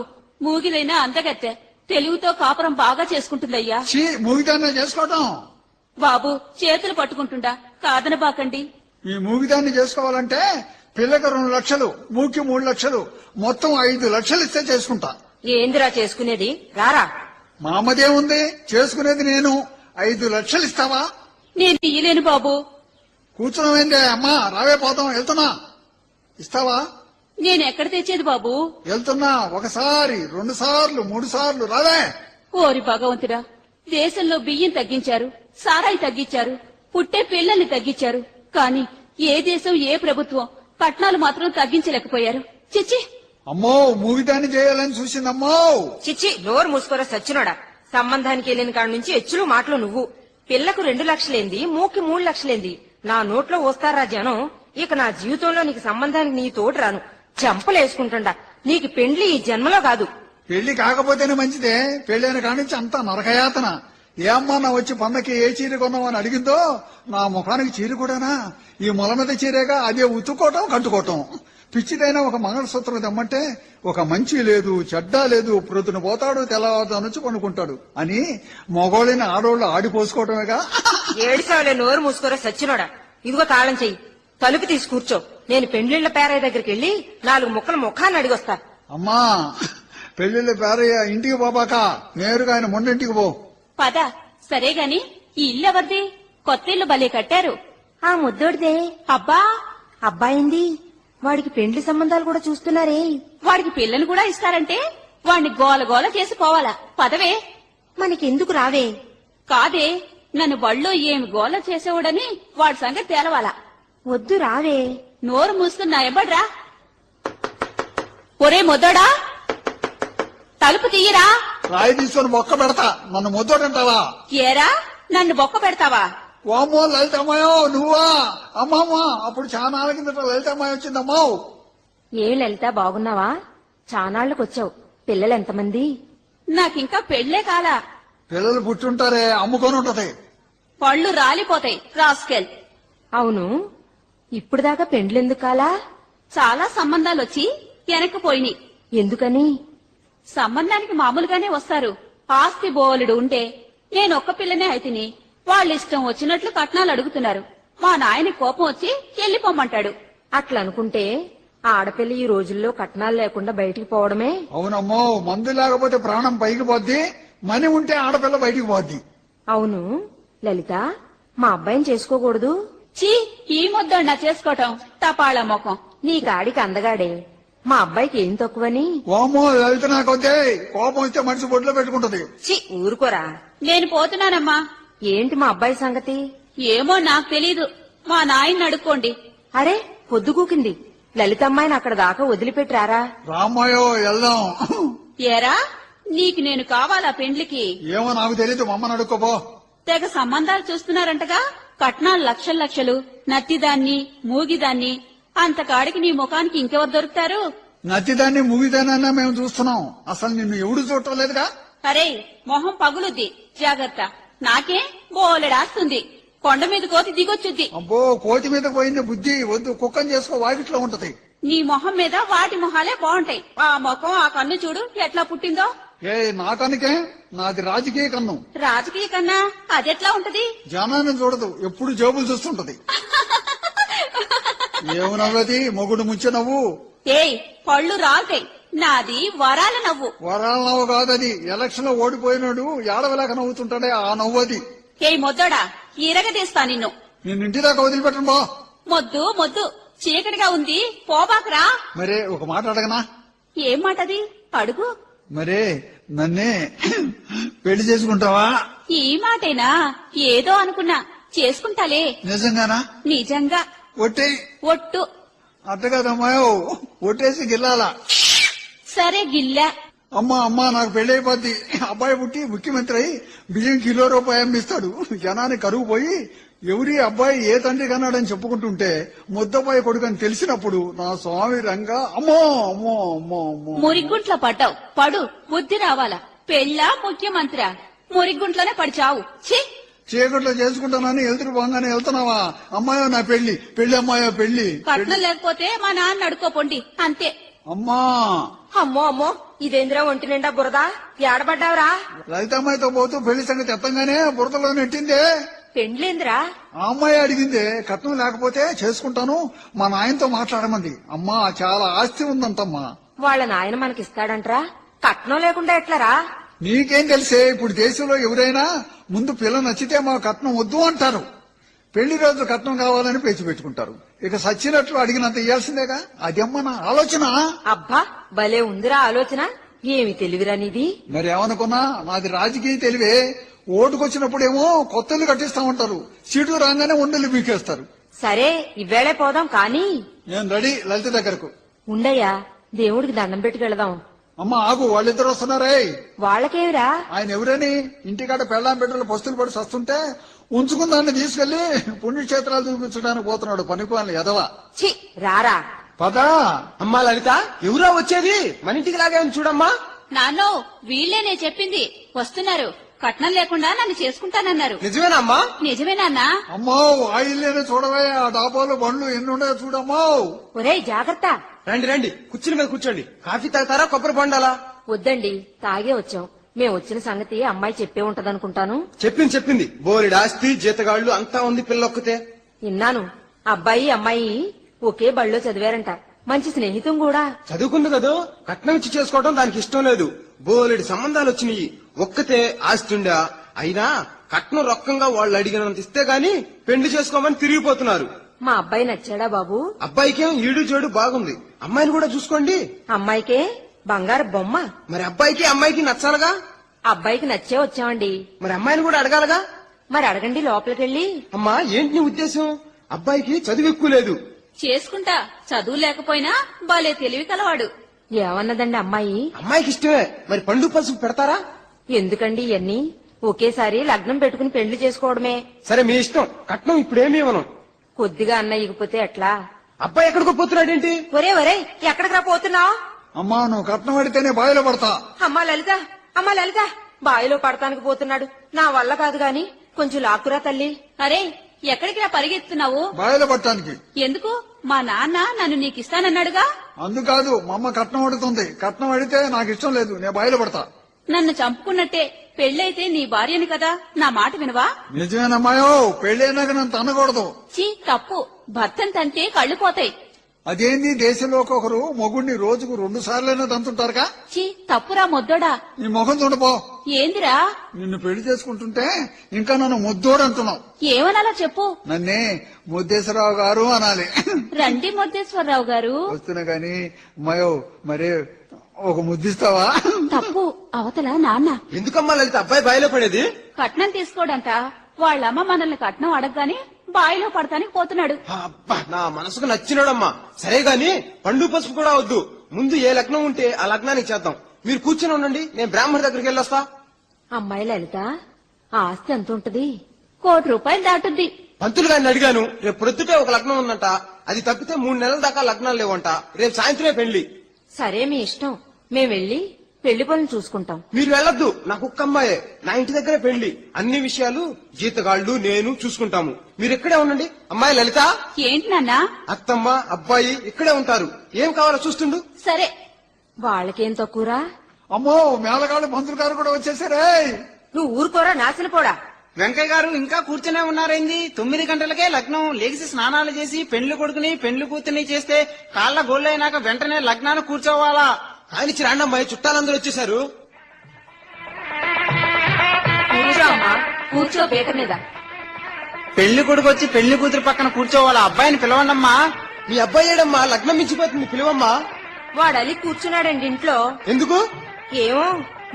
మూగిలైనా అందగత్తె తెలుగుతో కాపురం బాగా చేసుకుంటుందయ్యా. చీ, మూగిదాన్నే చేసుకోవటం. బాబు చేతులు పట్టుకుంటుండా కాదనబాకండి. ఈ మూగిదాన్ని చేసుకోవాలంటే పిల్లకి 2 లక్షలు, మూకి 3 లక్షలు, మొత్తం 5 లక్షలు ఇస్తే చేసుకుంటా. ఏందిరా చేసుకునేది? రారా. మా అమ్మదేముంది, చేసుకునేది నేను. 5 లక్షలు ఇస్తావా? నేను ఇయ్యలేను బాబు. కూర్చున్నావేందే అమ్మా, రావే పోతాం. వెళ్తున్నా. ఇస్తావా? నేనెక్కడ తెచ్చేది బాబు? వెళ్తున్నా. 1 సారి, 2 సార్లు, 3 సార్లు రావే. ఓరి భగవంతుడా, దేశంలో బియ్యం తగ్గించారు, సారాయి తగ్గించారు, పుట్టే పిల్లల్ని తగ్గించారు. కానీ ఏ దేశం, ఏ ప్రభుత్వం కట్నాలు మాత్రం తగ్గించలేకపోయారు. చిచ్చి. అమ్మో, మూగిదాన్ని చేయాలని చూసిందమ్మో. చిచ్చి, నోరు మూసుకోరా సచ్చినోడా. సంబంధానికి వెళ్ళిన కాడ నుంచి ఎచ్చులు మాటలు నువ్వు. పిల్లకు 2 లక్షలేంది, మూకి 3 లక్షలేంది. నా నోట్లో వస్తారా జనం. ఇక నా జీవితంలో నీకు సంబంధానికి నీ తోడు రాను. చంపలేసుకుంటుండా. నీకు పెండ్లి ఈ జన్మలో కాదు. పెళ్లి కాకపోతేనే మంచిదే. పెళ్లైన కానించి అంతా నరకయాతన. ఏ అమ్మా నా వచ్చి పండకి ఏ చీర కొన్నావు అని అడిగిందో నా ముఖానికి చీర కూడానా ఈ మొల మీద చీరేగా అదే ఉతుక్కోవటం కట్టుకోవటం పిచ్చిదైన ఒక మంగళసూత్రం తెమ్మంటే ఒక మంచి లేదు చెడ్డ లేదు ప్రొద్దున పోతాడు తెల్లవారుజాము నుంచి కొనుక్కుంటాడు అని మగోళ్ళని ఆడోళ్ళు ఆడిపోసుకోవటమేగా. ఏడిసావులే, నోరు మూసుకోరా సచ్చినోడా. ఇదిగో తాళం చెయ్యి, తలుపు తీసి కూర్చో. నేను పెండ్లిళ్ల పేరయ్య దగ్గరికి వెళ్లి 4 ముక్కలు ముఖాన్ని అడిగొస్తా. అమ్మా పెళ్లిళ్ళ పేరయ్య ఇంటికి పోబాక నేరుగా ఆయన మొండింటికి పో. పద. సరే గాని ఈ ఇల్లు ఎవరిది? కొత్త ఇల్లు భలే కట్టారు. ఆ ముద్దోడిదే. అబ్బా, అబ్బాయింది. వాడికి పెండ్లి సంబంధాలు కూడా చూస్తున్నారే. వాడికి పిల్లని కూడా ఇస్తారంటే వాణ్ణి గోల గోల చేసి పోవాలా. పదవే. మనకెందుకు రావే? కాదే, నన్ను బళ్ళో ఏమి గోల చేసేవాడని వాడి సంగతి తేలవాలా. వద్దు రావే. నోరు మూసుకున్నా ఎవ్వడ్రా. ఒరే మొద్దోడా, తలుపు తీయరా. రాయి తీసుకొని మొక్క పెడతా నన్ను ముద్దోడంటావా? ఏరా, నన్ను బొక్క పెడతావా? వామో లలితమ్మాయో నువ్వా? అమ్మమ్మా అప్పుడు చాలా కిందట లలితమ్మాయి వచ్చిందమ్మా. ఏ లలిత, బాగున్నావా? చానాళ్లకొచ్చావు. పిల్లలు ఎంతమంది? నాకింకా పెళ్లే కాలా. పిల్లలు పుట్టుంటారే, అమ్ముకొని ఉంటది. పళ్ళు రాలిపోతాయి రాస్కెల్. అవును, ఇప్పుడు దాకా పెండ్లెందుకు కాలా? చాలా సంబంధాలొచ్చి వెనక్కిపోయినాయి. ఎందుకని? సంబంధానికి మామూలుగానే వస్తారు. ఆస్తి బోలెడు ఉంటే నేనొక్క పిల్లనే అయితిని. వాళ్ళిష్టం వచ్చినట్లు కట్నాలు అడుగుతున్నారు. మా నాయన కోపం వచ్చి వెళ్లిపోమ్మంటాడు. అట్లా అనుకుంటే ఆడపిల్ల ఈ రోజుల్లో కట్నాలు లేకుండా బయటికి పోవడమే. అవునమ్మో, మందు లేకపోతే ప్రాణం పైకి పోద్ది, మని ఉంటే ఆడపిల్ల బయటికి పోద్ది. అవును లలిత, మా అబ్బాయిని చేసుకోకూడదు? చీ, ఈ ముద్దోడు నా చేసుకోవటం తపాళ ముఖం. నీ కాడికి అందగాడే, మా అబ్బాయికి ఏం తక్కువని? వామో లలిత నాకొద్దే, కోపం వస్తే మనిషి బొడ్లో పెట్టుకుంటది. చి ఊరుకోరా. నేను పోతున్నానమ్మా. ఏంటి మా అబ్బాయి సంగతి? ఏమో నాకు తెలీదు, మా నాయన్ని అడుక్కోండి. అరే పొద్దుగూకింది. లలితమ్మాయిని అక్కడ దాకా వదిలిపెట్టారా? రామ్మాయో వెళ్దాం. ఏరా, నీకు నేను కావాలా పెండ్లికి? ఏమో నాకు తెలీదు, మమ్మని అడుక్కోపో. తెగ సంబంధాలు చూస్తున్నారంటగా. కట్నాలు లక్షలు లక్షలు, నత్తిదాన్ని మూగిదాన్ని. అంతకాడికి నీ ముఖానికి ఇంకెవరు దొరుకుతారు? నచ్చిదాన్ని ముగిదానన్నా మేము చూస్తున్నాం, అసలు నిన్ను ఎవడు చూడలేదుగా. అరే, మొహం పగులుద్ది, జాగ్రత్త. నాకే బోలెడాస్తుంది. కొండ మీద కోతి దిగొచ్చుద్ది. అబ్బో, కోతి మీద పోయింది బుద్ధి, వద్దు, కుక్కని చేసుకో, వాకిట్లో ఉంటది. నీ మొహం మీద వాటి మొహాలే బాగుంటాయి. ఆ ముఖం, ఆ కన్ను చూడు ఎట్లా పుట్టిందో. ఏ నా కనుకే, నాది రాజకీయ కన్ను. రాజకీయ కన్నా అదెట్లా ఉంటది? జనాన్ని చూడదు, ఎప్పుడు జేబులు చూస్తుంటది. ఏమి నవ్వది, మొగుడు ముంచె నవ్వు. ఏయ్, పళ్ళు రాలుతాయి. నాది వరాల నవ్వు. వరాల నవ్వు కాదది, ఎలక్షన్ లో ఓడిపోయినాడు ఏడవలేక నవ్వుతుంటాడే ఆ నవ్వది. ఏయ్ మొద్దోడా, ఇరగదీస్తా నిన్ను. నిన్నింటి దాకా వదిలిపెట్టను బా. మొద్దు మొద్దు, చీకటిగా ఉంది, పోబాకరా. మరే ఒక మాట అడగనా? ఏం మాటది? అడుగు. మరే నన్నే పెళ్లి చేసుకుంటావా? ఈ మాటేనా? ఏదో అనుకున్నా. చేసుకుంటాలే. నిజంగానా? నిజంగా. ఒట్టే. ఒట్టు. అట్టగదమ్మాయో, ఒట్టేసి గిల్లాలా. సరే గిల్లా. అమ్మా నాకు పెళ్లి అయిపోద్ది. అబ్బాయి పుట్టి ముఖ్యమంత్రి అయి బియ్యం కిలో రూపాయి అమ్మిస్తాడు. జనాన్ని కరువు పోయి ఎవరి అబ్బాయి ఏ తండ్రి కన్నాడని చెప్పుకుంటుంటే ముద్దబ్బాయి కొడుకని తెలిసినప్పుడు నా స్వామి రంగా అమ్మో అమ్మో అమ్మో అమ్మో. మురిగుంట్ల పడ్డావు. పడు, బుద్ధి రావాలా. పెళ్ళా ముఖ్యమంత్రి? మురిగుంట్లోనే పడిచావు. ఛీ, చీకట్లో చేసుకుంటానని ఎదురు పోగానే వెళ్తున్నావా? అమ్మాయో నా పెళ్లి, పెళ్లి అమ్మాయో పెళ్లి. కట్నం లేకపోతే మా నాన్న అడుక్కోపోండి, అంతే. అమ్మా. అమ్మో అమ్మో, ఇదేంద్రా ఒంటి నిండా బురద. ఏడబడ్డావురా? లలితమ్మాయితో పోతూ పెళ్లి సంగతి ఎత్తంగానే బురదలో నెట్టిందే. పెండ్లేంద్రా? ఆ అమ్మాయి అడిగిందే, కట్నం లేకపోతే చేసుకుంటాను, మా నాయనతో మాట్లాడమంది. అమ్మా చాలా ఆస్తి ఉందంటమ్మా. వాళ్ళ నాయన మనకిస్తాడంట్రా? కట్నం లేకుండా ఎట్లరా? నీకేం తెలిసే, ఇప్పుడు దేశంలో ఎవరైనా ముందు పిల్ల నచ్చితే మా కట్నం వద్దు అంటారు. పెళ్లి రోజు కట్నం కావాలని పేచి పెట్టుకుంటారు. ఇక సచ్చినట్లు అడిగినంత ఇయ్యాల్సిందేగా. అదమ్మా నా ఆలోచన. అబ్బా, భలే ఉందిరా ఆలోచన. ఏమి తెలివిరా నీది? మరి ఏమనుకున్నా, నాది రాజకీయ తెలివే. ఓటుకొచ్చినప్పుడేమో కొత్తలు కట్టిస్తామంటారు, సీటు రాగానే ఉండలు బీకేస్తారు. సరే, ఇవ్వేళే పోదాం కానీ. నేను రెడీ లలిత దగ్గరకు. ఉండయ్యా, దేవుడికి దండం పెట్టుకెళదాం. అమ్మా ఆగు, వాళ్ళిద్దరు వస్తున్నారే. వాళ్ళకేవిరా? ఆయన ఎవరని ఇంటికాడ పెళ్ళాం బిడ్డలు పస్తులు పడి సస్తుంటే ఉంచుకున్న దాన్ని తీసుకెళ్లి పుణ్యక్షేత్రాలు చూపించడానికి పోతున్నాడు పనికిమాలిన ఎదవ. చి రారా. పదా. అమ్మా లలిత, ఎవరా వచ్చేది? మన ఇంటికి లాగే ఉంది చూడమ్మా. నాన్నో, వీళ్ళే నే చెప్పింది. వస్తున్నారు. కట్నం లేకుండా నన్ను చేసుకుంటానన్నారు. నిజమేనా అమ్మా? నిజమేనా? అమ్మో ఆయిల్ లేని చూడవే, ఆ డాబాలో బండ్లు ఎన్ని ఉన్నాయో చూడమ్మో. ఒరేయ్ జాగ్రత్త. రండి రండి, కుర్చీల మీద కూర్చోండి. కాఫీ తాగుతారా, కొబ్బరి బొండాలా? వద్దండి, తాగే వచ్చాం. మేము వచ్చిన సంగతి అమ్మాయి చెప్పే ఉంటదనుకుంటాను. చెప్పింది. బోలెడు ఆస్తి, జీతగాళ్లు అంతా ఉంది, పిల్లొక్కతే. విన్నాను. అబ్బాయి అమ్మాయి ఒకే బడిలో చదివారంట. మంచి స్నేహితం కూడా. చదువుకుంది కదా, కట్నం ఇచ్చి చేసుకోవడం దానికి ఇష్టం లేదు. బోలెడు సంబంధాలు వచ్చినాయి. ఒక్కతే ఆస్తుండా. అయినా కట్నం రొక్కంగా వాళ్ళు అడిగినంత ఇస్తే గాని పెళ్లి చేసుకోమని తిరిగిపోతున్నారు. మా అబ్బాయి నచ్చాడా బాబు? అబ్బాయికేం ఈడు జోడు బాగుంది. అమ్మాయిని కూడా చూసుకోండి. అమ్మాయికే బంగారు బొమ్మ. మరి అబ్బాయికి అమ్మాయికి నచ్చాలగా. అబ్బాయికి నచ్చే వచ్చామండి. మరి అమ్మాయిని కూడా అడగాలగా. మరి అడగండి లోపలికెళ్ళి. అమ్మా, ఏంటి నీ ఉద్దేశం? అబ్బాయికి చదువు ఎక్కువ లేదు. చేసుకుంటా, చదువు లేకపోయినా బాలే తెలివి కలవాడు. ఏమన్నదండి అమ్మాయి? అమ్మాయికి ఇష్టమే. మరి పండు పసుపు పెడతారా? ఎందుకండి ఇవన్నీ? ఒకేసారి లగ్నం పెట్టుకుని పెళ్లి చేసుకోవడమే. సరే, మీ ఇష్టం. కట్నం ఇప్పుడేమీ ఇవ్వను. కొద్దిగా అన్న ఇగిపోతే ఎట్లా? అబ్బాయి ఎక్కడికో పోతున్నాడేంటి? ఒరే ఎక్కడికి రా పోతున్నావు? అమ్మా నువ్వు కట్నం అడితేనే బాయిలో పడతా. అమ్మా లలిత బావిలో పడతానికి పోతున్నాడు. నా వల్ల కాదు గాని కొంచెం లాక్కురా తల్లి. అరే, ఎక్కడికి రా పరిగెత్తున్నావు? బాయిలో పడటానికి. ఎందుకు? మా నాన్న నన్ను నీకిస్తానన్నాడుగా. అందుకాదు, మా అమ్మ కట్నం అడుగుతుంది. కట్నం అడిగితే నాకు ఇష్టం లేదు, నేను బాయిలో పడతా. నన్ను చంపుకున్నట్టే. పెళ్ళైతే నీ భార్యని కదా, నా మాట వినవా? నిజమేనమ్మాయో, పెళ్ళైనాక నన్ను తన్నకూడదు. చీ, తప్పు. భర్తను తంటే కళ్ళు పోతాయి. అదేంది, దేశంలో ఒక్కొక్కరు మొగుడిని రోజుకు 2 సార్లైనా తంతుంటారుగా. చీ, తప్పురా మొద్దోడా. నీ ముఖం చూడపో. ఏందిరా? నిన్ను పెళ్లి చేసుకుంటుంటే ఇంకా నన్ను ముద్దోడు అంటున్నావు. ఏమనాలా చెప్పు. నన్నే ముద్దేశ్వరరావు గారు అనాలి. రండి మొద్దేశ్వరరావు గారు. వస్తున్నా గాని అమ్మాయో, మరి ఒక ముద్దిస్తావా? తప్పు, అవతల నాన్న. ఎందుకమ్మా లలిత అబ్బాయి బాయిలో పడేది? కట్నం తీసుకోడంట. వాళ్ళమ్మ మనల్ని కట్నం అడగగానే బాయిలో పడతానికి పోతున్నాడు. అబ్బా, నా మనసుకు నచ్చినాడమ్మా. సరే గాని పండు పసుపు కూడా వద్దు. ముందు ఏ లగ్నం ఉంటే ఆ లగ్నానికి చేద్దాం. మీరు కూర్చొని ఉండండి, నేను బ్రాహ్మణి దగ్గరికి వెళ్ళొస్తా. అమ్మాయి లలిత, ఆ ఆస్తి ఎంత ఉంటది? 1,00,00,000 రూపాయలు దాటుద్ది. పంతులు గారిని అడిగాను. రేపు ప్రొద్దుటే ఒక లగ్నం ఉందంట. అది తప్పితే 3 నెలల దాకా లగ్నాలు లేవంట. రేపు సాయంత్రమే పెళ్లి. సరే మీ ఇష్టం. మేం వెళ్లి పెళ్లి పనులు చూసుకుంటాం. మీరు వెళ్ళొద్దు, నా కుక్క అమ్మాయే. నా ఇంటి దగ్గరే పెళ్లి. అన్ని విషయాలు జీతగాళ్లు నేను చూసుకుంటాము. మీరు ఇక్కడే ఉండండి. అమ్మాయి లలిత. ఏంటి నాన్న? అత్తమ్మ అబ్బాయి ఇక్కడే ఉంటారు. ఏం కావాలో చూస్తుండు. సరే. వాళ్ళకేం తక్కువరా? అమ్మో, మేళగాళ్ళు పంతులు గారు కూడా వచ్చేసారే. నువ్వు ఊరుకోరా, నాశన పోడా. వెంకయ్య గారు ఇంకా కూర్చునే ఉన్నారైంది? 9 గంటలకే లగ్నం. లేచి స్నానాలు చేసి పెండ్లు కొడుకుని పెండ్లు కూతుర్ని చేస్తే కాళ్ళ గోళ్ళైనాక వెంటనే లగ్నాన్ని కూర్చోవాలా? కానిచ్చి రాండి అమ్మాయి, చుట్టాలందరూ వచ్చేసారు. కూర్చో అమ్మా, కూర్చో పీట మీద. పెళ్లి కొడుకు వచ్చి పెళ్లి కూతురు పక్కన కూర్చోవాలా? అబ్బాయిని పిలవండమ్మా. మీ అబ్బాయి ఏడమ్మా, లగ్నం మించిపోతుంది, పిలువమ్మా. వాడు అలి కూర్చున్నాడండి ఇంట్లో. ఎందుకు? ఏమో,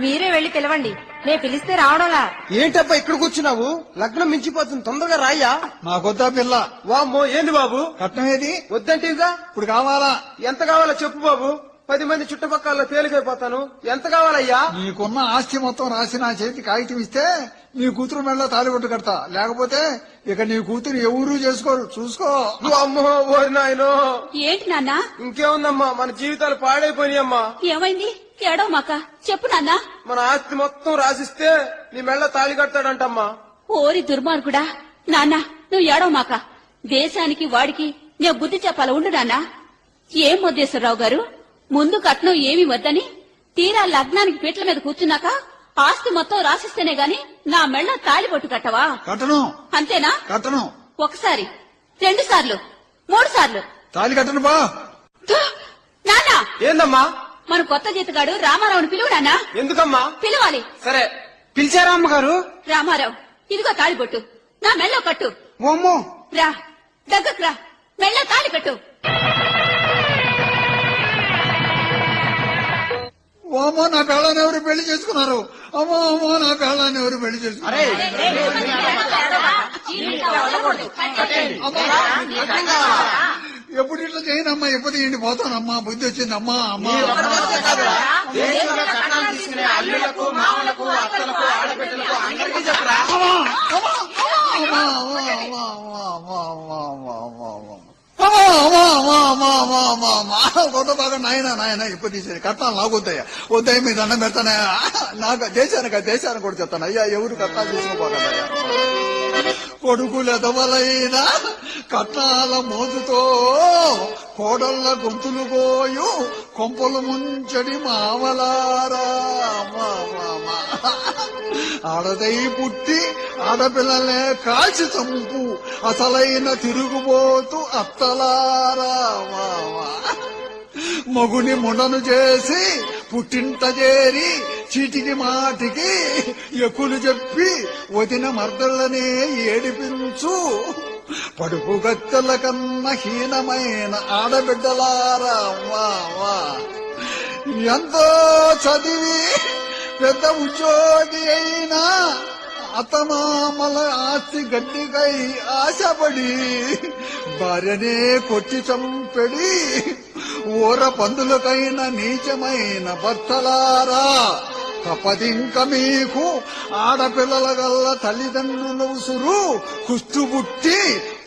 మీరే వెళ్లి పిలవండి. నే పిలిస్తే రావడంలా. ఏంటబ్బా ఇక్కడ కూర్చున్నావు? లగ్నం మించిపోతుంది, తొందరగా రాయ్యా. నాకొద్దా పిల్ల. వామ్మో, ఏంది బాబు? కట్నం ఏది? వద్దంటేగా. ఇప్పుడు కావాలా? ఎంత కావాలో చెప్పు బాబు. 10 మంది చుట్టుపక్కల తేలికైపోతాను. ఎంత కావాలయ్యా? నీకున్న ఆస్తి మొత్తం రాసి నా చేతి కాగితం ఇస్తే నీ కూతురు మెళ్ళ తాలిబొట్టు కడతా. లేకపోతే ఇక నీ కూతురు ఎవరూ చేసుకోరు, చూసుకో. అమ్మో, ఓరి నాయనో. ఏంటి నాన్న? ఇంకేముందమ్మా, మన జీవితాలు పాడైపోయినాయమ్మా. ఏమైంది? ఏడవమాక, చెప్పు నాన్న. మన ఆస్తి మొత్తం రాసిస్తే నీ మెళ్ళ తాళి కడతాడంటమ్మా. ఓరి దుర్మార్గుడా. నాన్న, నువ్వు ఏడవమాక. దేశానికి వాడికి నేను బుద్ధి చెప్పాల. ఉండు నాన్న. ఏం మొద్దేశ్వరరావు గారు, ముందు కట్నం ఏమి వద్దని తీరా లగ్నానికి పీటల మీద కూర్చున్నాక ఆస్తి మొత్తం రాసిస్తేనే గాని నా మెళ్ళ తాళిబొట్టు కట్టవా? కట్టను. అంతేనా? కట్టను. 1 సారి, 2 సార్లు, 3 సార్లు తాలి కట్టను బా. నాన్న, ఏందమ్మా? మన కొత్త జీతగాడు రామారావుని పిలువు నాన్న. ఎందుకమ్మా? పిలవాలి. సరే. పిలిచారా అమ్మగారు? రామారావు, ఇదిగో తాళిబొట్టు నా మెళ్ళో కట్టు. ఓమ్మో, రా, దగ్గరకు రా, మెళ్ళ తాళి కట్టు. అమ్మో, నా పెళ్ళాన్ని ఎవరు పెళ్లి చేసుకున్నారు? అమ్మో అమ్మో, నా పెళ్ళాన్ని ఎవరు పెళ్లి చేసుకున్నారు? ఎప్పుడు ఇట్లా చేయనమ్మా, ఎప్పుడు ఇంటి పోతానమ్మా, బుద్ధి వచ్చిందమ్మా. అమ్మా అమ్మా కొత్త బాగా నాయన ఇప్పుడు తీసేది కట్టాలు నాకు వద్దయ్యా వద్దయ్య మీ దండం పెడతానే నాకు దేశానికి కూడా చెప్తాను అయ్యా ఎవరు కట్టాలు తీసుకోపోతానయ్యా కొడుకులెదవలైన కట్నాల మోజుతో కోడళ్ళ గొంతులు పోయు కొంపలు ముంచడి మావలారా ఆడదై పుట్టి ఆడపిల్లలే కాల్చి చంపు అసలైన తిరుగుబోతు అత్తలారా మగుని ముడను చేసి పుట్టింట చేరి చీటికి మాటికి ఎక్కులు చెప్పి వదిన మర్దళ్ళనే ఏడిపించు పడుపు గత్తెల కన్నా హీనమైన ఆడబిడ్డలారా ఎంతో చదివి పెద్ద ఉద్యోగి అయినా అత్తమామల ఆస్తి గడ్డికై ఆశపడి భార్యనే కొట్టి చంపెడి ఊర పందులకైన నీచమైన భర్తలారా తప్పదింక మీకు ఆడపిల్లల గల్ల తల్లిదండ్రుల ఉసురు కుష్టుబుట్టి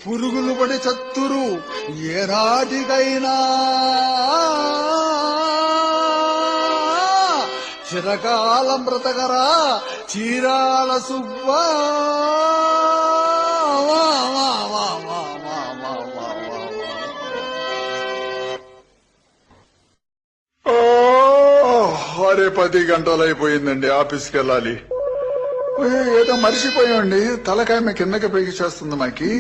పురుగులు పడి చత్తురు ఏనాటికైనా చిరకాలం బ్రతకరా చీరాల సుబ్బా అరే 10 గంటలు అయిపోయిందండి ఆఫీస్కి వెళ్ళాలి ఏదో మర్చిపోయాండి తలకాయ మీ కిందకి పైకి చేస్తుంది మాకి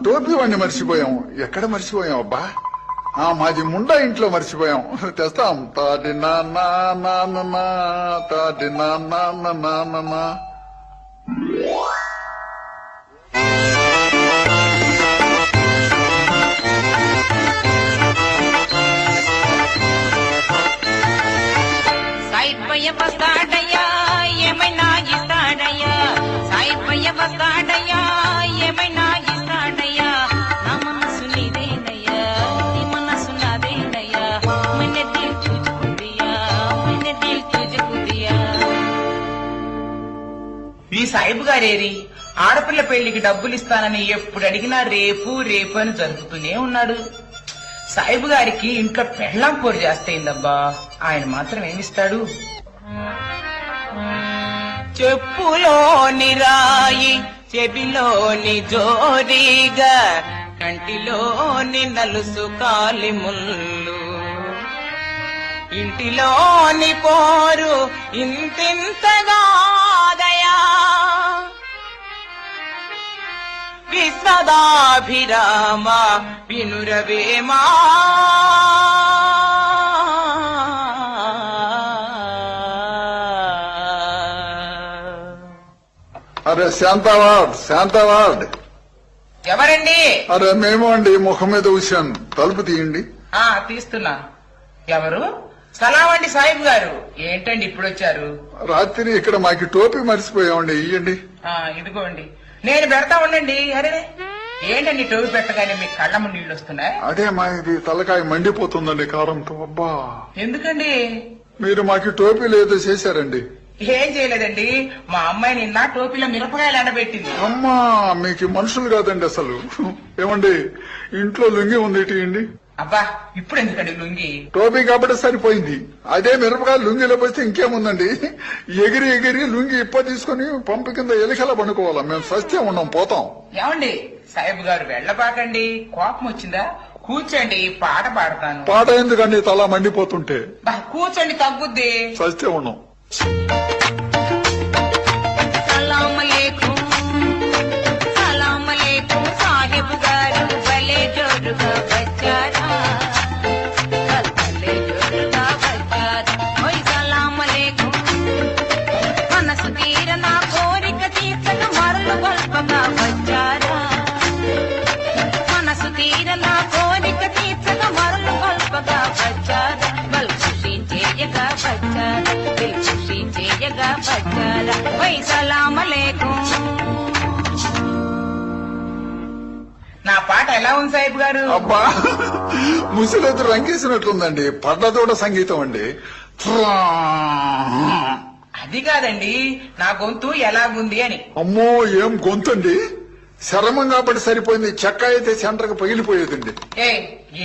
టోపీ వాడిని మర్చిపోయాం ఎక్కడ మర్చిపోయాం అబ్బా మాది ముండా ఇంట్లో మర్చిపోయాం తెస్తాం తాటి తాటి సాయిపయ్య వస్తాడయ్యా ఏమైనా ఇస్తాడయ్యా సాయిపయ్య వస్తాడయ్యా ఏమైనా ఇస్తాడయ్యా నా మనసు నీదేనయ్యా నీ మనసు నాదేనయ్యా మన దిల్ తుజుకుదియా మన దిల్ తుజుకుదియా ఈ సాయిబు గారేరి ఆడపిల్ల పెళ్లికి డబ్బులు ఇస్తానని ఎప్పుడు అడిగినా రేపు రేపు అని జరుపుతూనే ఉన్నాడు. సాయిబు గారికి ఇంట్లో పెళ్ళాం పోరు చేస్తేందబ్బా ఆయన మాత్రం ఏమిస్తాడు? చెప్పులోని రాయి చెవిలోని జోరీగా కంటిలోని నలుసు కాలి ముళ్ళు ఇంటిలోని పోరు ఇంతింతగా దయా విశ్వదాభిరామ వినురవేమా అరే శాంతావార్డ్ ఎవరండి? అరే మేము అండి ముఖం మీద ఉశాను తలుపు తీయండి. తీస్తున్నా. ఎవరు? సలాం అండి సాయిబు గారు. ఏంటండి ఇప్పుడు వచ్చారు? రాత్రి ఇక్కడ మాకి టోపీ మర్చిపోయామండి ఇయ్యండి. ఇదిగోండి నేను పెడతా ఉండండి. అరే ఏంటండి టోపీ పెట్టగానే మీ కళ్ళమ్మ నీళ్ళు వస్తున్నాయి? అదే మా ఇది తలకాయ మండిపోతుందండి కారంతో. అబ్బా ఎందుకండి? మీరు మాకి టోపీ లేదో చేశారండి. ఏం చేయలేదండి, మా అమ్మాయి నిన్న టోపీలో మిరపకాయలు ఎండబెట్టింది. అమ్మా మీకు మనుషులు కాదండి అసలు. ఏమండి ఇంట్లో లుంగి ఉంది ఇటీయండి. అబ్బా ఇప్పుడు ఎందుకండి లుంగి? టోపీ కాబట్టి సరిపోయింది. అదే మిరపకాయలు లుంగిలో పోస్తే ఇంకేముందండి, ఎగిరి ఎగిరి లుంగి ఇప్ప తీసుకుని పంపు కింద ఎలికలా పండుకోవాలా. మేము సస్తే ఉన్నాం పోతాం. ఏమండి సాయిబు గారు వెళ్ళబాకండి, కోపం వచ్చిందా? కూర్చోండి పాట పాడతాను. పాట ఎందుకండి తల మండిపోతుంటే? కూర్చోండి తగ్గుద్ది. సస్తే ఉన్నాం. సలాం అలైకుం సలాం అలైకుం సాహిబు గారు భలే జోరుగా వచ్చారా, భలే జోరుగా వచ్చారా. ఓయ్ సలాం అలైకుం మనసు తీర నా కోరిక తీర్చక మరలు గొల్పగా వచ్చారా, మనసు తీర నా కోరిక తీర్చక మరలు గొల్పగా వచ్చారా. బల్ ఖుషి చేయగా వచ్చారా, దిల్ ఖుషి చేయగా వచ్చారా. ఓయ్ సలాం అలైకుం. నా పాట ఎలా ఉంది సాహిబ్ గారు? అబ్బా ముసలితో రంగేసినట్లుందండి. పడ్డతోట సంగీతం అండి. అది కాదండి, నా గొంతు ఎలాగుంది అని. అమ్మో ఏం గొంతండి. శరమం కాబట్టి సరిపోయింది, చెక్క అయితే సెంటర్కి పగిలిపోయేదండి. ఏ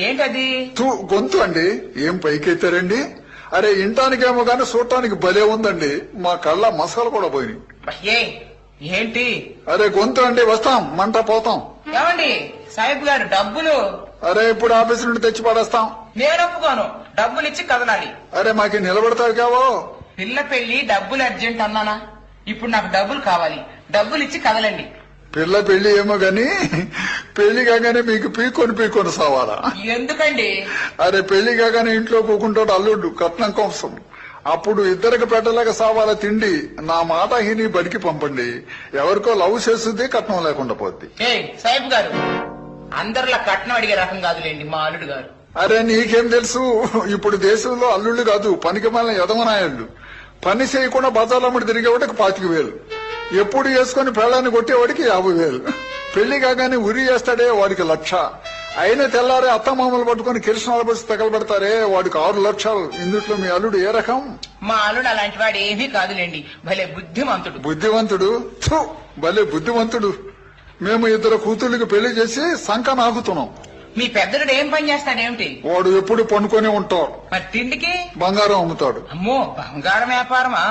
ఏంటది? గొంతు అండి. ఏం పైకెత్తారండి? అరే ఇంటానికేమో గాని చూడటానికి భలే ఉందండి, మా కళ్ళ మసాలు కూడా పోయినాయి. ఏ ఏంటి? అరే గొంతు అండి, వస్తాం మంట పోతాం. ఏమండి సాహిబ్ గారు డబ్బులు? అరే ఇప్పుడు ఆఫీస్ నుండి తెచ్చి పడేస్తాం. నేను ఒప్పుకోను, డబ్బులు ఇచ్చి కదలాలి. అరే మాకి నిలబడతావు కావో. పిల్ల పెళ్లి డబ్బులు అర్జెంట్ అన్నానా? ఇప్పుడు నాకు డబ్బులు కావాలి, డబ్బులు ఇచ్చి కదలండి. పిల్ల పెళ్లి ఏమో గాని పెళ్లి కాగానే మీకు పీకొని సావాలా? ఎందుకండి? అరే పెళ్లి కాగానే ఇంట్లో కూకుంటాడు అల్లుడు కట్నం కోసం, అప్పుడు ఇద్దరికి పెట్టలేక సావాలా తిండి. నా మాట హిని బడికి పంపండి, ఎవరికో లవ్ చేస్తుంది కట్నం లేకుండా పోద్ది. ఏ సాహిబ్ గారు, అందరిలా కట్నం అడిగే రకం కాదులేండి మా అల్లుడు గారు. అరే నీకేం తెలుసు, ఇప్పుడు దేశంలో అల్లుళ్ళు కాదు పనికి మాలిన యదమనాయుళ్ళు. పని చేయకుండా బజార్లమ్మడి తిరిగేవాడికి 25,000, ఎప్పుడు చేసుకుని పెళ్ళాన్ని కొట్టేవాడికి 50,000, పెళ్లి కాగానే ఉరి చేస్తాడే వాడికి 1,00,000, అయినా తెల్లారే అత్తమామలు పట్టుకుని కిరసనాలు బస్సు తగలబెడతారే వాడికి 6 లక్షలు. ఇందుట్లో మీ అల్లుడు ఏ రకం? మా అల్లుడు అలాంటి వాడు ఏమీ కాదులేండి, భలే బుద్ధిమంతుడు. బుద్ధివంతుడు? భలే బుద్ధివంతుడు. మేము 2 కూతుళ్ళకి పెళ్లి చేసి సంక నాకుతున్నాం. మీ పెద్దడు ఏం పని చేస్తాడేమిటి? వాడు ఎప్పుడు పండుకొని ఉంటాడు. మరి తిండికి? బంగారం అమ్ముతాడు. అమ్మో బంగారం వ్యాపారమా?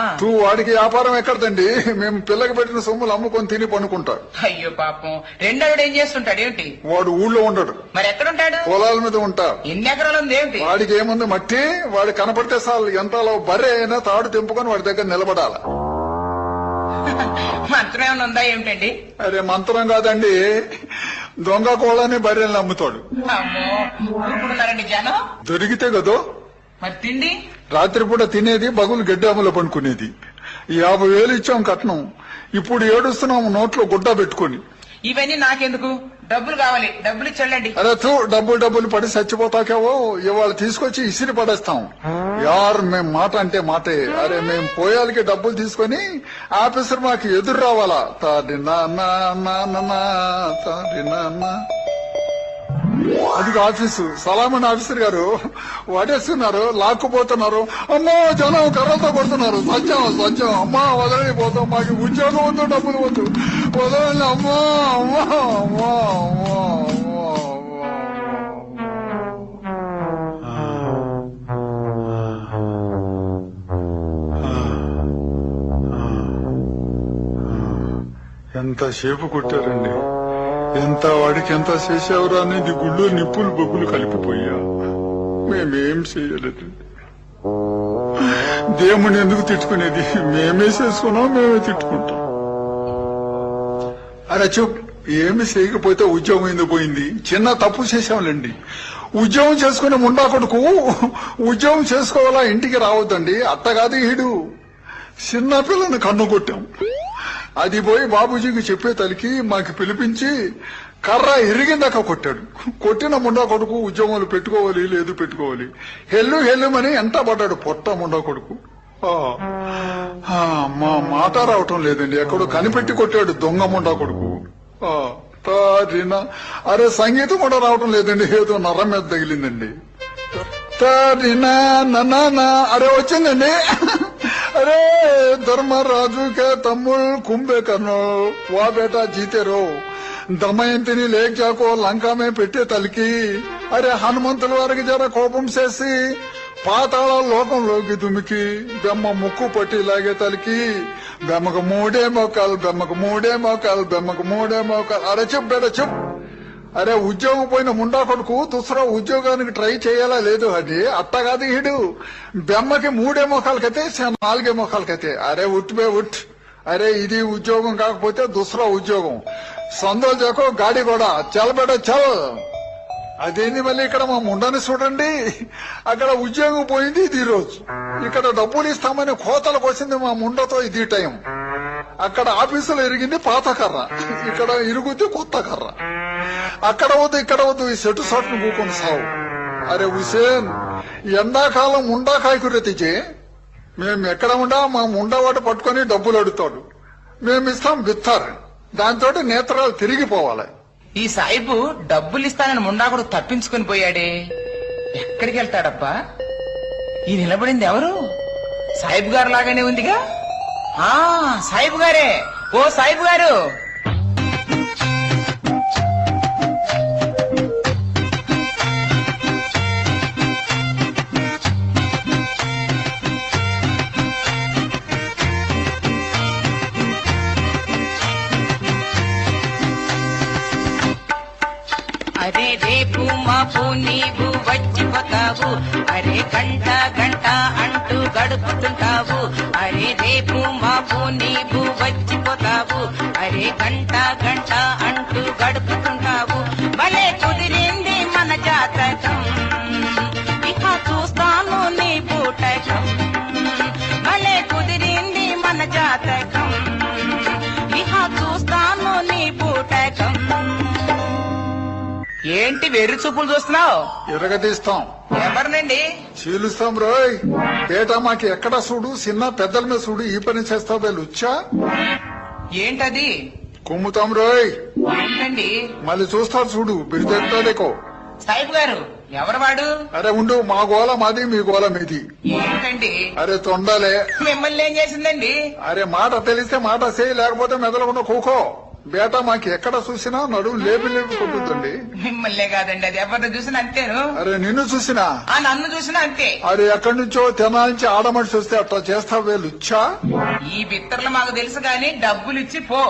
వాడికి వ్యాపారం ఎక్కడదండి, మేము పిల్లకి పెట్టిన సొమ్ములు అమ్ముకొని తిని పండుకుంటాడు. అయ్యో పాపం, రెండోడు ఏం చేస్తుంటాడు ఏమిటి? వాడు ఊళ్ళో ఉండడు. మరి ఎక్కడుంటాడు? పొలాల మీద ఉంటాడు. ఎన్ని ఎకరాలు ఉంది ఏమిటి? వాడికి ఏముంది మట్టి, వాడు కనపడితే చాలు ఎంతలో బర్రె అయినా తాడు తెంపుకొని వాడి దగ్గర నిలబడాల. మంత్రం ఏమైనా ఉందా ఏమిటండి? అరే మంత్రం కాదండి, దొంగ కోళ్ళని బర్రెల్ని అమ్ముతాడు. అమ్మో ఊరుకుంటున్నారండి జనం. దొరికితే కదో. మరి తిండి? రాత్రిపూట తినేది బగులు గడ్డి అమలు పండుకునేది. 50,000 ఇచ్చాం కట్నం, ఇప్పుడు ఏడుస్తున్నాము నోట్లో గుడ్డ పెట్టుకుని. ఇవన్నీ నాకెందుకు, డబ్బులు కావాలి, డబ్బులు ఇచ్చండి. అరే డబ్బులు పడి చచ్చిపోతాకేవో, ఇవాళ తీసుకొచ్చి ఇసిరి పడేస్తాం. మేం మాట అంటే మాటే. అరే మేం పోయాలకి డబ్బులు తీసుకొని ఆఫీసర్ మాకు ఎదురు రావాలా. అది ఆఫీసు. సలామన్ ఆఫీసర్ గారు వాడేస్తున్నారు, లాక్కుపోతున్నారు. అమ్మో జనం కర్రలతో కొడుతున్నారు. సత్యం అమ్మా వదలనిపోతాం, మాకు ఉద్యోగం వద్దు డబ్బులు వద్దు, వదలండి అమ్మా అమ్మా అమ్మా అమ్మా ఎంతసేపు కొట్టారండి, ఎంత వాడికి ఎంత చేసేవరా అనేది గుళ్ళు నిప్పులు బొగ్గులు కలిపిపోయా. మేమేం చేయలేదు. దేవుని ఎందుకు తిట్టుకునేది, మేమే చేసుకున్నాం, మేమే తిట్టుకుంటాం. అరే ఏమి చేయకపోతే ఉద్యోగం ఎందుకు పోయింది? చిన్న తప్పు చేసాంలేండి. ఉద్యోగం చేసుకునే ముండా కొడుకు ఉద్యోగం చేసుకోవాలా, ఇంటికి రావద్దండి. అట్టగాదు ఈడు. చిన్న పిల్లని కన్ను కొట్టాం, అది పోయి బాబూజీకి చెప్పే తలికి మాకు పిలిపించి కర్ర ఇరిగిందాక కొట్టాడు. కొట్టిన ముండా కొడుకు ఉద్యోగాలు పెట్టుకోవాలి లేదు పెట్టుకోవాలి, హెల్లుమని ఎంట పడ్డాడు పొట్ట ముండా కొడుకు. మా మాట రావటం లేదండి, ఎక్కడో కనిపెట్టి కొట్టాడు దొంగ ముండా కొడుకు. అరే సంగీతం కూడా రావటం లేదండి, ఏదో నర్ర మీద తగిలిందండి. అరే వచ్చిందండి. అరే ధర్మరాజు కే తమ్ముడు కుంభకర్ణో వా బేటా జీతే రో, దమయంతిని లేక జాకో లంకా మే పెట్టే తలికి. అరే హనుమంతుల వారికి జర కోపం చేసి పాతాళ లోకంలోకి దుమికి బెమ్మ ముక్కు పట్టి లాగే తలికి. బెమ్మకు 3 మోకాలు, బెమ్మకు 3 మోకాలు, బెమ్మకు 3 మోకాలు. అరే చెప్. అరే ఉద్యోగం పోయిన ముండా కొడుకు దుసరా ఉద్యోగానికి ట్రై చేయాలా లేదు అది అట్టగాదు ఈడు. బెమ్మకి 3 మోకాలకైతే 4 మోకాలకైతే. అరే ఉట్. అరే ఇది ఉద్యోగం కాకపోతే దుసరా ఉద్యోగం. సందోల్ జాకో గాడి కూడా చల్ బేట చల్. అదేంది మళ్ళీ ఇక్కడ మా ముండని చూడండి, అక్కడ ఉద్యోగం పోయింది ఇది రోజు, ఇక్కడ డబ్బులు ఇస్తామని కోతలకు వచ్చింది మా ముండతో ఇది టైం. అక్కడ ఆఫీసులో ఇరిగింది పాత కర్ర, ఇక్కడ ఇరుగుద్ది కొత్త కర్ర. అక్కడ వద్దు ఇక్కడ వద్దు, ఈ సెటు సాటును కూకొని సావు. అరే హుసేన్ ఎండాకాలం ముండా కాయకూర తెచ్చే, మేము ఎక్కడ ఉండా మా ముండవాడు పట్టుకొని డబ్బులు అడుగుతాడు, మేమిస్తాం బిత్తారు, దాంతో నేత్రాలు తిరిగిపోవాలి. ఈ సాయిబు డబ్బులు ఇస్తానని ముండాకుడు తప్పించుకుని పోయాడే, ఎక్కడికి వెళ్తాడబ్బా? ఈ నిలబడింది ఎవరు? సాయిబు గారు లాగానే ఉందిగా. సాయిబు గారే. ఓ సాయిబు గారు, అరే రేపు మాపు నీవు వచ్చిపోతావు, అరే గంట గంట అంటూ గడుపుతుంటావు. అరే రేపు మాపు నీవు వచ్చిపోతావు, అరే గంట గంట అంటూ గడుపుతుంటావు. భలే కుదిరింది మన జాతకం, ఇక చూస్తాను నీ పూటకం. భలే కుదిరింది మన జాతకం, ఇక చూస్తాను నీ పూటకం. ఏంటి వెర్రి చూపులు చూస్తున్నావు? ఎరగదీస్తాం, ఎవరినండి? చీలుస్తాం రోయ్. పేట మాకి ఎక్కడ చూడు, చిన్న పెద్దల మీద చూడు, ఈ పని చేస్తావు బే లుచ్చా. ఏంటది? కుమ్ముతాం రోయ్. ఏంటండి? మళ్ళీ చూస్తారు చూడు, బిరుదెక్కో. సాహిబ్ గారు ఎవరు వాడు? అరే ఉండు, మా గోల మాది, మీ గోల మీది. ఏంటండి? అరే తొండలే. మిమ్మల్ని ఏం చేసిందండి? అరే మాట తెలిస్తే మాట చేయి, లేకపోతే మెదలకుండా కూకో. బేట మాకి ఎక్కడ చూసినా నడువు లేపి లేపి కొట్టుద్దండి. మిమ్మల్నే కాదండి, అది ఎవరిని చూసినా అంతేను. అరే నిన్ను చూసినా, నన్ను చూసినా అంతే. అరే ఎక్కడి నుంచో తెనాలించి ఆడమనిషి వస్తే అట్లా చేస్తావే లుచ్చా. ఈ బిత్తర్లు మాకు తెలుసు గాని డబ్బులు ఇచ్చి పో.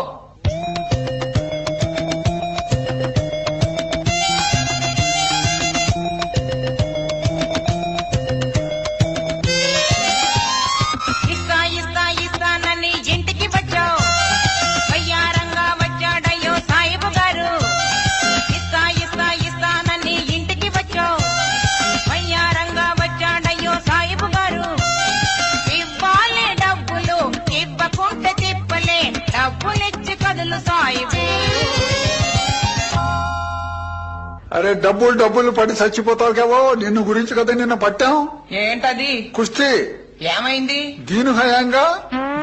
ఇస్తానని ఇంటికి వచ్చావు, వయ్యారంగా వచ్చాడయ్యో సాయిబు గారు. ఇస్తానని ఇంటికి వచ్చావు, వయ్యారంగా వచ్చాడయ్యో సాయిబు గారు. ఇవ్వాలి డబ్బులు, ఇవ్వకుంటే తిప్పలే, డబ్బులిచ్చి కదులు సాయిబు. అరే డబ్బులు పడి చచ్చిపోతావు కేవో, నిన్ను గురించి కదా నిన్న పట్టాం. ఏంటది? కుస్తీ. ఏమైంది? దీని హయాంగా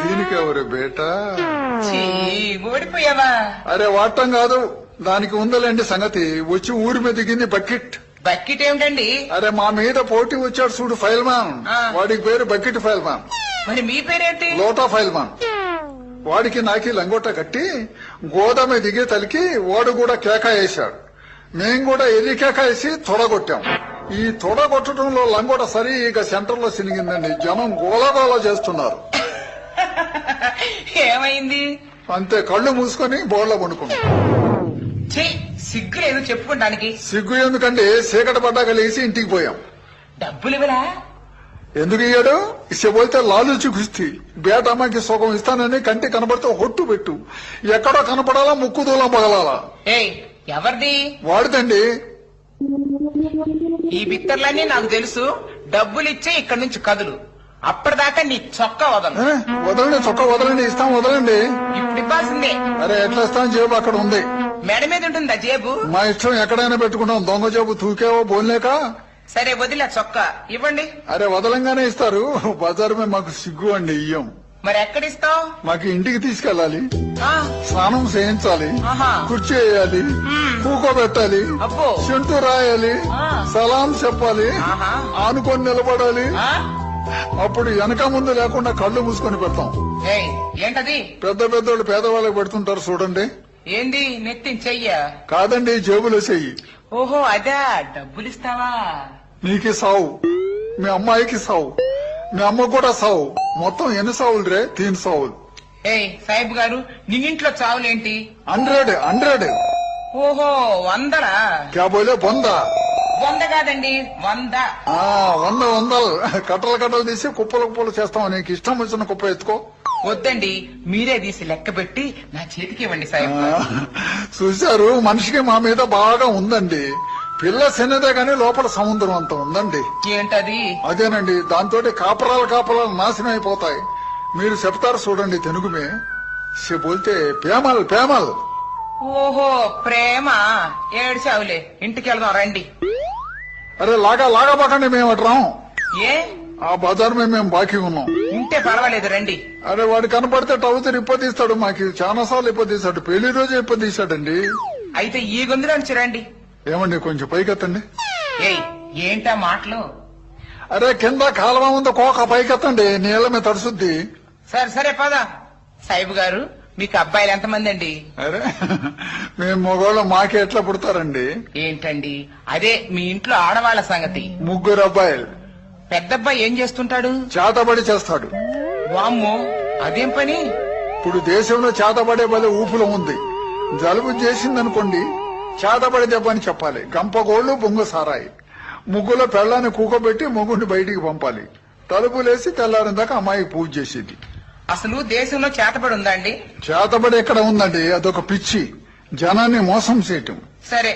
దీనికెవరు బేటా? ఛీ, ఓడిపోయావా? అరే వాడటం కాదు, దానికి ఉందలేండి సంగతి. వచ్చి ఊరి మీద దిగింది బకెట్. బకెట్ ఏమిటండి? అరే మా మీద పోటీ వచ్చాడు చూడు ఫైల్ మ్యాన్, వాడికి పేరు బకెట్ ఫైల్ మ్యాన్. మరి మీ పేరేంటి? లోటా ఫైల్ మ్యాన్. వాడికి నాకి లంగోట కట్టి గోదామే దిగే తలికి వాడు కూడా కేక వేశాడు. మేం కూడా ఎర్రి కేక వేసి తొడగొట్టాం. ఈ తొడగొట్టడంలో లంగోట సరిగా సెంటర్ లో సినిగిందండి. జనం గోలగోల చేస్తున్నారు. ఏమైంది? అంతే, కళ్ళు మూసుకొని బోర్లో పండుకున్నాం. ఛీ, సిగ్గు లేదు చెప్పుకోవడానికి. సిగ్గు ఎందుకంటే చీకటి పడ్డాక లేచి ఇంటికి పోయాం. డబ్బులు ఇవ్వరా? ఎందుకు ఇయ్యాడు? ఇస్తే లాలుచి కుస్తీ. బేటమ్మకి సుఖం ఇస్తానని కంటి కనబడితే హొట్టు పెట్టు, ఎక్కడో కనపడాలా, ముక్కు దూలం పగలాలా. ఏయ్, ఎవరిది? వాడిదండి. ఈ బిత్తర్లన్నీ నాకు తెలుసు. డబ్బులు ఇచ్చే ఇక్కడి నుంచి కదులు, అప్పటిదాకా నీ చొక్కా వదలు. వదలండి, చొక్కా వదలండి, ఇస్తాం వదలండి. ఇప్పుడు ఇవ్వాల్సిందే. అరే ఎట్లా ఇస్తాం? జేబు అక్కడ ఉంది. మెడ మీద ఉంటుందా జేబు? మా ఇష్టం, ఎక్కడైనా పెట్టుకుంటాం. దొంగ జేబు తూకేవో బోన్లేక. సరే వదిలే, చొక్కా ఇవ్వండి. అరే వదలంగానే ఇస్తారు. బజారు మీద మాకు సిగ్గు అండి, ఇయ్యం. మరి ఎక్కడిస్తావు? మాకు ఇంటికి తీసుకెళ్ళాలి, ఆ, స్నానం చేయించాలి, ఆహా. కుర్చీ వేయాలి, కూకోబెట్టాలి, అబ్బో. చెంటు రాయాలి, ఆ. సలాం చెప్పాలి, ఆహా. ఆనుకొని నిలబడాలి. ఆ? అప్పుడు వెనక ముందు లేకుండా కళ్ళు మూసుకొని పెడతాం. ఏయ్, ఏంటది? పెద్ద పెద్దోళ్ళు పేదవాళ్ళకి పెడుతుంటారు చూడండి. ఏంది? నెత్తిన చెయ్యా? కాదండి, జేబులో చెయ్యి. ఓహో అదా, డబ్బులు ఇస్తావా? నీకి సావు, మీ అమ్మాయికి సావు, మీ అమ్మ కూడా సావు. మొత్తం ఎన్ని సావులు రే? 3 సావులు. ఏయ్ సాహిబ్ గారు, నీ ఇంట్లో చావులేంటి? 100. ఓహో, 100లా? క్యా బోలే? 100. 100 కాదండి, 100. 100 కట్టలు తీసి కుప్పలు చేస్తాం. నీకు ఇష్టం వచ్చిన కుప్ప ఎత్తుకో. వద్దండి, మీరే తీసి లెక్క పెట్టి నా చేతికి ఇవ్వండి సాహిబ్ గారు. చూశారు, మనిషికి మా మీద బాగా ఉందండి. పిల్ల చిన్నదే గాని లోపల సముద్రం అంత ఉందండి. ఏంటది? అదేనండి, దాంతో కాపరాలు నాశనం అయిపోతాయి. మీరు చెప్తారు చూడండి తెలుగుమే. బోల్తే పేమల్. ఓహో, ప్రేమ. ఏడ్చావులే, ఇంటికి వెళ్దాం రండి. అరే లాగబాకండి, మేము అట్రాం. ఏ? ఆ బజార్ మేము బాకీ ఉన్నాం. ఉంటే పర్వాలేదు రండి. అరే వాడు కనపడితే టౌతర్ ఇప్పదీస్తాడు. మాకు చాలా సార్లు ఇప్పదీశాడు. పెళ్లి రోజు ఇప్పదీశాడండి. అయితే ఈ గొంతులో నుంచి రండి. ఏమండి కొంచెం పైకెత్తండి. ఏయ్, ఏంటా మాటలు? అరే కింద కాలువ ఉంది, కోక పైకెత్తండి, నీళ్ళ మీద తడుసుద్ది. సరే పద. సాహిబ్ గారు, మీకు అబ్బాయిలు ఎంతమంది అండి? అరే మేము మగవాళ్ళు మాకే ఎట్లా పుడతారండి? ఏంటండి అదే మీ ఇంట్లో ఆడవాళ్ల సంగతి? 3 అబ్బాయిలు. పెద్దబ్బాయి ఏం చేస్తుంటాడు? చేతబడి చేస్తాడు. వామ్మో, అదేం పని? ఇప్పుడు దేశంలో చేతబడే బలి ఊపులో ఉంది. జలుబు చేసిందనుకోండి, చేతబడి దెబ్బ అని చెప్పాలి. గంపగోళ్లు బొంగు సారాయి. ముగ్గులో పెళ్ళాన్ని కూకబెట్టి మొగుడిని బయటికి పంపాలి. తలుపులేసి తెల్లారిన దాకా అమ్మాయి పూజ చేసేది. అసలు దేశంలో చేతబడి ఉందా అండి? చేతబడి ఎక్కడ ఉందండి? అదొక పిచ్చి, జనాన్ని మోసం చేయటం. సరే,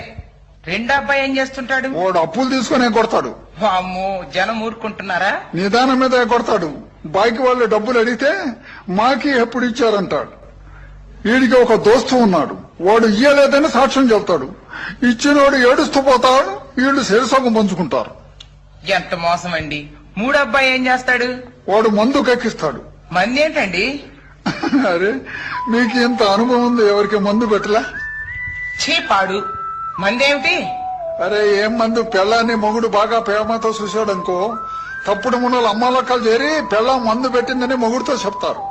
రెండో అబ్బాయి ఏం చేస్తుంటాడు? వాడు అప్పులు తీసుకునే కొడతాడు. అమ్మో, జనం ఊరుకుంటున్నారా? నిదానం మీద కొడతాడు. బాకి వాళ్ళు డబ్బులు అడిగితే మాకి ఎప్పుడు ఇచ్చారంటాడు. వీడికి ఒక దోస్తు ఉన్నాడు, వాడు ఇయ్యలేదని సాక్ష్యం చెప్తాడు. ఇచ్చినోడు ఏడుస్తూ పోతాడు, వీళ్ళు శరీసొకం పంచుకుంటారు. ఎంత మోసం అండి. మూడో అబ్బాయి ఏం చేస్తాడు? వాడు మందు కక్కిస్తాడు. మంది ఏంటండి? అరే, మీకు ఇంత అనుభవం ఉంది, ఎవరికి మందు పెట్టలా? చీపాడు మందేమిటి? అరే, ఏం మందు? పెళ్ళాన్ని మొగుడు బాగా ప్రేమతో చూశాడనుకో, తప్పుడు మున్నలు అమ్మలక్కలు చేరి పెళ్ళం మందు పెట్టిందని మొగుడుతో చెప్తారు.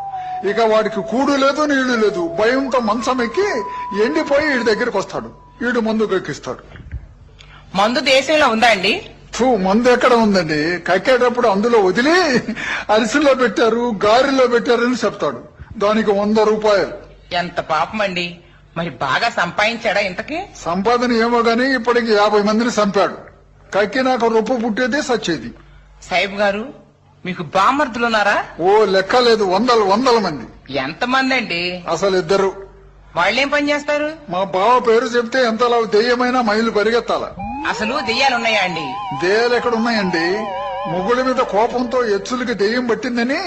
ఇక వాడికి కూడు లేదు, నీళ్లు లేదు, భయంతో మంచం ఎక్కి ఎండిపోయి వీడి దగ్గరికి వస్తాడు. వీడు మందు కక్కిస్తాడు. మందు దేశంలో ఉందా అండి? మందు ఎక్కడ ఉందండి? కక్కేటప్పుడు అందులో వదిలి అరిసెల్లో పెట్టారు, గారెల్లో పెట్టారని చెప్తాడు. దానికి 100 రూపాయలు. ఎంత పాపం అండి. మరి బాగా సంపాదించాడా ఇంతకి? సంపాదన ఏమో గాని ఇప్పటికి 50 మందిని చంపాడు. కక్కి నాకు రొప్పు పుట్టేది, సచ్చేది. సాహిబ్ గారు, మీకు బామర్దులున్నారా? ఓ లెక్క లేదు, వందల మంది. ఎంతమంది అండి? అసలు 2. వాళ్ళేం పని చేస్తారు? మా బావ పేరు చెప్తే ఎంతలా దెయ్యమైనా మైలు పరిగెత్తాల. అసలు దెయ్యాలున్నాయా అండి? దెయ్యాలు ఎక్కడున్నాయండి? మొగుడి మీద కోపంతో ఎచ్చులకి దెయ్యం పట్టిందని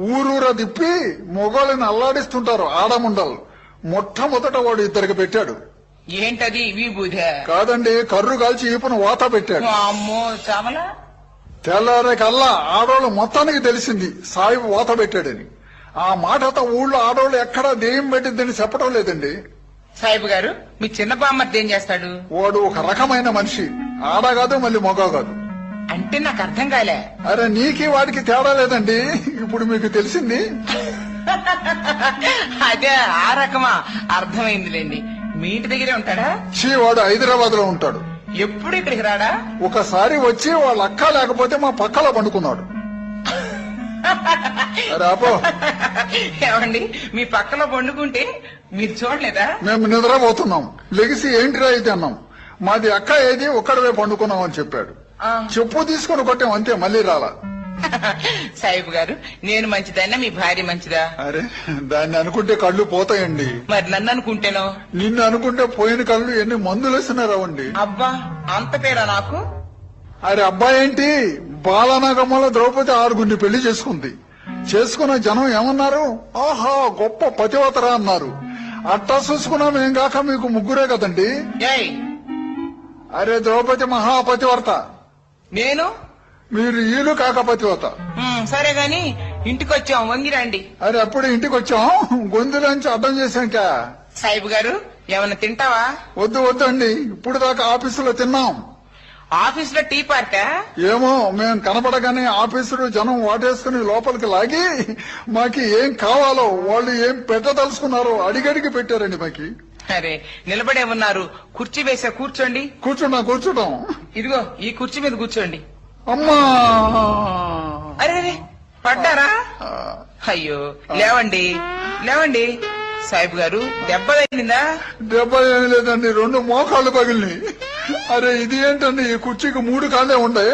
ఊరూరా తిప్పి మొగోళ్ళని అల్లాడిస్తుంటారు ఆడముండలు. మొట్టమొదట వాడు 2 పెట్టాడు. ఏంటది? విభూద కాదండి, కర్రు కాల్చి ఈపును వాత పెట్టాడు. అమ్మో, చామలా. తెల్లారేకల్లా ఆడోళ్ళు మొత్తానికి తెలిసింది సాయిబు వాత పెట్టాడని. ఆ మాటతో ఊళ్ళో ఆడోళ్ళు ఎక్కడా దెయ్యం పెట్టిందని చెప్పడం లేదండి. సాహిబ్ గారు, మీ చిన్న బామ్మర్ది ఏం చేస్తాడు? వాడు ఒక రకమైన మనిషి, ఆడ కాదు మళ్ళీ మొగ కాదు. అంటే నాకు అర్థం కాలే. అరే, నీకి వాడికి తేడా లేదండి, ఇప్పుడు మీకు తెలిసింది. అదే, ఆ రకమా? అర్థమైందిలేండి. మీ ఇంటి దగ్గరే ఉంటాడా? వాడు హైదరాబాద్ లో ఉంటాడు. ఎప్పుడు ఇక్కడికి రాడా? ఒకసారి వచ్చి వాళ్ళ అక్క లేకపోతే మా పక్కలో పండుకున్నాడు. అరే అపో, ఏమండి, మీ పక్కలో పండుకుంటే మీరు చూడలేదా? మేము నిద్రపోతున్నాం, లెగిసి ఏంటిరా అయితే అన్నాం. మాది అక్క ఏది, ఒక్కడవే పండుకున్నాం అని చెప్పాడు. చెప్పు తీసుకుని కొట్టాం అంతే, మళ్ళీ రాలా. సాహిబ్ గారు, నేను మంచిదైనా మీ భార్య మంచిదా? అరే, దాన్ని అనుకుంటే కళ్ళు పోతాయండి. మరి నన్ను అనుకుంటేనో? నిన్ను అనుకుంటే పోయిన కళ్ళు ఎన్ని మందులు వేస్తున్నారావండి. అబ్బా, అంత పేరా నాకు? అరే అబ్బాయి ఏంటి, బాలనాగమ్మలో ద్రౌపది 6 పెళ్లి చేసుకుంది. చేసుకున్న జనం ఏమన్నారు? ఆహా, గొప్ప పతివతరా అన్నారు. అట్టా చూసుకున్నాం ఏం కాక మీకు 3 కదండి. ఏయ్, అరే, ద్రౌపది మహాపతివర్త, నేను? మీరు ఈలు కాక పతివత. సరే గాని ఇంటికి వచ్చాం, వంగిరండి. అరే, అప్పుడు ఇంటికి వచ్చాం, గొంతులోంచి అర్థం చేశాక. సాహిబ్ గారు, ఏమన్నా తింటావా? వద్దండి, ఇప్పుడు దాకా ఆఫీసులో తిన్నాం. ఆఫీస్ లో టీ పార్టా? ఏమో, మేము కనపడగానే ఆఫీసులు జనం వాటేసుకుని లోపలికి లాగి మాకి ఏం కావాలో, వాళ్ళు ఏం పెట్టదలుచుకున్నారో అడిగడిగి పెట్టారండి మాకి. అరే, నిలబడే ఉన్నారు, కుర్చీ వేసా, కూర్చోండి. కూర్చుంటాం. ఇదిగో ఈ కుర్చీ మీద కూర్చోండి. అమ్మా, అరే, పడ్డారా? అయ్యో, లేవండి. సాహిబ్ గారు, దెబ్బ తగిలిందా? దెబ్బ ఏమి లేదండి, 2 మోకాళ్ళు పగిలినాయి. అరే, ఇది ఏంటండి, ఈ కుర్చీకి 3 కాళ్ళే ఉండే.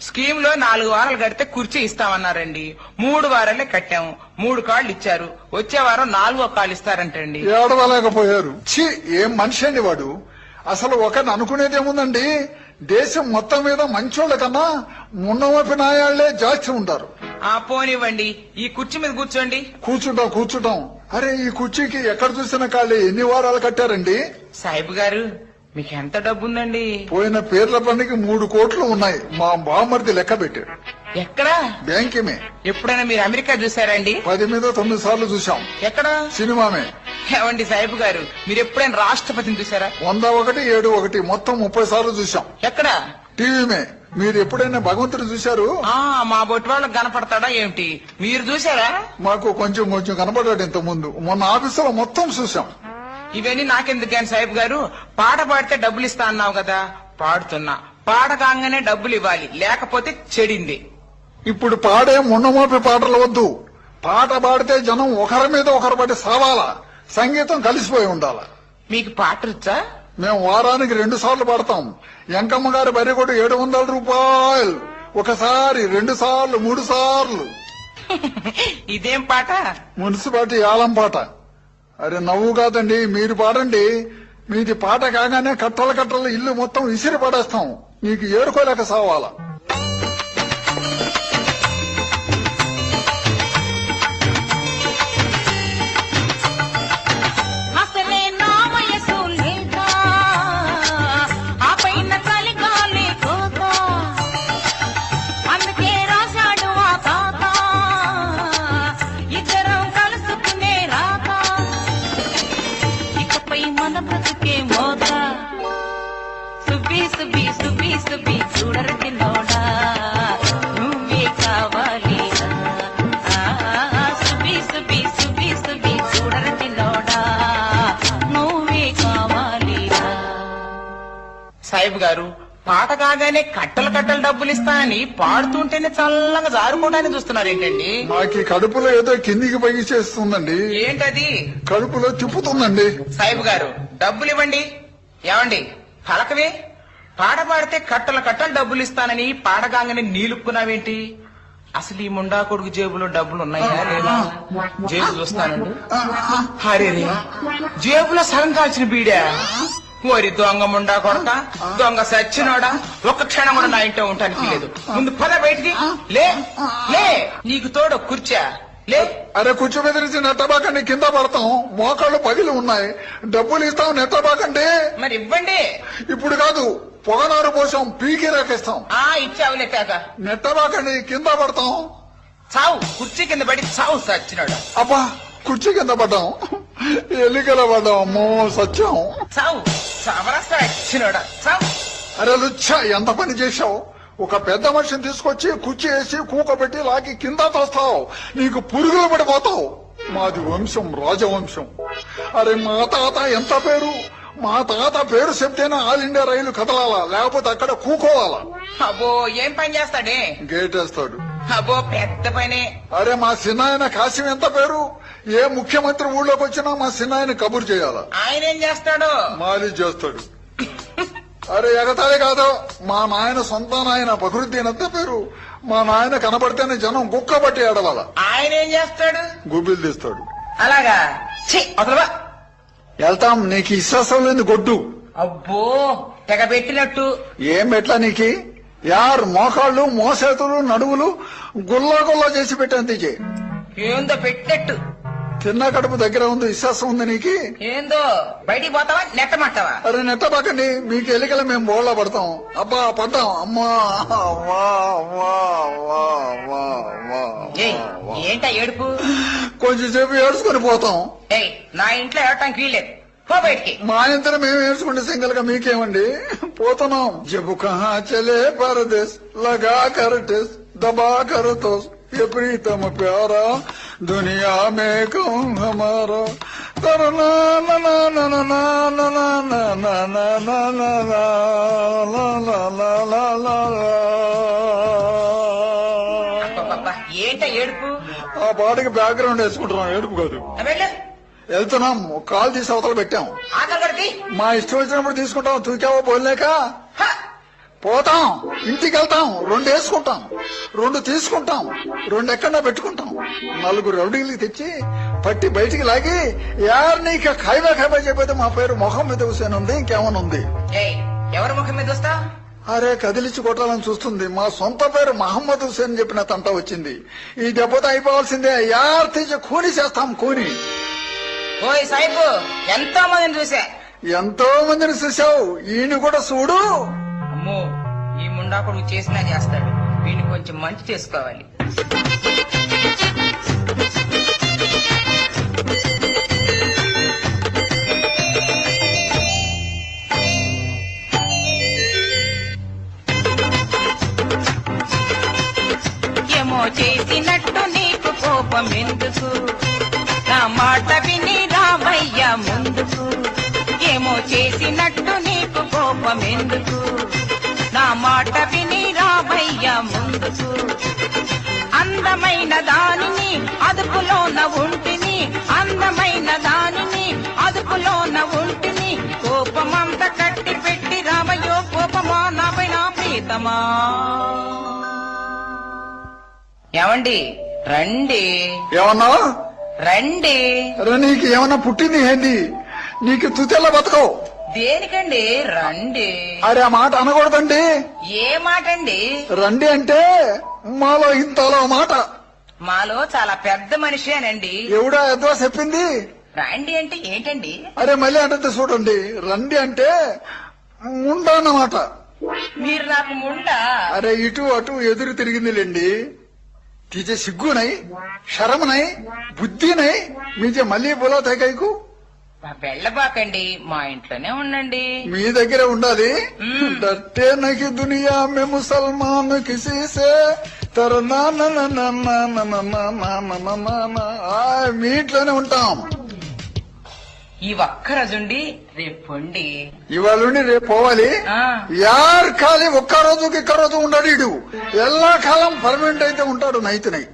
స్కీమ్ లో 4 వారాలు కడితే కుర్చీ ఇస్తామన్నారండి. 3 వారాలే కట్టాము, 3 కాళ్ళు ఇచ్చారు. వచ్చే వారం 4వ కాళ్ళు ఇస్తారంటండి. ఏడవలేకపోయారు. ఏం మనిషి అండి వాడు. అసలు ఒకరిని అనుకునేదేముందండి, దేశం మొత్తం మీద మంచోళ్ళ కన్నా మున్నవపి నాయాళ్లే జాస్తి ఉంటారు. పోనివ్వండి, ఈ కుర్చీ మీద కూర్చోండి. కూర్చుంటాం. అరే, ఈ కుర్చీకి ఎక్కడ చూసిన కాళ్ళే ఎన్ని వారాలు కట్టారండి? సాహిబ్ గారు, మీకు ఎంత డబ్బుందండి? పోయిన పేర్ల పండుగ 3 కోట్లు ఉన్నాయి. మా బామ్మర్ది లెక్క పెట్టాడు. ఎక్కడా? బ్యాంకేమే. ఎప్పుడైనా మీరు అమెరికా చూసారండి? 10 మీద 9 సార్లు చూసాం. ఎక్కడ? సినిమామే. ఏమండి సాహిబ్ గారు, మీరు ఎప్పుడైనా రాష్ట్రపతిని చూసారా? 101, 7-1 మొత్తం 30 సార్లు చూసాం. ఎక్కడ? టీవీమే. మీరు ఎప్పుడైనా భగవంతుడు చూశారు? మా బొట్టు వాళ్ళకి కనపడతాడా ఏమిటి? మీరు చూసారా? మాకు కొంచెం కనపడ్డాడు ఇంత ముందు. మొన్న ఆఫీసులో మొత్తం చూసాం. ఇవన్నీ నాకెందుకు కానీ సాహిబ్ గారు, పాట పాడితే డబ్బులు ఇస్తా అన్నావు కదా, పాడుతున్నా. పాట కాగానే డబ్బులు ఇవ్వాలి, లేకపోతే చెడింది. ఇప్పుడు పాడే మున్నమోపి పాటలు వద్దు. పాట పాడితే జనం ఒకరి మీద ఒకరు పడి సావాలా. సంగీతం కలిసిపోయి ఉండాలా. మీకు పాట వచ్చా? మేము వారానికి 2 సార్లు పడతాం. ఎంకమ్మ గారి బర్రె కూడా 700 రూపాయలు. ఒకసారి 2 సార్లు 3 సార్లు. ఇదేం పాట? మున్సిపాలిటీ ఆలం పాట. అరే నవ్వు కాదండి, మీరు పాడండి. మీది పాట కాగానే కట్టలు కట్టలు ఇల్లు మొత్తం విసిరి పడేస్తాం. నీకు ఏడుకోలేక సావాలా. అసలే నా వయసు లేక ఆ పైన కలిగాలి కోత అందుకే రాశాడు ఆ తాత ఇద్దరం కలుసుకునే రాత ఇకపై మన బ్రతుకే మోత సుబ్బి సుబ్బి సుబ్బి సుబ్బి చూడరు తిన్నోడా నువ్వే కావాలి సుబ్బి సుబ్బి సుబ్బి సుబ్బి చూడరు తిన్నోడా నువ్వే కావాలి సాహిబ్ గారు, పాట కాగానే కట్టలు కట్టలు డబ్బులు ఇస్తానని పాడుతుంటేనే చల్లగా జారుకోవడానికి చూస్తున్నారు ఏంటండి? నాకు ఈ కడుపులో ఏదో కిందికి పైకి చేస్తుందండి. ఏంటది? కడుపులో తిప్పుతుందండి. సాహిబ్ గారు, డబ్బులు ఇవ్వండి. ఏమండి పలకవే? పాట పాడితే కట్టలు కట్టలు డబ్బులు ఇస్తానని పాడగానే నీలుక్కున్నావేంటి? అసలు ఈ ముండా కొడుకు జేబులో డబ్బులు ఉన్నాయా లేదా? జేబు చూస్తానండి. హరే జేబులో సగం కాల్చిన బీడా. ఓరి దొంగ ముండా కొడక, దొంగ సచ్చినోడా, ఒక్క క్షణం కూడా నా ఇంట్లో ఉండటానికి లేదు. ముందు పద బయటికి. లే లే, నీకు తోడు కుర్చా. లే. అరే కూర్చో బెదిరించి నెట్టబాకండి, కింద పడతాం. మోకాళ్ళు పగిలి ఉన్నాయి. డబ్బులు ఇస్తాం, నెట్టబాకండి. మరి ఇవ్వండి. ఇప్పుడు కాదు, పొగనారు పోసాం, పీకి రేకిస్తాం. ఇచ్చావులే కాక. నెట్టబాకండి, కింద పడతాం. చావు, కుర్చీ కింద పడి చావు సచ్చినోడా. అబ్బా, కుర్చీ కింద పడ్డాం, ఎల్లికల పడ్డాం. అమ్మో సత్యం. చావు, చావరాస్తా వచ్చినోడా. చావు. అరే లుచ్చా, ఎంత పని చేశావు? ఒక పెద్ద మనిషిని తీసుకొచ్చి కుర్చీ వేసి కూకబెట్టి లాగి కింద తోస్తావు. నీకు పురుగులు పడిపోతావు. మాది వంశం రాజవంశం. అరే మా తాత ఎంత పేరు? మా తాత పేరు చెప్తేనే ఆల్ ఇండియా రైలు కదలాలా, లేకపోతే అక్కడ కూకోవాలా. అబ్బో, ఏం పని చేస్తాడే? గేట్ వేస్తాడు. అబ్బో, పెద్ద పనే. అరే మా చిన్నాయన కాశీం ఎంత పేరు? ఏ ముఖ్యమంత్రి ఊళ్ళోకి వచ్చినా మా చిన్నాయన కబురు చేయాలా. ఆయన ఏం చేస్తాడు? మాలిష్ చేస్తాడు. అరే ఎగతాళి కాదు, మా నాయన సొంత నాయన బకరుద్దీన్ ఎంత పేరు? మా నాయన కనబడితేనే జనం గుక్క బట్టి ఏడవాల. ఆయన ఏం చేస్తాడు? గుబిలు తీస్తాడు. అలాగా? అసలు వెళ్తాం, నీకు విశ్వాసం లేని గొడ్డు. అబ్బో, తెగ పెట్టినట్టు. ఏం పెట్లా నీకి? యార్ మోకాళ్ళు మోసేతులు నడువులు గుల్లా గుల్లా చేసి పెట్టాను. తీజే ఏందో పెట్టినట్టు. తిన్న కడుపు దగ్గర ఉంది, విశ్వాసం ఉంది నీకి? ఏందో బయటికి పోతావా నెట్టమంటావా? అరే నెట్టబాకండి, మీకు ఎలికల మేము బోళ్ళ పడతాం. అబ్బా పడ్డాం. అమ్మా అమ్మా అమ్మా అమ్మా అమ్మా అమ్మా. ఏయ్, ఏంటా ఏడుపు? కొంచెం సేపు ఏడ్చుకొని పోతాం. ఏయ్, నా ఇంట్లో ఏడటానికి వీల్లేదు. పో బయటికి. మా ఇంతలో మేము ఏడ్చుకుంటే సింగల్ గా మీకేమండి? పోతున్నాం. జబు కహా చలే పరదేశ్ లగా కరటేస్ దబా కరతోస్ ये प्रीतम प्यारा दुनिया में कौन हमारा तरना ना ना ना ना ना ना ना ना ना ना ना ना ला ला ला ला ला. అబ్బబ్బబ్బా, ఏంటా ఏడుపు? ఆ పాటకి బ్యాక్గ్రౌండ్ వేసుకుంటున్నాం, ఏడుపు కాదు. వెళ్ళు. వెళ్తున్నాం, కాలు తీసి అవతల పెట్టాం. ఆకలి కడితే మా ఇష్టం వచ్చినప్పుడు తీసుకుంటాం. తూకావో పోలేక పోతాం. ఇంటికి వెళ్తాం, 2 వేసుకుంటాం, 2 తీసుకుంటాం, 2 ఎక్కడన్నా పెట్టుకుంటాం. 4 రౌడీలు తెచ్చి పట్టి బయటికి లాగి యార్ నీకు ఖైబా ఖైబా చెప్పైతే మా పేరు మొహం మీద హుసేన్ ఉంది, ఇంకేమన్నా ఉంది. ఏయ్, ఎవరి ముఖం మీద వస్తా? అరే కదిలిచ్చి కొట్టాలని చూస్తుంది. మా సొంత పేరు మహమ్మద్ హుసేన్ చెప్పిన తంట వచ్చింది. ఈ దెబ్బతో అయిపోవాల్సిందే. యార్ తీసి కూని చేస్తాం, కూని. ఓయ్ సాహిబు, ఎంతో మందిని చూసా. ఎంతో మందిని చూసావు, ఈయన కూడా చూడు. అమ్మో, ఈ ముండా కొడుకు చేసినా చేస్తాడు. వీడిని కొంచెం మంచి చేసుకోవాలి. ఏమో చేసినట్టు నీకు కోపం ఎందుకు? నా మాట విని రావయ్యా ముందుకు. ఏమో చేసినట్టు నీకు కోపం ఎందుకు? నా మాట విని రావయ్యా ముందుకు. అందమైన దానిని అదుపులోన ఉంటిని, అందమైన దానిని అదుపులోన ఉంటిని. కోప పుష్పమంత కట్టి పెట్టి రామయ్యో కోపమా నాపై నా ప్రీతమా. ఏమండి రండి ఏమన్నా రండి. అరే నీకు ఏమన్నా పుట్టింది ఏంది? నీకు తుతెల్ల బతకవు. దేనికండి రండి. అరే ఆ మాట అనకూడదండి. ఏ మాట అండి? రండి అంటే మాలో ఇంతలో మాట. మాలో చాలా పెద్ద మనిషేనండి. ఎవడా ఎద్వా చెప్పింది? రండి అంటే ఏంటండి? అరే మళ్ళీ అంటే చూడండి, రండి అంటే ముండా అన్నమాట. మీరు నాకు ముండా? అరే ఇటు అటు ఎదురు తిరిగిందిలేండి. తీజే సిగ్గునై శరమనై బుద్ధినై మీజే మళ్ళీ బోలా తెగైకు. వెళ్ళబాకండి, మా ఇంట్లోనే ఉండండి. మీ దగ్గరే ఉండాలి. డట్టే నకి దునియా మే ముసల్మాన్ కిసీ సే తరనా మీ ఇంట్లోనే ఉంటాం. ఈ ఒక్క రోజుండి రేపు పొండి. ఇవాళ నుండి రేపు పోవాలి. యార్ ఖాళీ ఒక్క రోజుకి ఇక్క రోజు ఉండడు. ఇడు ఎల్లా కాలం పర్మనెంట్ అయితే ఉంటాడు నైతునై.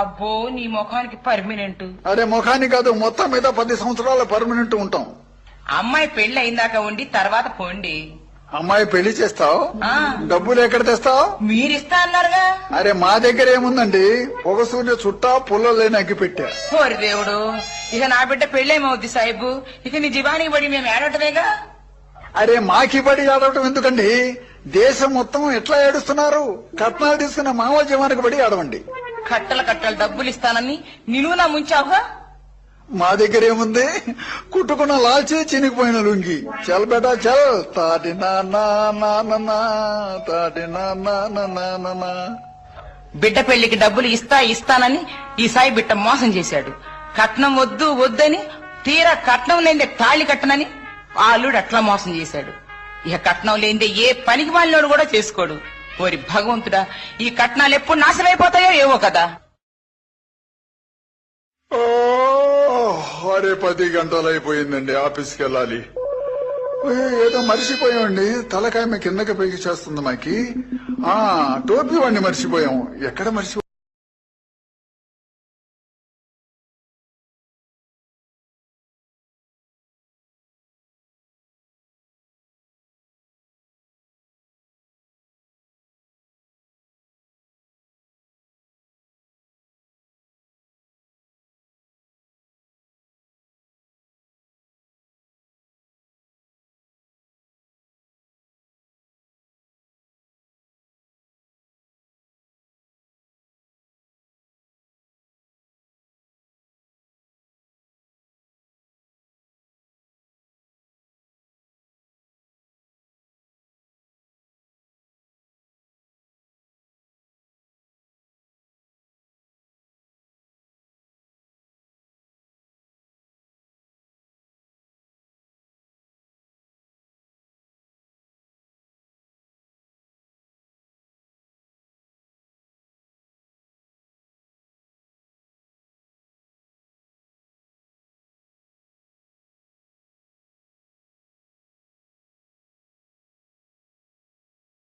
అబ్బో నీ ముఖానికి పర్మినెంట్. అరే ముఖానికి కాదు, మొత్తం మీద 10 సంవత్సరాల పర్మనెంట్ ఉంటాం. అమ్మాయి పెళ్లి అయిందాక ఉండి తర్వాత పోండి. అమ్మాయి పెళ్లి చేస్తావు, డబ్బులు ఎక్కడ తెస్తావు? మీరిస్తా అన్నారుగా. అరే మా దగ్గర ఏముందండి, పొగ సూర్య చుట్టా పుల్లలేని అగ్గి పెట్టా. ఓరి దేవుడు, ఇక నా బిడ్డ పెళ్ళేమవుద్ది సాహిబు. ఇక నీ జీవానికి పడి మేము ఏడటమేగా. అరే మాకి బడి ఆడవటం ఎందుకండి? దేశం మొత్తం ఎట్లా ఏడుస్తున్నారు. కట్నాలు తీసుకున్న మామ జీవానికి బడి ఆడవండి. కట్టల కట్టలు డబ్బులు ఇస్తానని నిలువు నా ముంచావుగా. మా దగ్గర ఏముంది, కుట్టుకున్న లాల్చి చినిగిపోయిన లుంగి. చల్ బేటా చల్. తాటి తాటి బిడ్డ పెళ్లికి డబ్బులు ఇస్తానని ఈ సాయి బిడ్డ మోసం చేశాడు. కట్నం వద్దు వద్దని తీరా కట్నం లేదే తాళి కట్టనని ఆ అల్లుడు అట్లా మోసం చేశాడు. ఇక కట్నం లేదే ఏ పనికి మాలినోడు కూడా చేసుకోడు. ఓరి భగవంతుడా, ఈ కట్నాలు ఎప్పుడు నాశనం అయిపోతాయో ఏవో కదా. అరే 10 గంటలు అయిపోయిందండి, ఆఫీస్కి వెళ్ళాలి. ఏదో మర్చిపోయామండి, తలకాయ కిందకి పైకి చేస్తుంది మాకి. టోపీ వాడిని మర్చిపోయాం. ఎక్కడ మర్చిపో